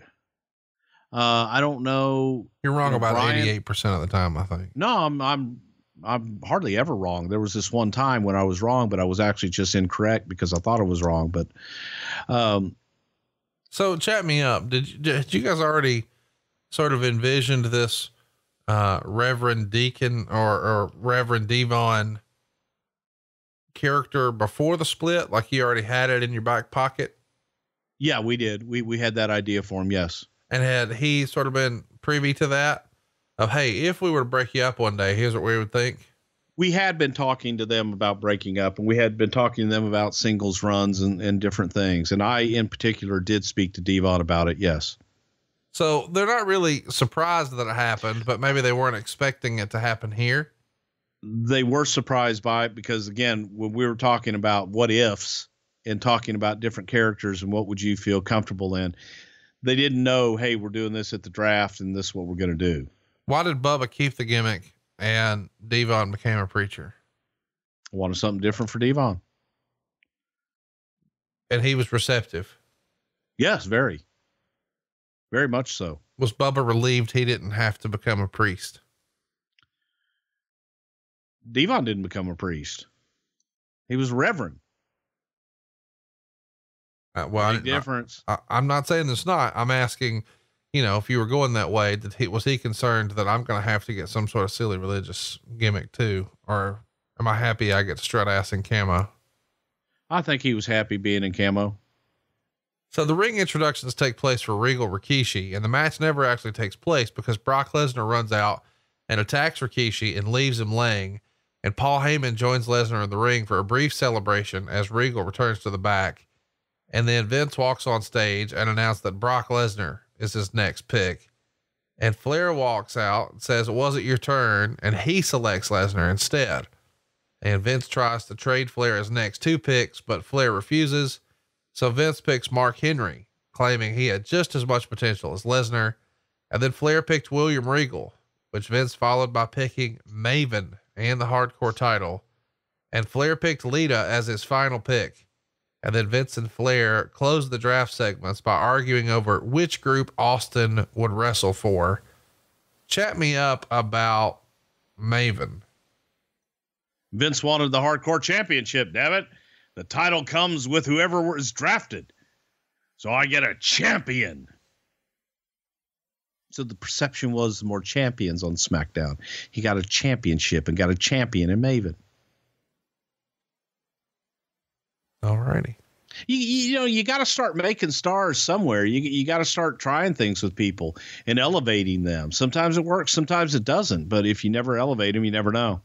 I don't know. You're wrong about Brian, 88% of the time, I think. No, I'm hardly ever wrong. There was this one time when I was wrong, but I was actually just incorrect because I thought I was wrong. But, so chat me up. Did you guys already sort of envisioned this, Reverend Deacon or Reverend Devon character before the split? Like you already had it in your back pocket? Yeah, we did. We had that idea for him. Yes. And had he sort of been privy to that of, hey, if we were to break you up one day, here's what we would think? We had been talking to them about breaking up, and we had been talking to them about singles runs and different things. And I, in particular, did speak to Devon about it. Yes. So they're not really surprised that it happened, but maybe they weren't expecting it to happen here. They were surprised by it because, again, when we were talking about what ifs and talking about different characters and what would you feel comfortable in, they didn't know, hey, we're doing this at the draft and this is what we're going to do. Why did Bubba keep the gimmick and Devon became a preacher? Wanted something different for Devon. And he was receptive. Yes, very much so. Was Bubba relieved he didn't have to become a priest? Devon didn't become a priest. He was reverend. Well, big difference. I'm not saying it's not. I'm asking, you know, if you were going that way, was he concerned that I'm going to have to get some sort of silly religious gimmick too? Or am I happy I get to strut ass in camo? I think he was happy being in camo. So the ring introductions take place for Regal Rikishi, and the match never actually takes place because Brock Lesnar runs out and attacks Rikishi and leaves him laying. And Paul Heyman joins Lesnar in the ring for a brief celebration as Regal returns to the back. And then Vince walks on stage and announced that Brock Lesnar is his next pick. And Flair walks out and says, it wasn't your turn. And he selects Lesnar instead. And Vince tries to trade Flair his next two picks, but Flair refuses. So Vince picks Mark Henry, claiming he had just as much potential as Lesnar. And then Flair picked William Regal, which Vince followed by picking Maven and the hardcore title. And Flair picked Lita as his final pick. And then Vince and Flair closed the draft segments by arguing over which group Austin would wrestle for. Chat me up about Maven. Vince wanted the hardcore championship, damn it. The title comes with whoever is drafted. So I get a champion. So the perception was more champions on SmackDown. He got a championship and got a champion in Maven. Alrighty. You know, you got to start making stars somewhere. You got to start trying things with people and elevating them. Sometimes it works, sometimes it doesn't. But if you never elevate them, you never know.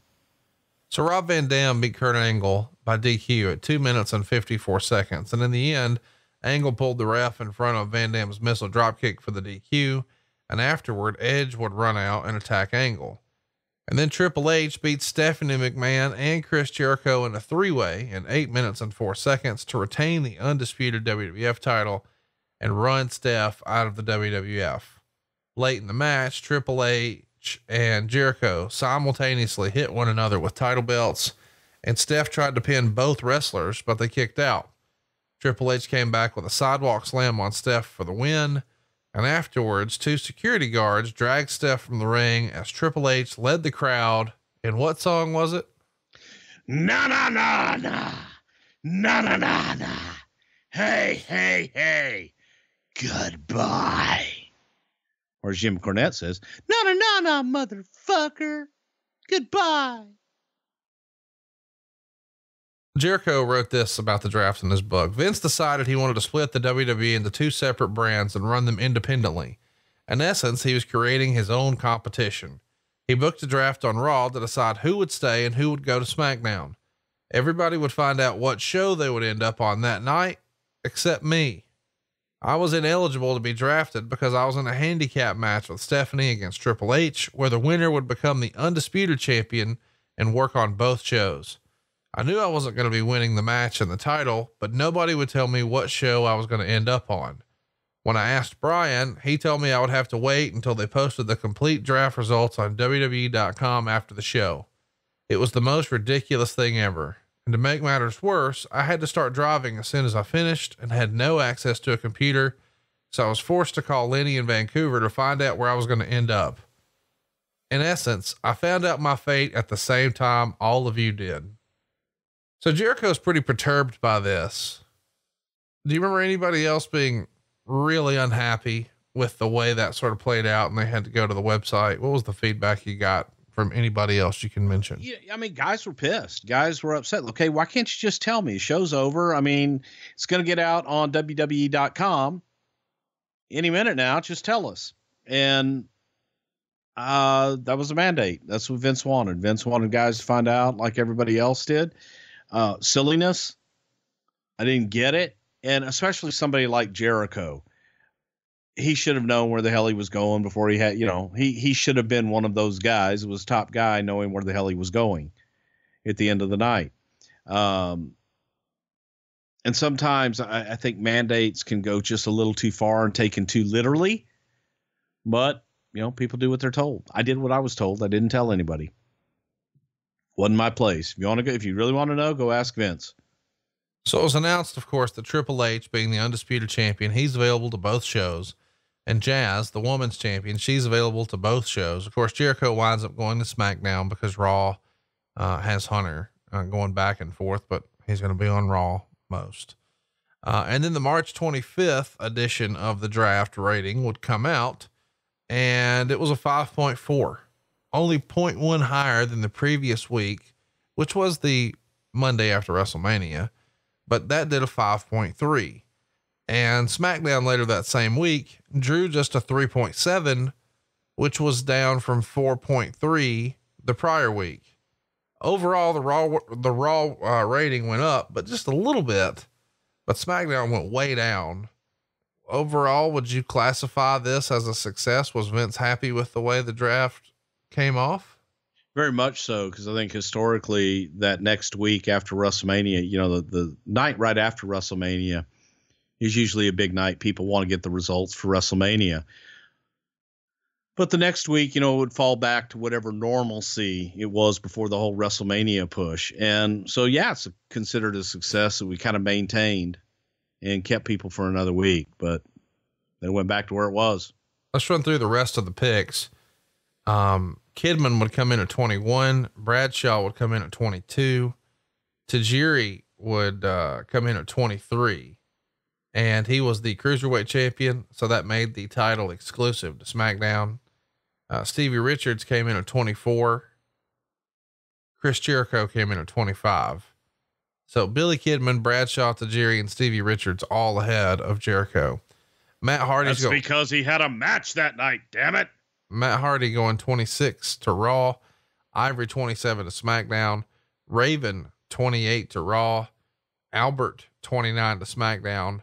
So Rob Van Dam beat Kurt Angle by DQ at 2 minutes and 54 seconds. And in the end, Angle pulled the ref in front of Van Dam's missile dropkick for the DQ. And afterward, Edge would run out and attack Angle. And then Triple H beat Stephanie McMahon and Chris Jericho in a 3-way in 8 minutes and 4 seconds to retain the undisputed WWF title and run Steph out of the WWF. Late in the match, Triple H and Jericho simultaneously hit one another with title belts, and Steph tried to pin both wrestlers, but they kicked out. Triple H came back with a sidewalk slam on Steph for the win. And afterwards, two security guards dragged Steph from the ring as Triple H led the crowd. And what song was it? Na na na na, na na na na. Hey, hey, hey, goodbye. Or as Jim Cornette says, na na na na, motherfucker, goodbye. Jericho wrote this about the draft in his book. Vince decided he wanted to split the WWE into two separate brands and run them independently. In essence, he was creating his own competition. He booked a draft on Raw to decide who would stay and who would go to SmackDown. Everybody would find out what show they would end up on that night, except me. I was ineligible to be drafted because I was in a handicap match with Stephanie against Triple H, where the winner would become the undisputed champion and work on both shows. I knew I wasn't going to be winning the match and the title, but nobody would tell me what show I was going to end up on. When I asked Brian, he told me I would have to wait until they posted the complete draft results on WWE.com after the show. It was the most ridiculous thing ever. And to make matters worse, I had to start driving as soon as I finished and had no access to a computer. So I was forced to call Lenny in Vancouver to find out where I was going to end up. In essence, I found out my fate at the same time all of you did. So Jericho's pretty perturbed by this. Do you remember anybody else being really unhappy with the way that sort of played out and they had to go to the website? What was the feedback you got from anybody else you can mention? Yeah, I mean, guys were pissed. Guys were upset. Okay, why can't you just tell me? Show's over. I mean, it's going to get out on WWE.com any minute now. Just tell us. And that was a mandate. That's what Vince wanted. Vince wanted guys to find out like everybody else did. Silliness. I didn't get it. And especially somebody like Jericho. He should have known where the hell he was going before he had, he should have been one of those guys who was top guy knowing where the hell he was going at the end of the night. And sometimes I think mandates can go just a little too far and taken too literally, but people do what they're told. I did what I was told. I didn't tell anybody. Wasn't my place. If you really want to know, go ask Vince. So it was announced, of course, that Triple H, being the undisputed champion, he's available to both shows. And Jazz, the women's champion, she's available to both shows. Of course, Jericho winds up going to SmackDown because Raw has Hunter going back and forth, but he's going to be on Raw most. And then the March 25th edition of the draft rating would come out, and it was a 5.4, only 0.1 higher than the previous week, which was the Monday after WrestleMania, but that did a 5.3. And SmackDown later that same week drew just a 3.7, which was down from 4.3 the prior week. Overall, the Raw rating went up, but just a little bit, but SmackDown went way down. Overall, would you classify this as a success? Was Vince happy with the way the draft came off? Very much so. Cause I think historically that next week after WrestleMania, the night right after WrestleMania is usually a big night. People want to get the results for WrestleMania, but the next week, it would fall back to whatever normalcy it was before the whole WrestleMania push. And so, yeah, it's considered a success that we kind of maintained and kept people for another week, but then it went back to where it was. Let's run through the rest of the picks. Kidman would come in at 21. Bradshaw would come in at 22. Tajiri would come in at 23. And he was the cruiserweight champion, so that made the title exclusive to SmackDown. Stevie Richards came in at 24. Chris Jericho came in at 25. So Billy Kidman, Bradshaw, Tajiri, and Stevie Richards all ahead of Jericho. Matt Hardy's That's because he had a match that night, damn it. Matt Hardy going 26 to Raw. Ivory 27 to SmackDown. Raven 28 to Raw. Albert 29 to SmackDown.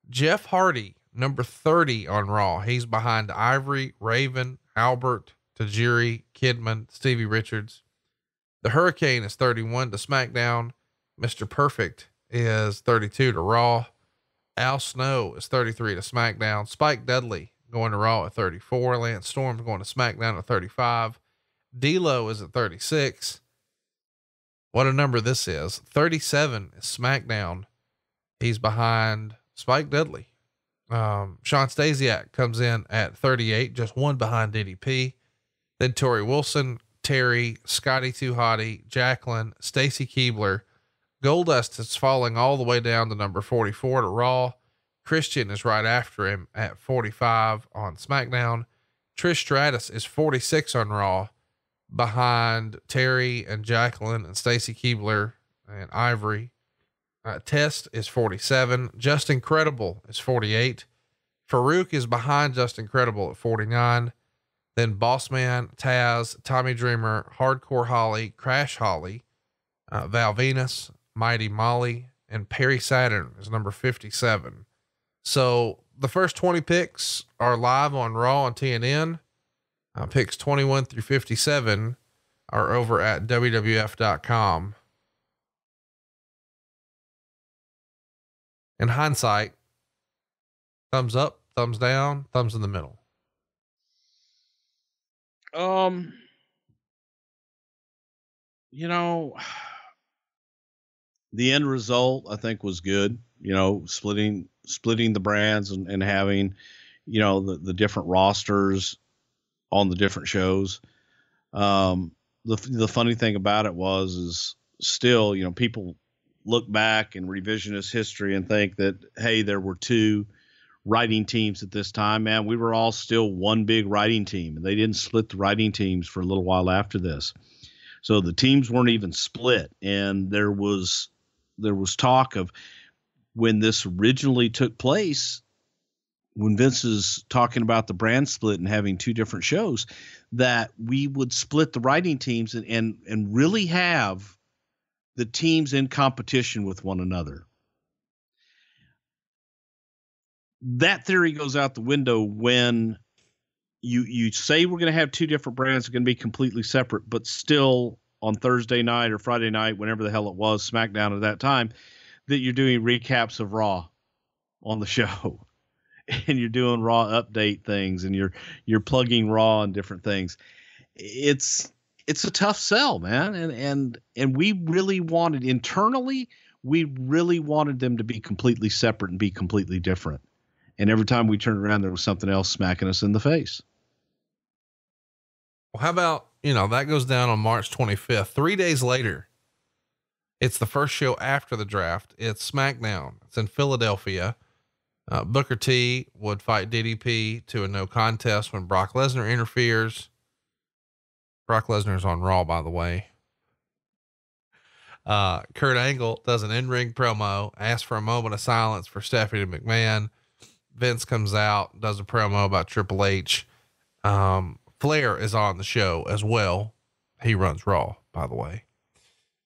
Jeff Hardy, number 30 on Raw. He's behind Ivory, Raven, Albert, Tajiri, Kidman, Stevie Richards. The Hurricane is 31 to SmackDown. Mr. Perfect is 32 to Raw. Al Snow is 33 to SmackDown. Spike Dudley going to Raw at 34. Lance Storm going to SmackDown at 35. D'Lo is at 36. What a number this is. 37 is SmackDown. He's behind Spike Dudley. Sean Stasiak comes in at 38, just one behind DDP. Then Tori Wilson, Terry, Scotty 2 Hottie, Jacqueline, Stacy Keibler. Goldust is falling all the way down to number 44 to Raw. Christian is right after him at 45 on SmackDown. Trish Stratus is 46 on Raw, behind Terry and Jacqueline and Stacy Keibler and Ivory. Test is 47. Just Incredible is 48. Farouk is behind Just Incredible at 49. Then Bossman, Taz, Tommy Dreamer, Hardcore Holly, Crash Holly, Val Venus, Mighty Molly, and Perry Saturn is number 57. So the first 20 picks are live on Raw and TNN. Picks 21 through 57 are over at WWF.com. In hindsight, thumbs up, thumbs down, thumbs in the middle. The end result I think was good, splitting the brands and having, the different rosters on the different shows. The funny thing about it is still, people look back in revisionist history and think that, hey, there were two writing teams at this time, man. We were all still one big writing team, and they didn't split the writing teams for a little while after this. So the teams weren't even split. And there was talk of, when this originally took place, when Vince is talking about the brand split and having two different shows, that we would split the writing teams and really have the teams in competition with one another. That theory goes out the window when you say we're going to have two different brands that are going to be completely separate, but still on Thursday night or Friday night, whenever the hell it was, SmackDown at that time, that you're doing recaps of Raw on the show, and you're doing Raw update things, and you're plugging Raw and different things. It's a tough sell, man. And we really wanted, internally, we really wanted them to be completely separate and be completely different. And every time we turned around, there was something else smacking us in the face. Well, how about, that goes down on March 25th, 3 days later. It's the first show after the draft. It's SmackDown. It's in Philadelphia. Booker T would fight DDP to a no contest when Brock Lesnar interferes. Brock Lesnar's on Raw, by the way. Kurt Angle does an in-ring promo, asks for a moment of silence for Stephanie McMahon. Vince comes out, does a promo about Triple H. Flair is on the show as well. He runs Raw, by the way.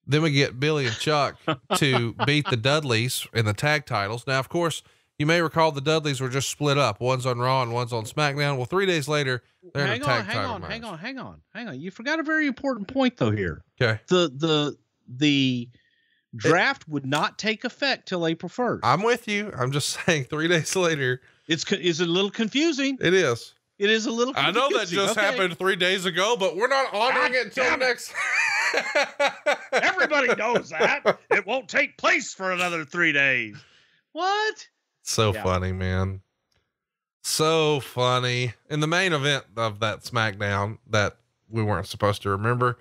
Then we get Billy and Chuck to beat the Dudleys in the tag titles. Now, of course, you may recall the Dudleys were just split up. One's on Raw and one's on SmackDown. Well, 3 days later, they're in a tag title match. Hang on. You forgot a very important point though here. Okay. The draft would not take effect till April 1st. I'm with you. I'm just saying 3 days later. It's a little confusing. It is. It is a little confusing. I know that just happened 3 days ago, but we're not honoring it until next. Everybody knows that. It won't take place for another 3 days. What? So funny, man. So funny. In the main event of that SmackDown that we weren't supposed to remember,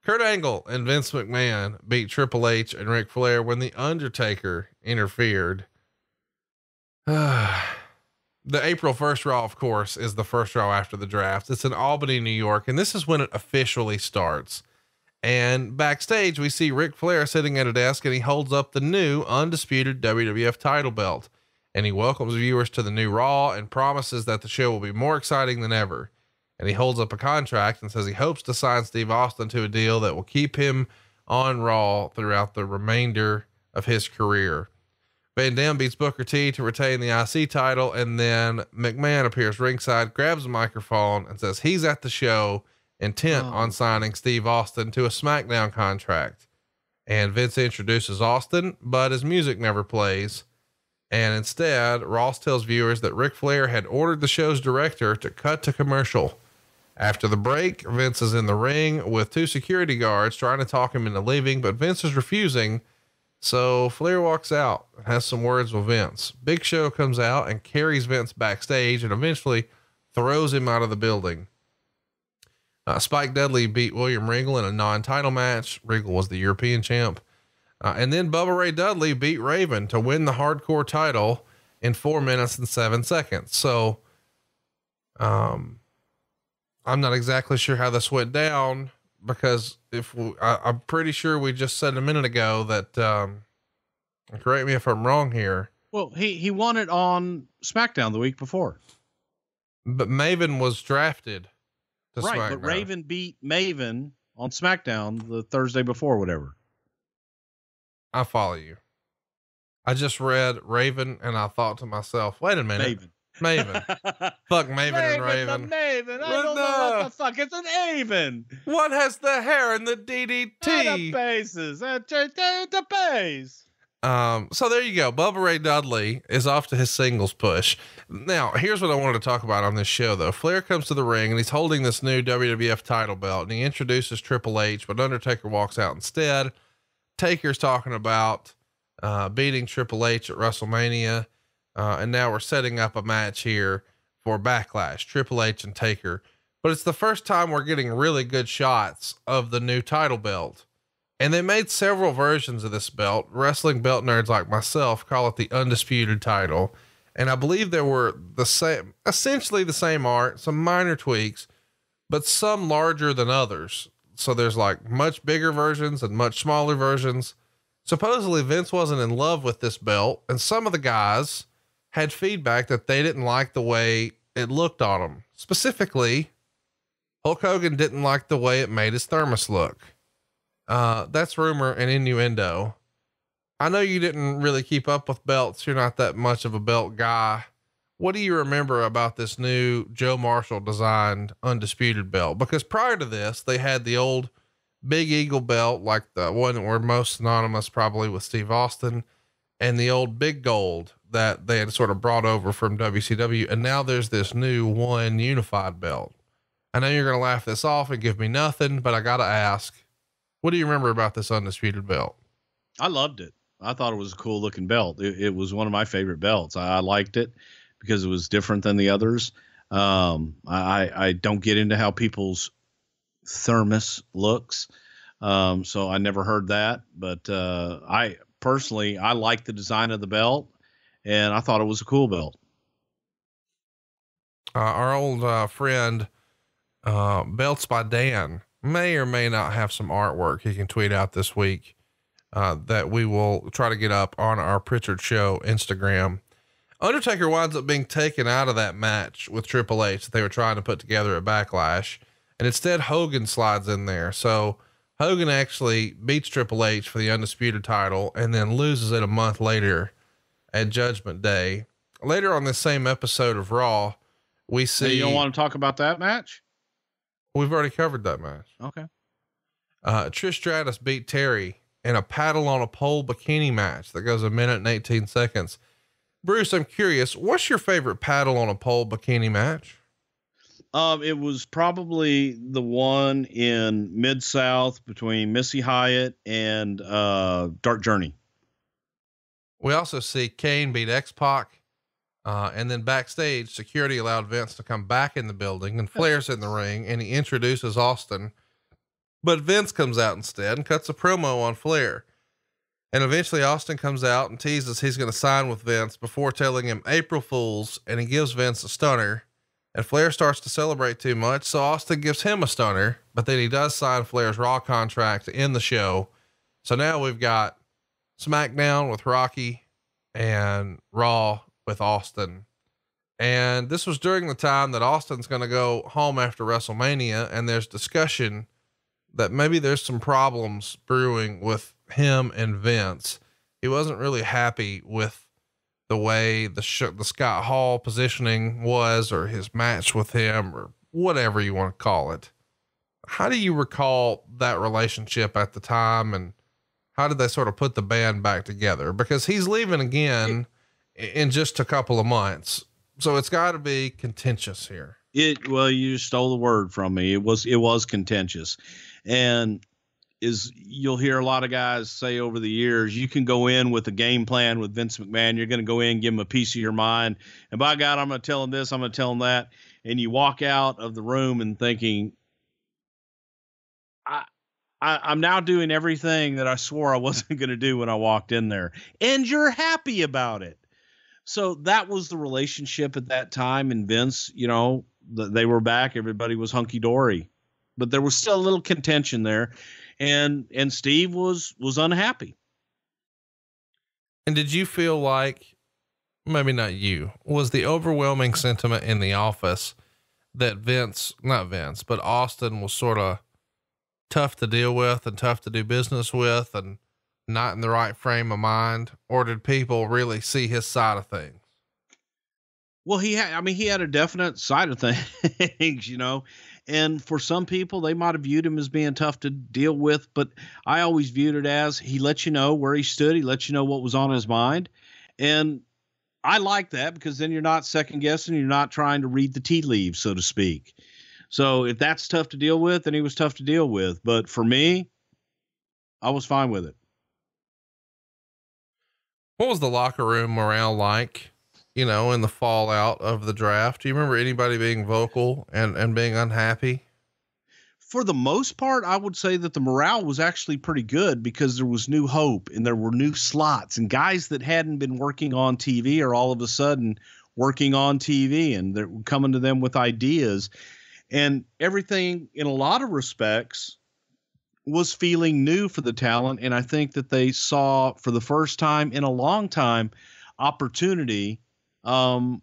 Kurt Angle and Vince McMahon beat Triple H and Ric Flair when The Undertaker interfered. The April 1st Raw, of course, is the first Raw after the draft. It's in Albany, New York, and this is when it officially starts. And backstage, we see Ric Flair sitting at a desk, and he holds up the new undisputed WWF title belt. And he welcomes viewers to the new Raw and promises that the show will be more exciting than ever. And he holds up a contract and says he hopes to sign Steve Austin to a deal that will keep him on Raw throughout the remainder of his career. Van Dam beats Booker T to retain the IC title, and then McMahon appears ringside, grabs a microphone, and says he's at the show, intent on signing Steve Austin to a SmackDown contract. And Vince introduces Austin, but his music never plays. And instead, Ross tells viewers that Ric Flair had ordered the show's director to cut to commercial. After the break, Vince is in the ring with 2 security guards trying to talk him into leaving, but Vince is refusing. So Flair walks out and has some words with Vince. Big Show comes out and carries Vince backstage and eventually throws him out of the building. Spike Dudley beat William Regal in a non-title match. Regal was the European champ. And then Bubba Ray Dudley beat Raven to win the hardcore title in 4 minutes and 7 seconds. So, I'm not exactly sure how this went down, because I'm pretty sure we just said a minute ago that, correct me if I'm wrong here. Well, he won it on SmackDown the week before, but Maven was drafted to right. SmackDown. But Raven beat Maven on SmackDown the Thursday before, whatever. I follow you. I just read Raven and I thought to myself, wait a minute. Maven. Fuck Maven and Raven. Maven. I don't know what the fuck. It's an Avon. What has the hair and the DDT? The bases. The base. So there you go. Bubba Ray Dudley is off to his singles push. Now, here's what I wanted to talk about on this show, though. Flair comes to the ring and he's holding this new WWF title belt, and he introduces Triple H, but Undertaker walks out instead. Taker's talking about beating Triple H at WrestleMania. And now we're setting up a match here for Backlash, Triple H and Taker. But it's the first time we're getting really good shots of the new title belt. And they made several versions of this belt. Wrestling belt nerds like myself call it the undisputed title. And I believe there were essentially the same art, some minor tweaks, but some larger than others. So there's like much bigger versions and much smaller versions. Supposedly Vince wasn't in love with this belt, and some of the guys had feedback that they didn't like the way it looked on them. Specifically, Hulk Hogan didn't like the way it made his thermos look. That's rumor and innuendo. I know you didn't really keep up with belts. You're not that much of a belt guy. What do you remember about this new Joe Marshall designed Undisputed belt? Because prior to this, they had the old Big Eagle belt, like the one that were most synonymous probably with Steve Austin, and the old Big Gold that they had sort of brought over from WCW. And now there's this new one unified belt. I know you're going to laugh this off and give me nothing, but I got to ask, what do you remember about this Undisputed belt? I loved it. I thought it was a cool looking belt. It was one of my favorite belts. I liked it because it was different than the others. I don't get into how people's thermos looks. So I never heard that, but I personally like the design of the belt, and I thought it was a cool belt. Our old friend, Belts by Dan, may or may not have some artwork he can tweet out this week, that we will try to get up on our Prichard Show Instagram. Undertaker winds up being taken out of that match with Triple H that they were trying to put together at Backlash, and instead Hogan slides in there. So Hogan actually beats Triple H for the Undisputed title and then loses it a month later at Judgment Day. Later on this same episode of Raw, we see. You don't want to talk about that match? We've already covered that match. Okay. Trish Stratus beat Terry in a paddle on a pole bikini match that goes 1 minute and 18 seconds. Bruce, I'm curious, what's your favorite paddle on a pole bikini match? It was probably the one in Mid-South between Missy Hyatt and Dark Journey. We also see Kane beat X-Pac. And then backstage, security allowed Vince to come back in the building, and Flair's in the ring, and he introduces Austin, but Vince comes out instead and cuts a promo on Flair. And eventually Austin comes out and teases he's going to sign with Vince before telling him April Fools, and he gives Vince a stunner, and Flair starts to celebrate too much. So Austin gives him a stunner, but then he does sign Flair's Raw contract to end the show. So now we've got SmackDown with Rocky and Raw with Austin. And this was during the time that Austin's going to go home after WrestleMania. And there's discussion that maybe there's some problems brewing with him and Vince. He wasn't really happy with the way the Scott Hall positioning was, or his match with him, or whatever you want to call it. How do you recall that relationship at the time? And how did they sort of put the band back together? Because he's leaving again in just a couple of months. So it's got to be contentious here. Well, you stole the word from me. It was contentious. And you'll hear a lot of guys say over the years, you can go in with a game plan with Vince McMahon. You're going to go in, give him a piece of your mind. And by God, I'm going to tell him this, I'm going to tell him that. And you walk out of the room and thinking, I'm now doing everything that I swore I wasn't going to do when I walked in there, and you're happy about it. So that was the relationship at that time. And Vince, they were back. Everybody was hunky dory, but there was still a little contention there. And Steve was unhappy. And did you feel like, maybe not you, was the overwhelming sentiment in the office that but Austin was sort of tough to deal with and tough to do business with and not in the right frame of mind? Or did people really see his side of things? Well, he had a definite side of things, and for some people, they might've viewed him as being tough to deal with, but I always viewed it as he let you know where he stood. He let you know what was on his mind. And I like that, because then you're not second guessing. You're not trying to read the tea leaves, so to speak. So if that's tough to deal with, then he was tough to deal with. But for me, I was fine with it. What was the locker room morale like, in the fallout of the draft? Do you remember anybody being vocal and being unhappy? For the most part, I would say that the morale was actually pretty good because there was new hope and there were new slots, and guys that hadn't been working on TV are all of a sudden working on TV, and they're coming to them with ideas, and everything in a lot of respects was feeling new for the talent. And I think that they saw for the first time in a long time opportunity in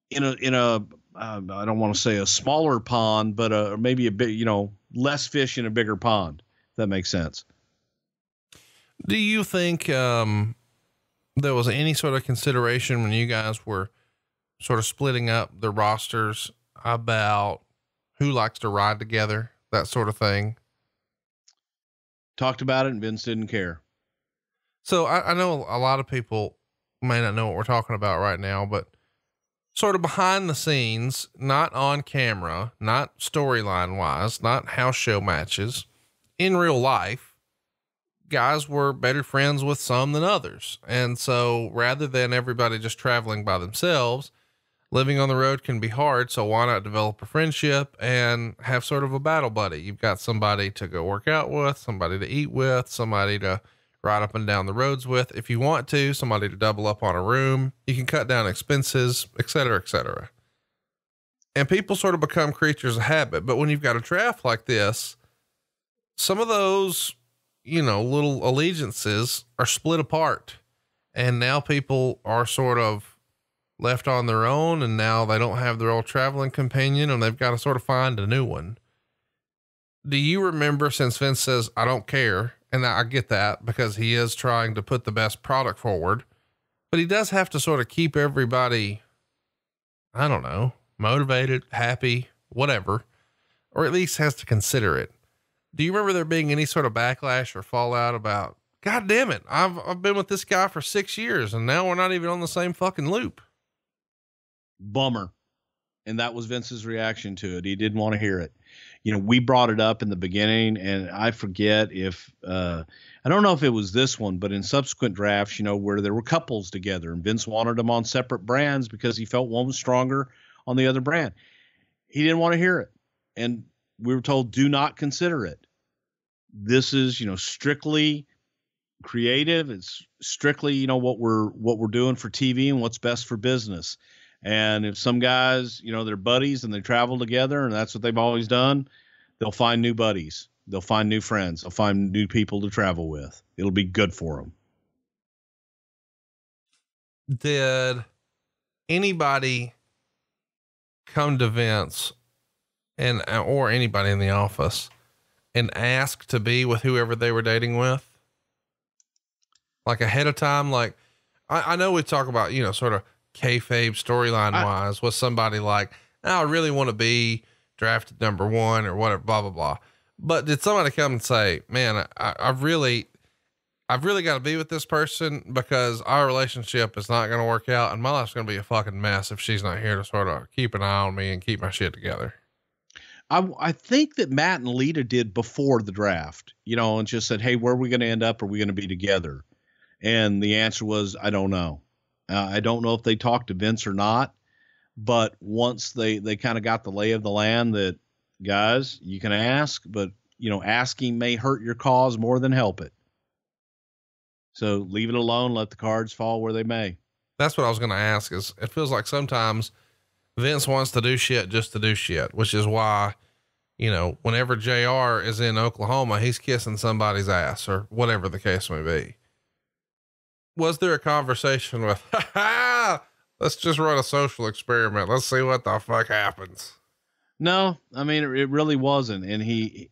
a I don't want to say a smaller pond, but maybe a bit, less fish in a bigger pond. If that makes sense. Do you think there was any sort of consideration when you guys were sort of splitting up the rosters about who likes to ride together, that sort of thing? Talked about it and Vince didn't care. So I know a lot of people may not know what we're talking about right now, but sort of behind the scenes, not on camera, not storyline wise, not house show matches, in real life, guys were better friends with some than others. And so rather than everybody just traveling by themselves, living on the road can be hard. So why not develop a friendship and have sort of a battle buddy? You've got somebody to go work out with, somebody to eat with, somebody to ride up and down the roads with. If you want to, somebody to double up on a room, you can cut down expenses, et cetera, et cetera. And people sort of become creatures of habit. But when you've got a draft like this, some of those, little allegiances are split apart, and now people are sort of left on their own, and now they don't have their old traveling companion, and they've got to sort of find a new one. Do you remember, since Vince says, I don't care, and I get that because he is trying to put the best product forward, but he does have to sort of keep everybody, I don't know, motivated, happy, whatever, or at least has to consider it. Do you remember there being any sort of backlash or fallout about, God damn it, I've been with this guy for 6 years and now we're not even on the same fucking loop? Bummer. And that was Vince's reaction to it. He didn't want to hear it. We brought it up in the beginning, and I forget if, I don't know if it was this one, but in subsequent drafts, where there were couples together and Vince wanted them on separate brands because he felt one was stronger on the other brand. He didn't want to hear it. And we were told, do not consider it. This is, strictly creative. It's strictly, what we're doing for TV and what's best for business. And if some guys, they're buddies and they travel together and that's what they've always done, they'll find new buddies. They'll find new friends. They'll find new people to travel with. It'll be good for them. Did anybody come to Vince or anybody in the office and ask to be with whoever they were dating with? Like ahead of time? Like I know we talk about, sort of kayfabe storyline wise with somebody like, I really want to be drafted number 1 or whatever, blah, blah, blah. But did somebody come and say, man, I've really got to be with this person because our relationship is not going to work out and my life's going to be a fucking mess if she's not here to sort of keep an eye on me and keep my shit together? I think that Matt and Lita did before the draft, and just said, hey, where are we going to end up? Are we going to be together? And the answer was, I don't know. I don't know if they talked to Vince or not, but once they kind of got the lay of the land that, guys, you can ask, but asking may hurt your cause more than help it. So leave it alone. Let the cards fall where they may. That's what I was going to ask. Is it feels like sometimes Vince wants to do shit just to do shit, which is why, whenever JR is in Oklahoma, he's kissing somebody's ass or whatever the case may be. Was there a conversation with, let's just run a social experiment. Let's see what the fuck happens. No, I mean, it really wasn't. And he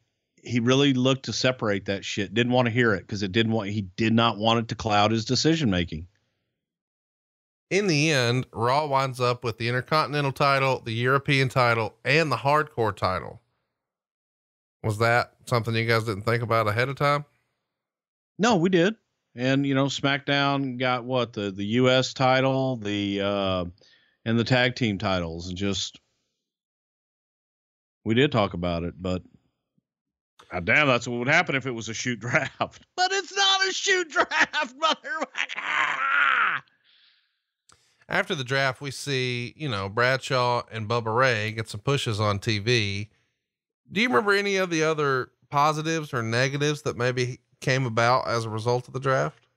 really looked to separate that shit. Didn't want to hear it because he did not want it to cloud his decision-making. In the end, Raw winds up with the Intercontinental title, the European title, and the Hardcore title. Was that something you guys didn't think about ahead of time? No, we did. And, SmackDown got what, the US title, and the tag team titles, and we did talk about it, but God damn, that's what would happen if it was a shoot draft, but it's not a shoot draft, motherfucker. After the draft, we see, Bradshaw and Bubba Ray get some pushes on TV. Do you remember any of the other positives or negatives that maybe came about as a result of the draft?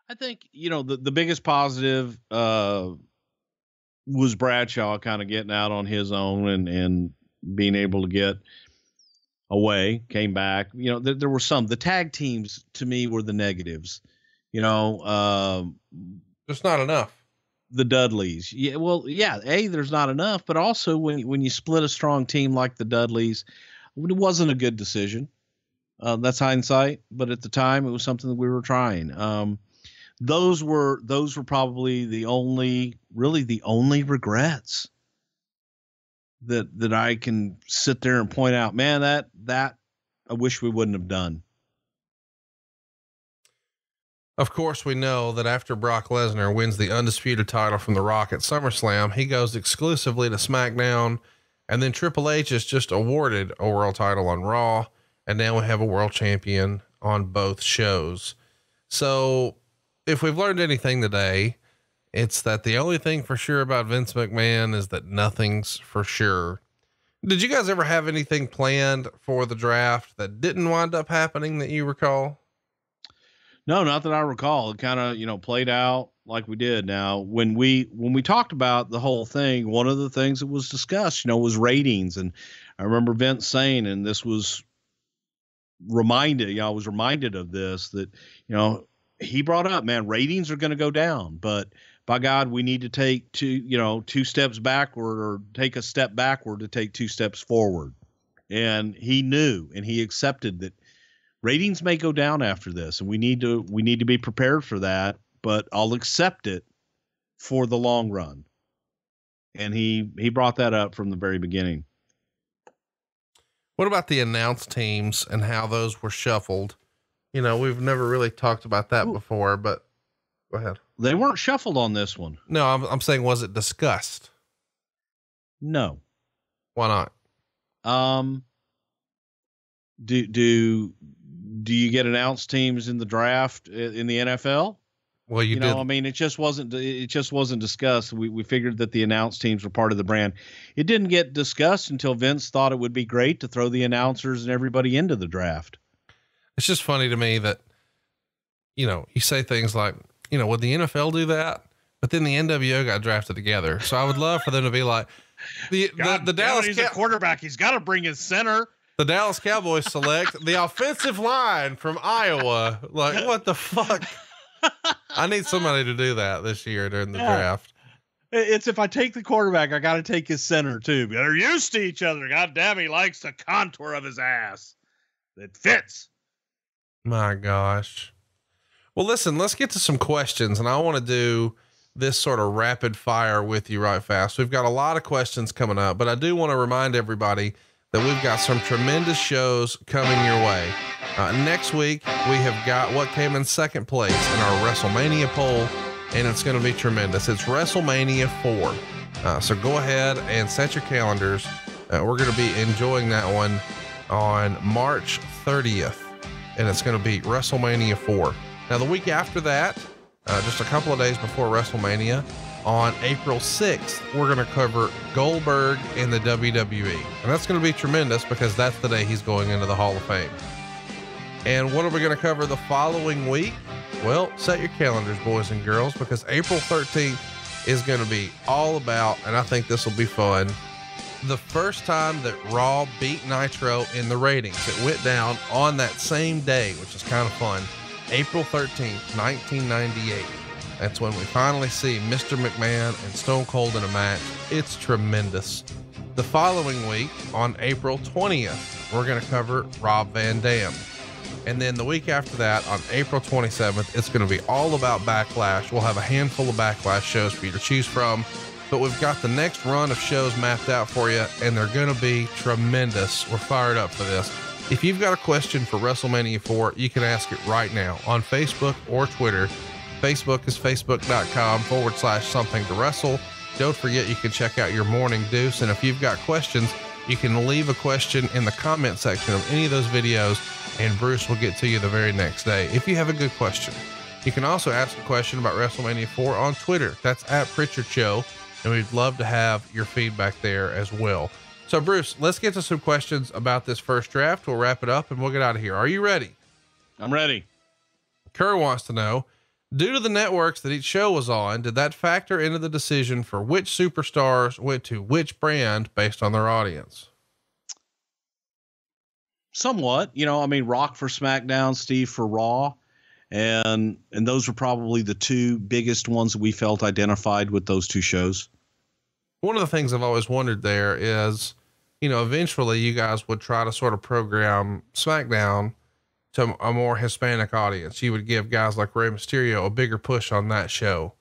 I think, the biggest positive, was Bradshaw kind of getting out on his own and being able to get away, came back. There were some. The tag teams to me were the negatives. Just not enough. The Dudleyz. Yeah, well, yeah. There's not enough, but also when you split a strong team like the Dudleyz, it wasn't a good decision. That's hindsight, but at the time it was something that we were trying. Those were probably the only regrets that I can sit there and point out, man, that I wish we wouldn't have done. Of course, we know that after Brock Lesnar wins the undisputed title from The Rock at SummerSlam, he goes exclusively to SmackDown, and then Triple H is just awarded a world title on Raw. And now we have a world champion on both shows. So if we've learned anything today, it's that the only thing for sure about Vince McMahon is that nothing's for sure. Did you guys ever have anything planned for the draft that didn't wind up happening that you recall? No, not that I recall. It kind of, played out like we did. Now, when we talked about the whole thing, one of the things that was discussed, was ratings. And I remember Vince saying, and this was reminded, I was reminded of this, that, he brought up, man, ratings are going to go down, but by God, we need to take two steps backward, or take a step backward to take two steps forward. And he knew, and he accepted that ratings may go down after this, and we need to be prepared for that, but I'll accept it for the long run. And he brought that up from the very beginning. What about the announced teams and how those were shuffled? We've never really talked about that before, but go ahead. They weren't shuffled on this one. No, I'm saying, was it discussed? No. Why not? Do you get announced teams in the draft in the NFL? Well, you did. I mean, it just wasn't discussed. We figured that the announced teams were part of the brand. It didn't get discussed until Vince thought it would be great to throw the announcers and everybody into the draft. It's just funny to me that, you say things like, would the NFL do that? But then the NWO got drafted together. So I would love for them to be like the Dallas, he's a quarterback. He's got to bring his center. The Dallas Cowboys select the offensive line from Iowa. Like, what the fuck? I need somebody to do that this year during the draft. It's, if I take the quarterback, I got to take his center too. They're used to each other. God damn, he likes the contour of his ass. It fits. My gosh. Well, listen, let's get to some questions, and I want to do this sort of rapid fire with you right fast. We've got a lot of questions coming up, but I do want to remind everybody that we've got some tremendous shows coming your way. Next week, we have got what came in second place in our WrestleMania poll, and it's going to be tremendous. It's WrestleMania 4. So go ahead and set your calendars. We're going to be enjoying that one on March 30th, and it's going to be WrestleMania 4. Now, the week after that, just a couple of days before WrestleMania, on April 6th, we're going to cover Goldberg in the WWE. And that's going to be tremendous because that's the day he's going into the Hall of Fame. And what are we going to cover the following week? Well, set your calendars, boys and girls, because April 13th is going to be all about, and I think this will be fun, the first time that Raw beat Nitro in the ratings. It went down on that same day, which is kind of fun. April 13th, 1998. That's when we finally see Mr. McMahon and Stone Cold in a match. It's tremendous. The following week, on April 20th, we're going to cover Rob Van Dam. And then the week after that, on April 27th, it's going to be all about Backlash. We'll have a handful of Backlash shows for you to choose from, but we've got the next run of shows mapped out for you, and they're going to be tremendous. We're fired up for this. If you've got a question for WrestleMania 4, you can ask it right now on Facebook or Twitter. Facebook is facebook.com/something to wrestle. Don't forget, you can check out your morning deuce. And if you've got questions, you can leave a question in the comment section of any of those videos, and Bruce will get to you the very next day if you have a good question. You can also ask a question about WrestleMania 4 on Twitter. That's @Prichard Show. And we'd love to have your feedback there as well. So Bruce, let's get to some questions about this first draft. We'll wrap it up and we'll get out of here. Are you ready? I'm ready. Kerr wants to know, due to the networks that each show was on, did that factor into the decision for which superstars went to which brand based on their audience? Somewhat, I mean, Rock for SmackDown, Steve for Raw. And those were probably the two biggest ones that we felt identified with those two shows. One of the things I've always wondered there is, eventually you guys would try to sort of program SmackDown to a more Hispanic audience. You would give guys like Rey Mysterio a bigger push on that show.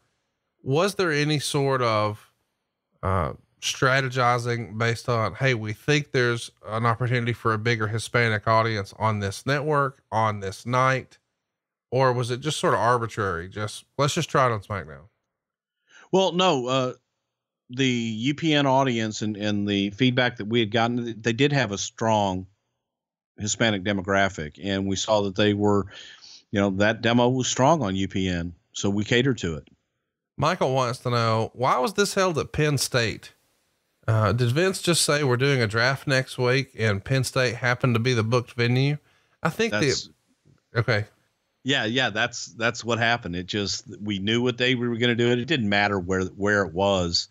Was there any sort of, strategizing based on, hey, we think there's an opportunity for a bigger Hispanic audience on this network on this night? Or was it just sort of arbitrary? Let's just try it on SmackDown. Well, no, the UPN audience and the feedback that we had gotten, they did have a strong Hispanic demographic, and we saw that they were, that demo was strong on UPN. So we catered to it. Michael wants to know, why was this held at Penn State? Did Vince just say we're doing a draft next week and Penn State happened to be the booked venue? I think okay. Yeah. That's what happened. It just, we knew what day we were going to do it. It didn't matter where it was.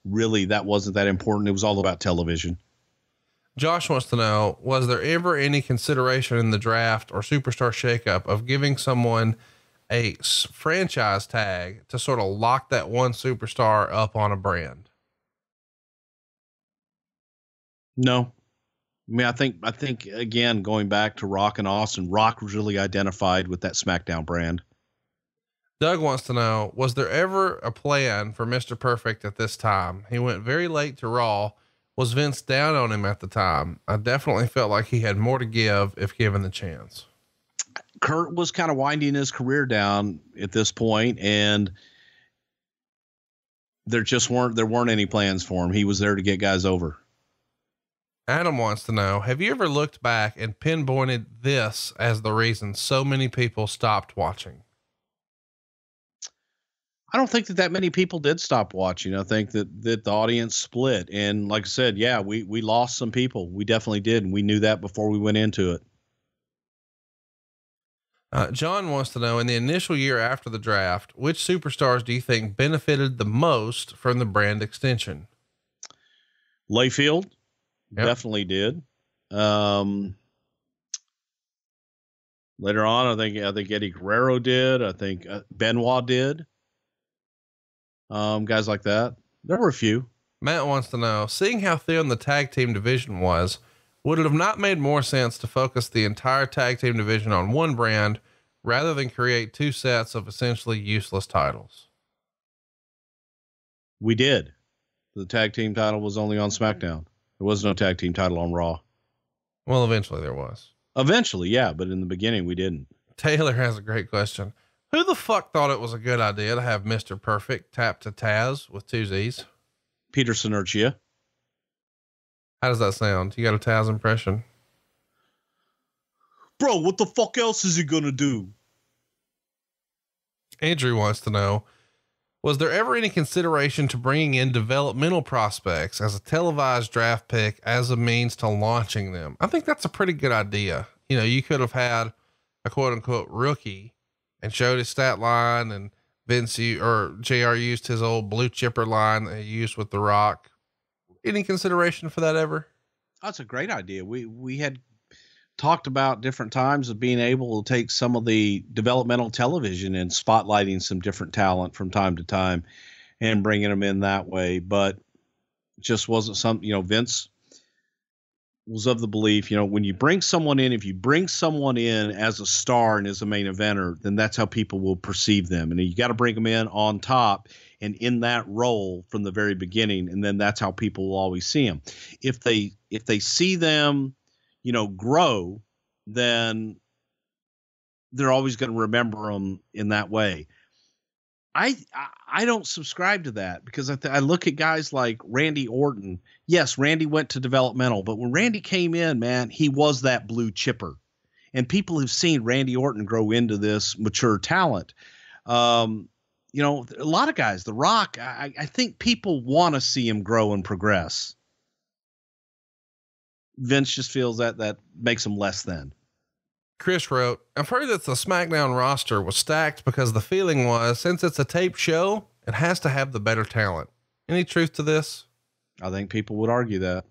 Really, that wasn't that important. It was all about television. Josh wants to know, was there ever any consideration in the draft or superstar shakeup of giving someone a franchise tag to sort of lock that one superstar up on a brand? No. I mean, I think again, going back to Rock and Austin, Rock was really identified with that SmackDown brand. Doug wants to know, was there ever a plan for Mr. Perfect at this time? He went very late to Raw. Was Vince down on him at the time? I definitely felt like he had more to give if given the chance. Kurt was kind of winding his career down at this point, and there weren't any plans for him. He was there to get guys over. Adam wants to know, have you ever looked back and pinpointed this as the reason so many people stopped watching? I don't think that many people did stop watching. I think that the audience split. And like I said, yeah, we lost some people. We definitely did. And we knew that before we went into it. John wants to know, in the initial year after the draft, which superstars do you think benefited the most from the brand extension? Layfield definitely did. Later on, I think Eddie Guerrero did. I think Benoit did. Guys like that. There were a few. Matt wants to know, seeing how thin the tag team division was, would it have not made more sense to focus the entire tag team division on one brand rather than create two sets of essentially useless titles? We did. The tag team title was only on SmackDown. There was no tag team title on Raw. Well, eventually there was. Eventually, yeah, but in the beginning we didn't. Taylor has a great question. Who the fuck thought it was a good idea to have Mr. Perfect tap to Taz with two Z's? Peter Sinergia. How does that sound? You got a Taz impression? Bro, what the fuck else is he gonna do? Andrew wants to know, was there ever any consideration to bringing in developmental prospects as a televised draft pick as a means to launching them? I think that's a pretty good idea. You could have had a quote unquote rookie and showed his stat line, and Vince or JR used his old blue chipper line that he used with The Rock. Any consideration for that ever? That's a great idea. We had talked about different times of being able to take some of the developmental television and spotlighting some different talent from time to time and bringing them in that way. But it just wasn't something, Vince was of the belief, when you bring someone in, if you bring someone in as a star and as a main eventer, then that's how people will perceive them. And you got to bring them in on top and in that role from the very beginning. And then that's how people will always see them. If they see them, grow, then they're always going to remember them in that way. I don't subscribe to that because I look at guys like Randy Orton. Yes, Randy went to developmental, but when Randy came in, man, he was that blue chipper, and people have seen Randy Orton grow into this mature talent. A lot of guys, The Rock, I think people want to see him grow and progress. Vince just feels that makes him less than. Chris wrote, I've heard that the SmackDown roster was stacked because the feeling was, since it's a taped show, it has to have the better talent. Any truth to this? I think people would argue that.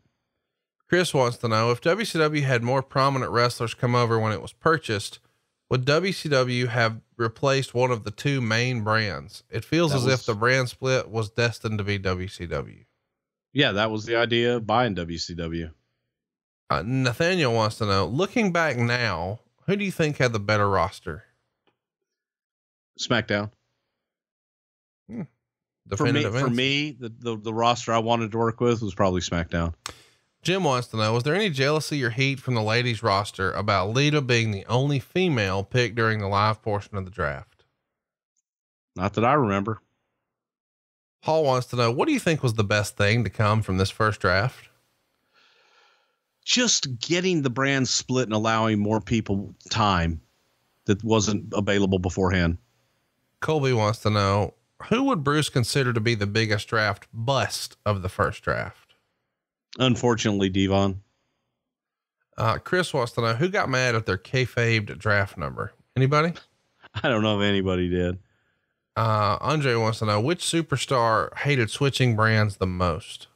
Chris wants to know, if WCW had more prominent wrestlers come over when it was purchased, would WCW have replaced one of the two main brands? It feels as if the brand split was destined to be WCW. Yeah, that was the idea of buying WCW. Nathaniel wants to know, looking back now, who do you think had the better roster? SmackDown. For me, the roster I wanted to work with was probably SmackDown. Jim wants to know, was there any jealousy or heat from the ladies roster about Lita being the only female picked during the live portion of the draft? Not that I remember. Paul wants to know, what do you think was the best thing to come from this first draft? Just getting the brand split and allowing more people time that wasn't available beforehand. Colby wants to know, who would Bruce consider to be the biggest draft bust of the first draft? Unfortunately, Devon. Chris wants to know, who got mad at their kayfabed draft number? Anybody? I don't know if anybody did. Andre wants to know, which superstar hated switching brands the most?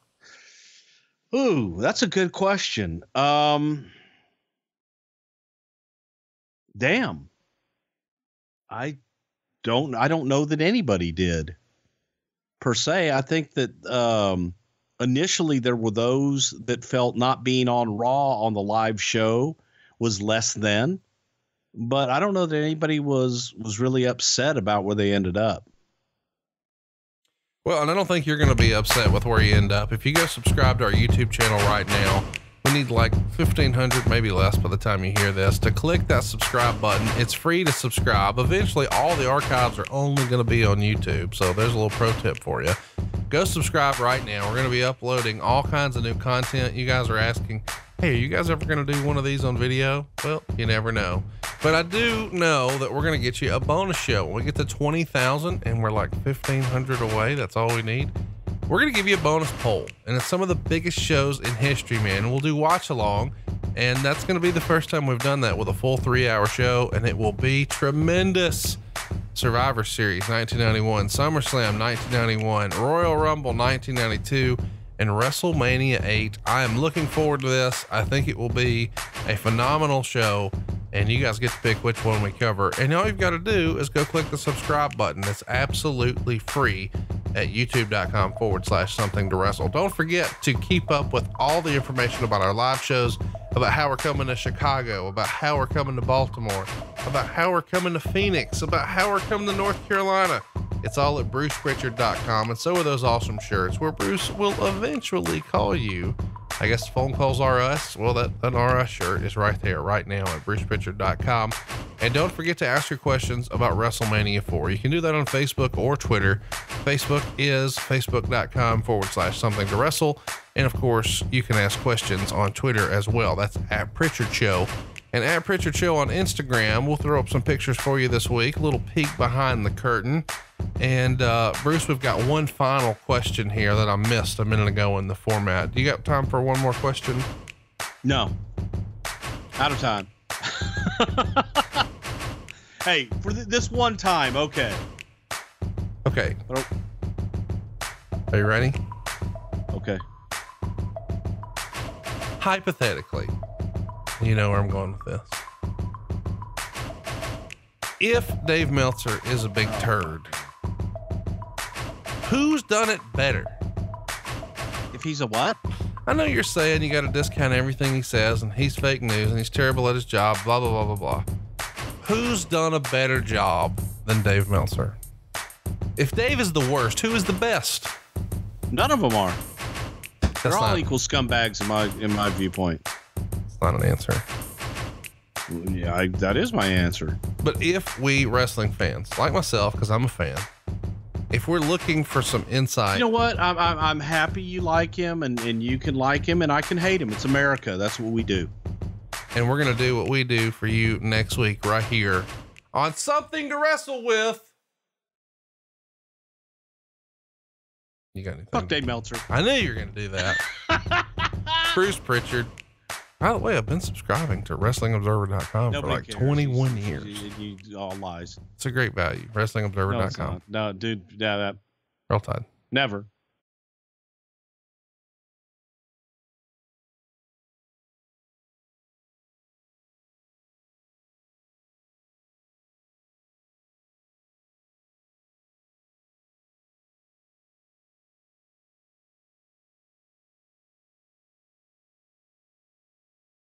Ooh, that's a good question. Damn. I don't know that anybody did per se. I think that, initially there were those that felt not being on Raw on the live show was less than, but I don't know that anybody was really upset about where they ended up. Well, and I don't think you're going to be upset with where you end up. If you go subscribe to our YouTube channel right now, we need like 1,500, maybe less by the time you hear this, to click that subscribe button. It's free to subscribe. Eventually, all the archives are only going to be on YouTube. So there's a little pro tip for you. Go subscribe right now. We're going to be uploading all kinds of new content. You guys are asking, hey, are you guys ever going to do one of these on video? Well, you never know. But I do know that we're going to get you a bonus show. When we get to 20,000 and we're like 1,500 away, that's all we need. We're going to give you a bonus poll, and it's some of the biggest shows in history, man. We'll do watch along, and that's going to be the first time we've done that with a full 3-hour show, and it will be tremendous. Survivor Series 1991, SummerSlam 1991, Royal Rumble 1992, and WrestleMania 8. I am looking forward to this. I think it will be a phenomenal show, and you guys get to pick which one we cover. And all you've got to do is go click the subscribe button. It's absolutely free at youtube.com/something to wrestle. Don't forget to keep up with all the information about our live shows, about how we're coming to Chicago, about how we're coming to Baltimore, about how we're coming to Phoenix, about how we're coming to North Carolina. It's all at bruceprichard.com. And so are those awesome shirts where Bruce will eventually call you. I guess phone calls are us. Well, an RS shirt is right there right now at bruceprichard.com. And don't forget to ask your questions about WrestleMania 4. You can do that on Facebook or Twitter. Facebook is facebook.com/something to wrestle. And of course, you can ask questions on Twitter as well. That's at Prichard Show. And at Prichard Show on Instagram, we'll throw up some pictures for you this week. A little peek behind the curtain. And Bruce, we've got one final question here that I missed a minute ago in the format. Do you got time for one more question? No. Out of time. Hey, for this one time, okay. Okay. Are you ready? Okay. Hypothetically, you know where I'm going with this. If Dave Meltzer is a big turd, who's done it better? If he's a what? I know you're saying you got to discount everything he says and he's fake news and he's terrible at his job, blah, blah, blah, blah, blah. Who's done a better job than Dave Meltzer? If Dave is the worst, who is the best? None of them are. They're all equal scumbags in my viewpoint. It's not an answer. Yeah, that is my answer. But if we wrestling fans, like myself, because I'm a fan, if we're looking for some insight, you know what? I'm happy you like him and you can like him and I can hate him. It's America. That's what we do. And we're going to do what we do for you next week right here on Something to Wrestle With. You got anything? Fuck Dave Meltzer. I knew you were going to do that. Bruce Prichard, By the way, I've been subscribing to WrestlingObserver.com for like 21 years. You all lies. It's a great value. WrestlingObserver.com. No, dude. Yeah, that. Roll Tide. Never.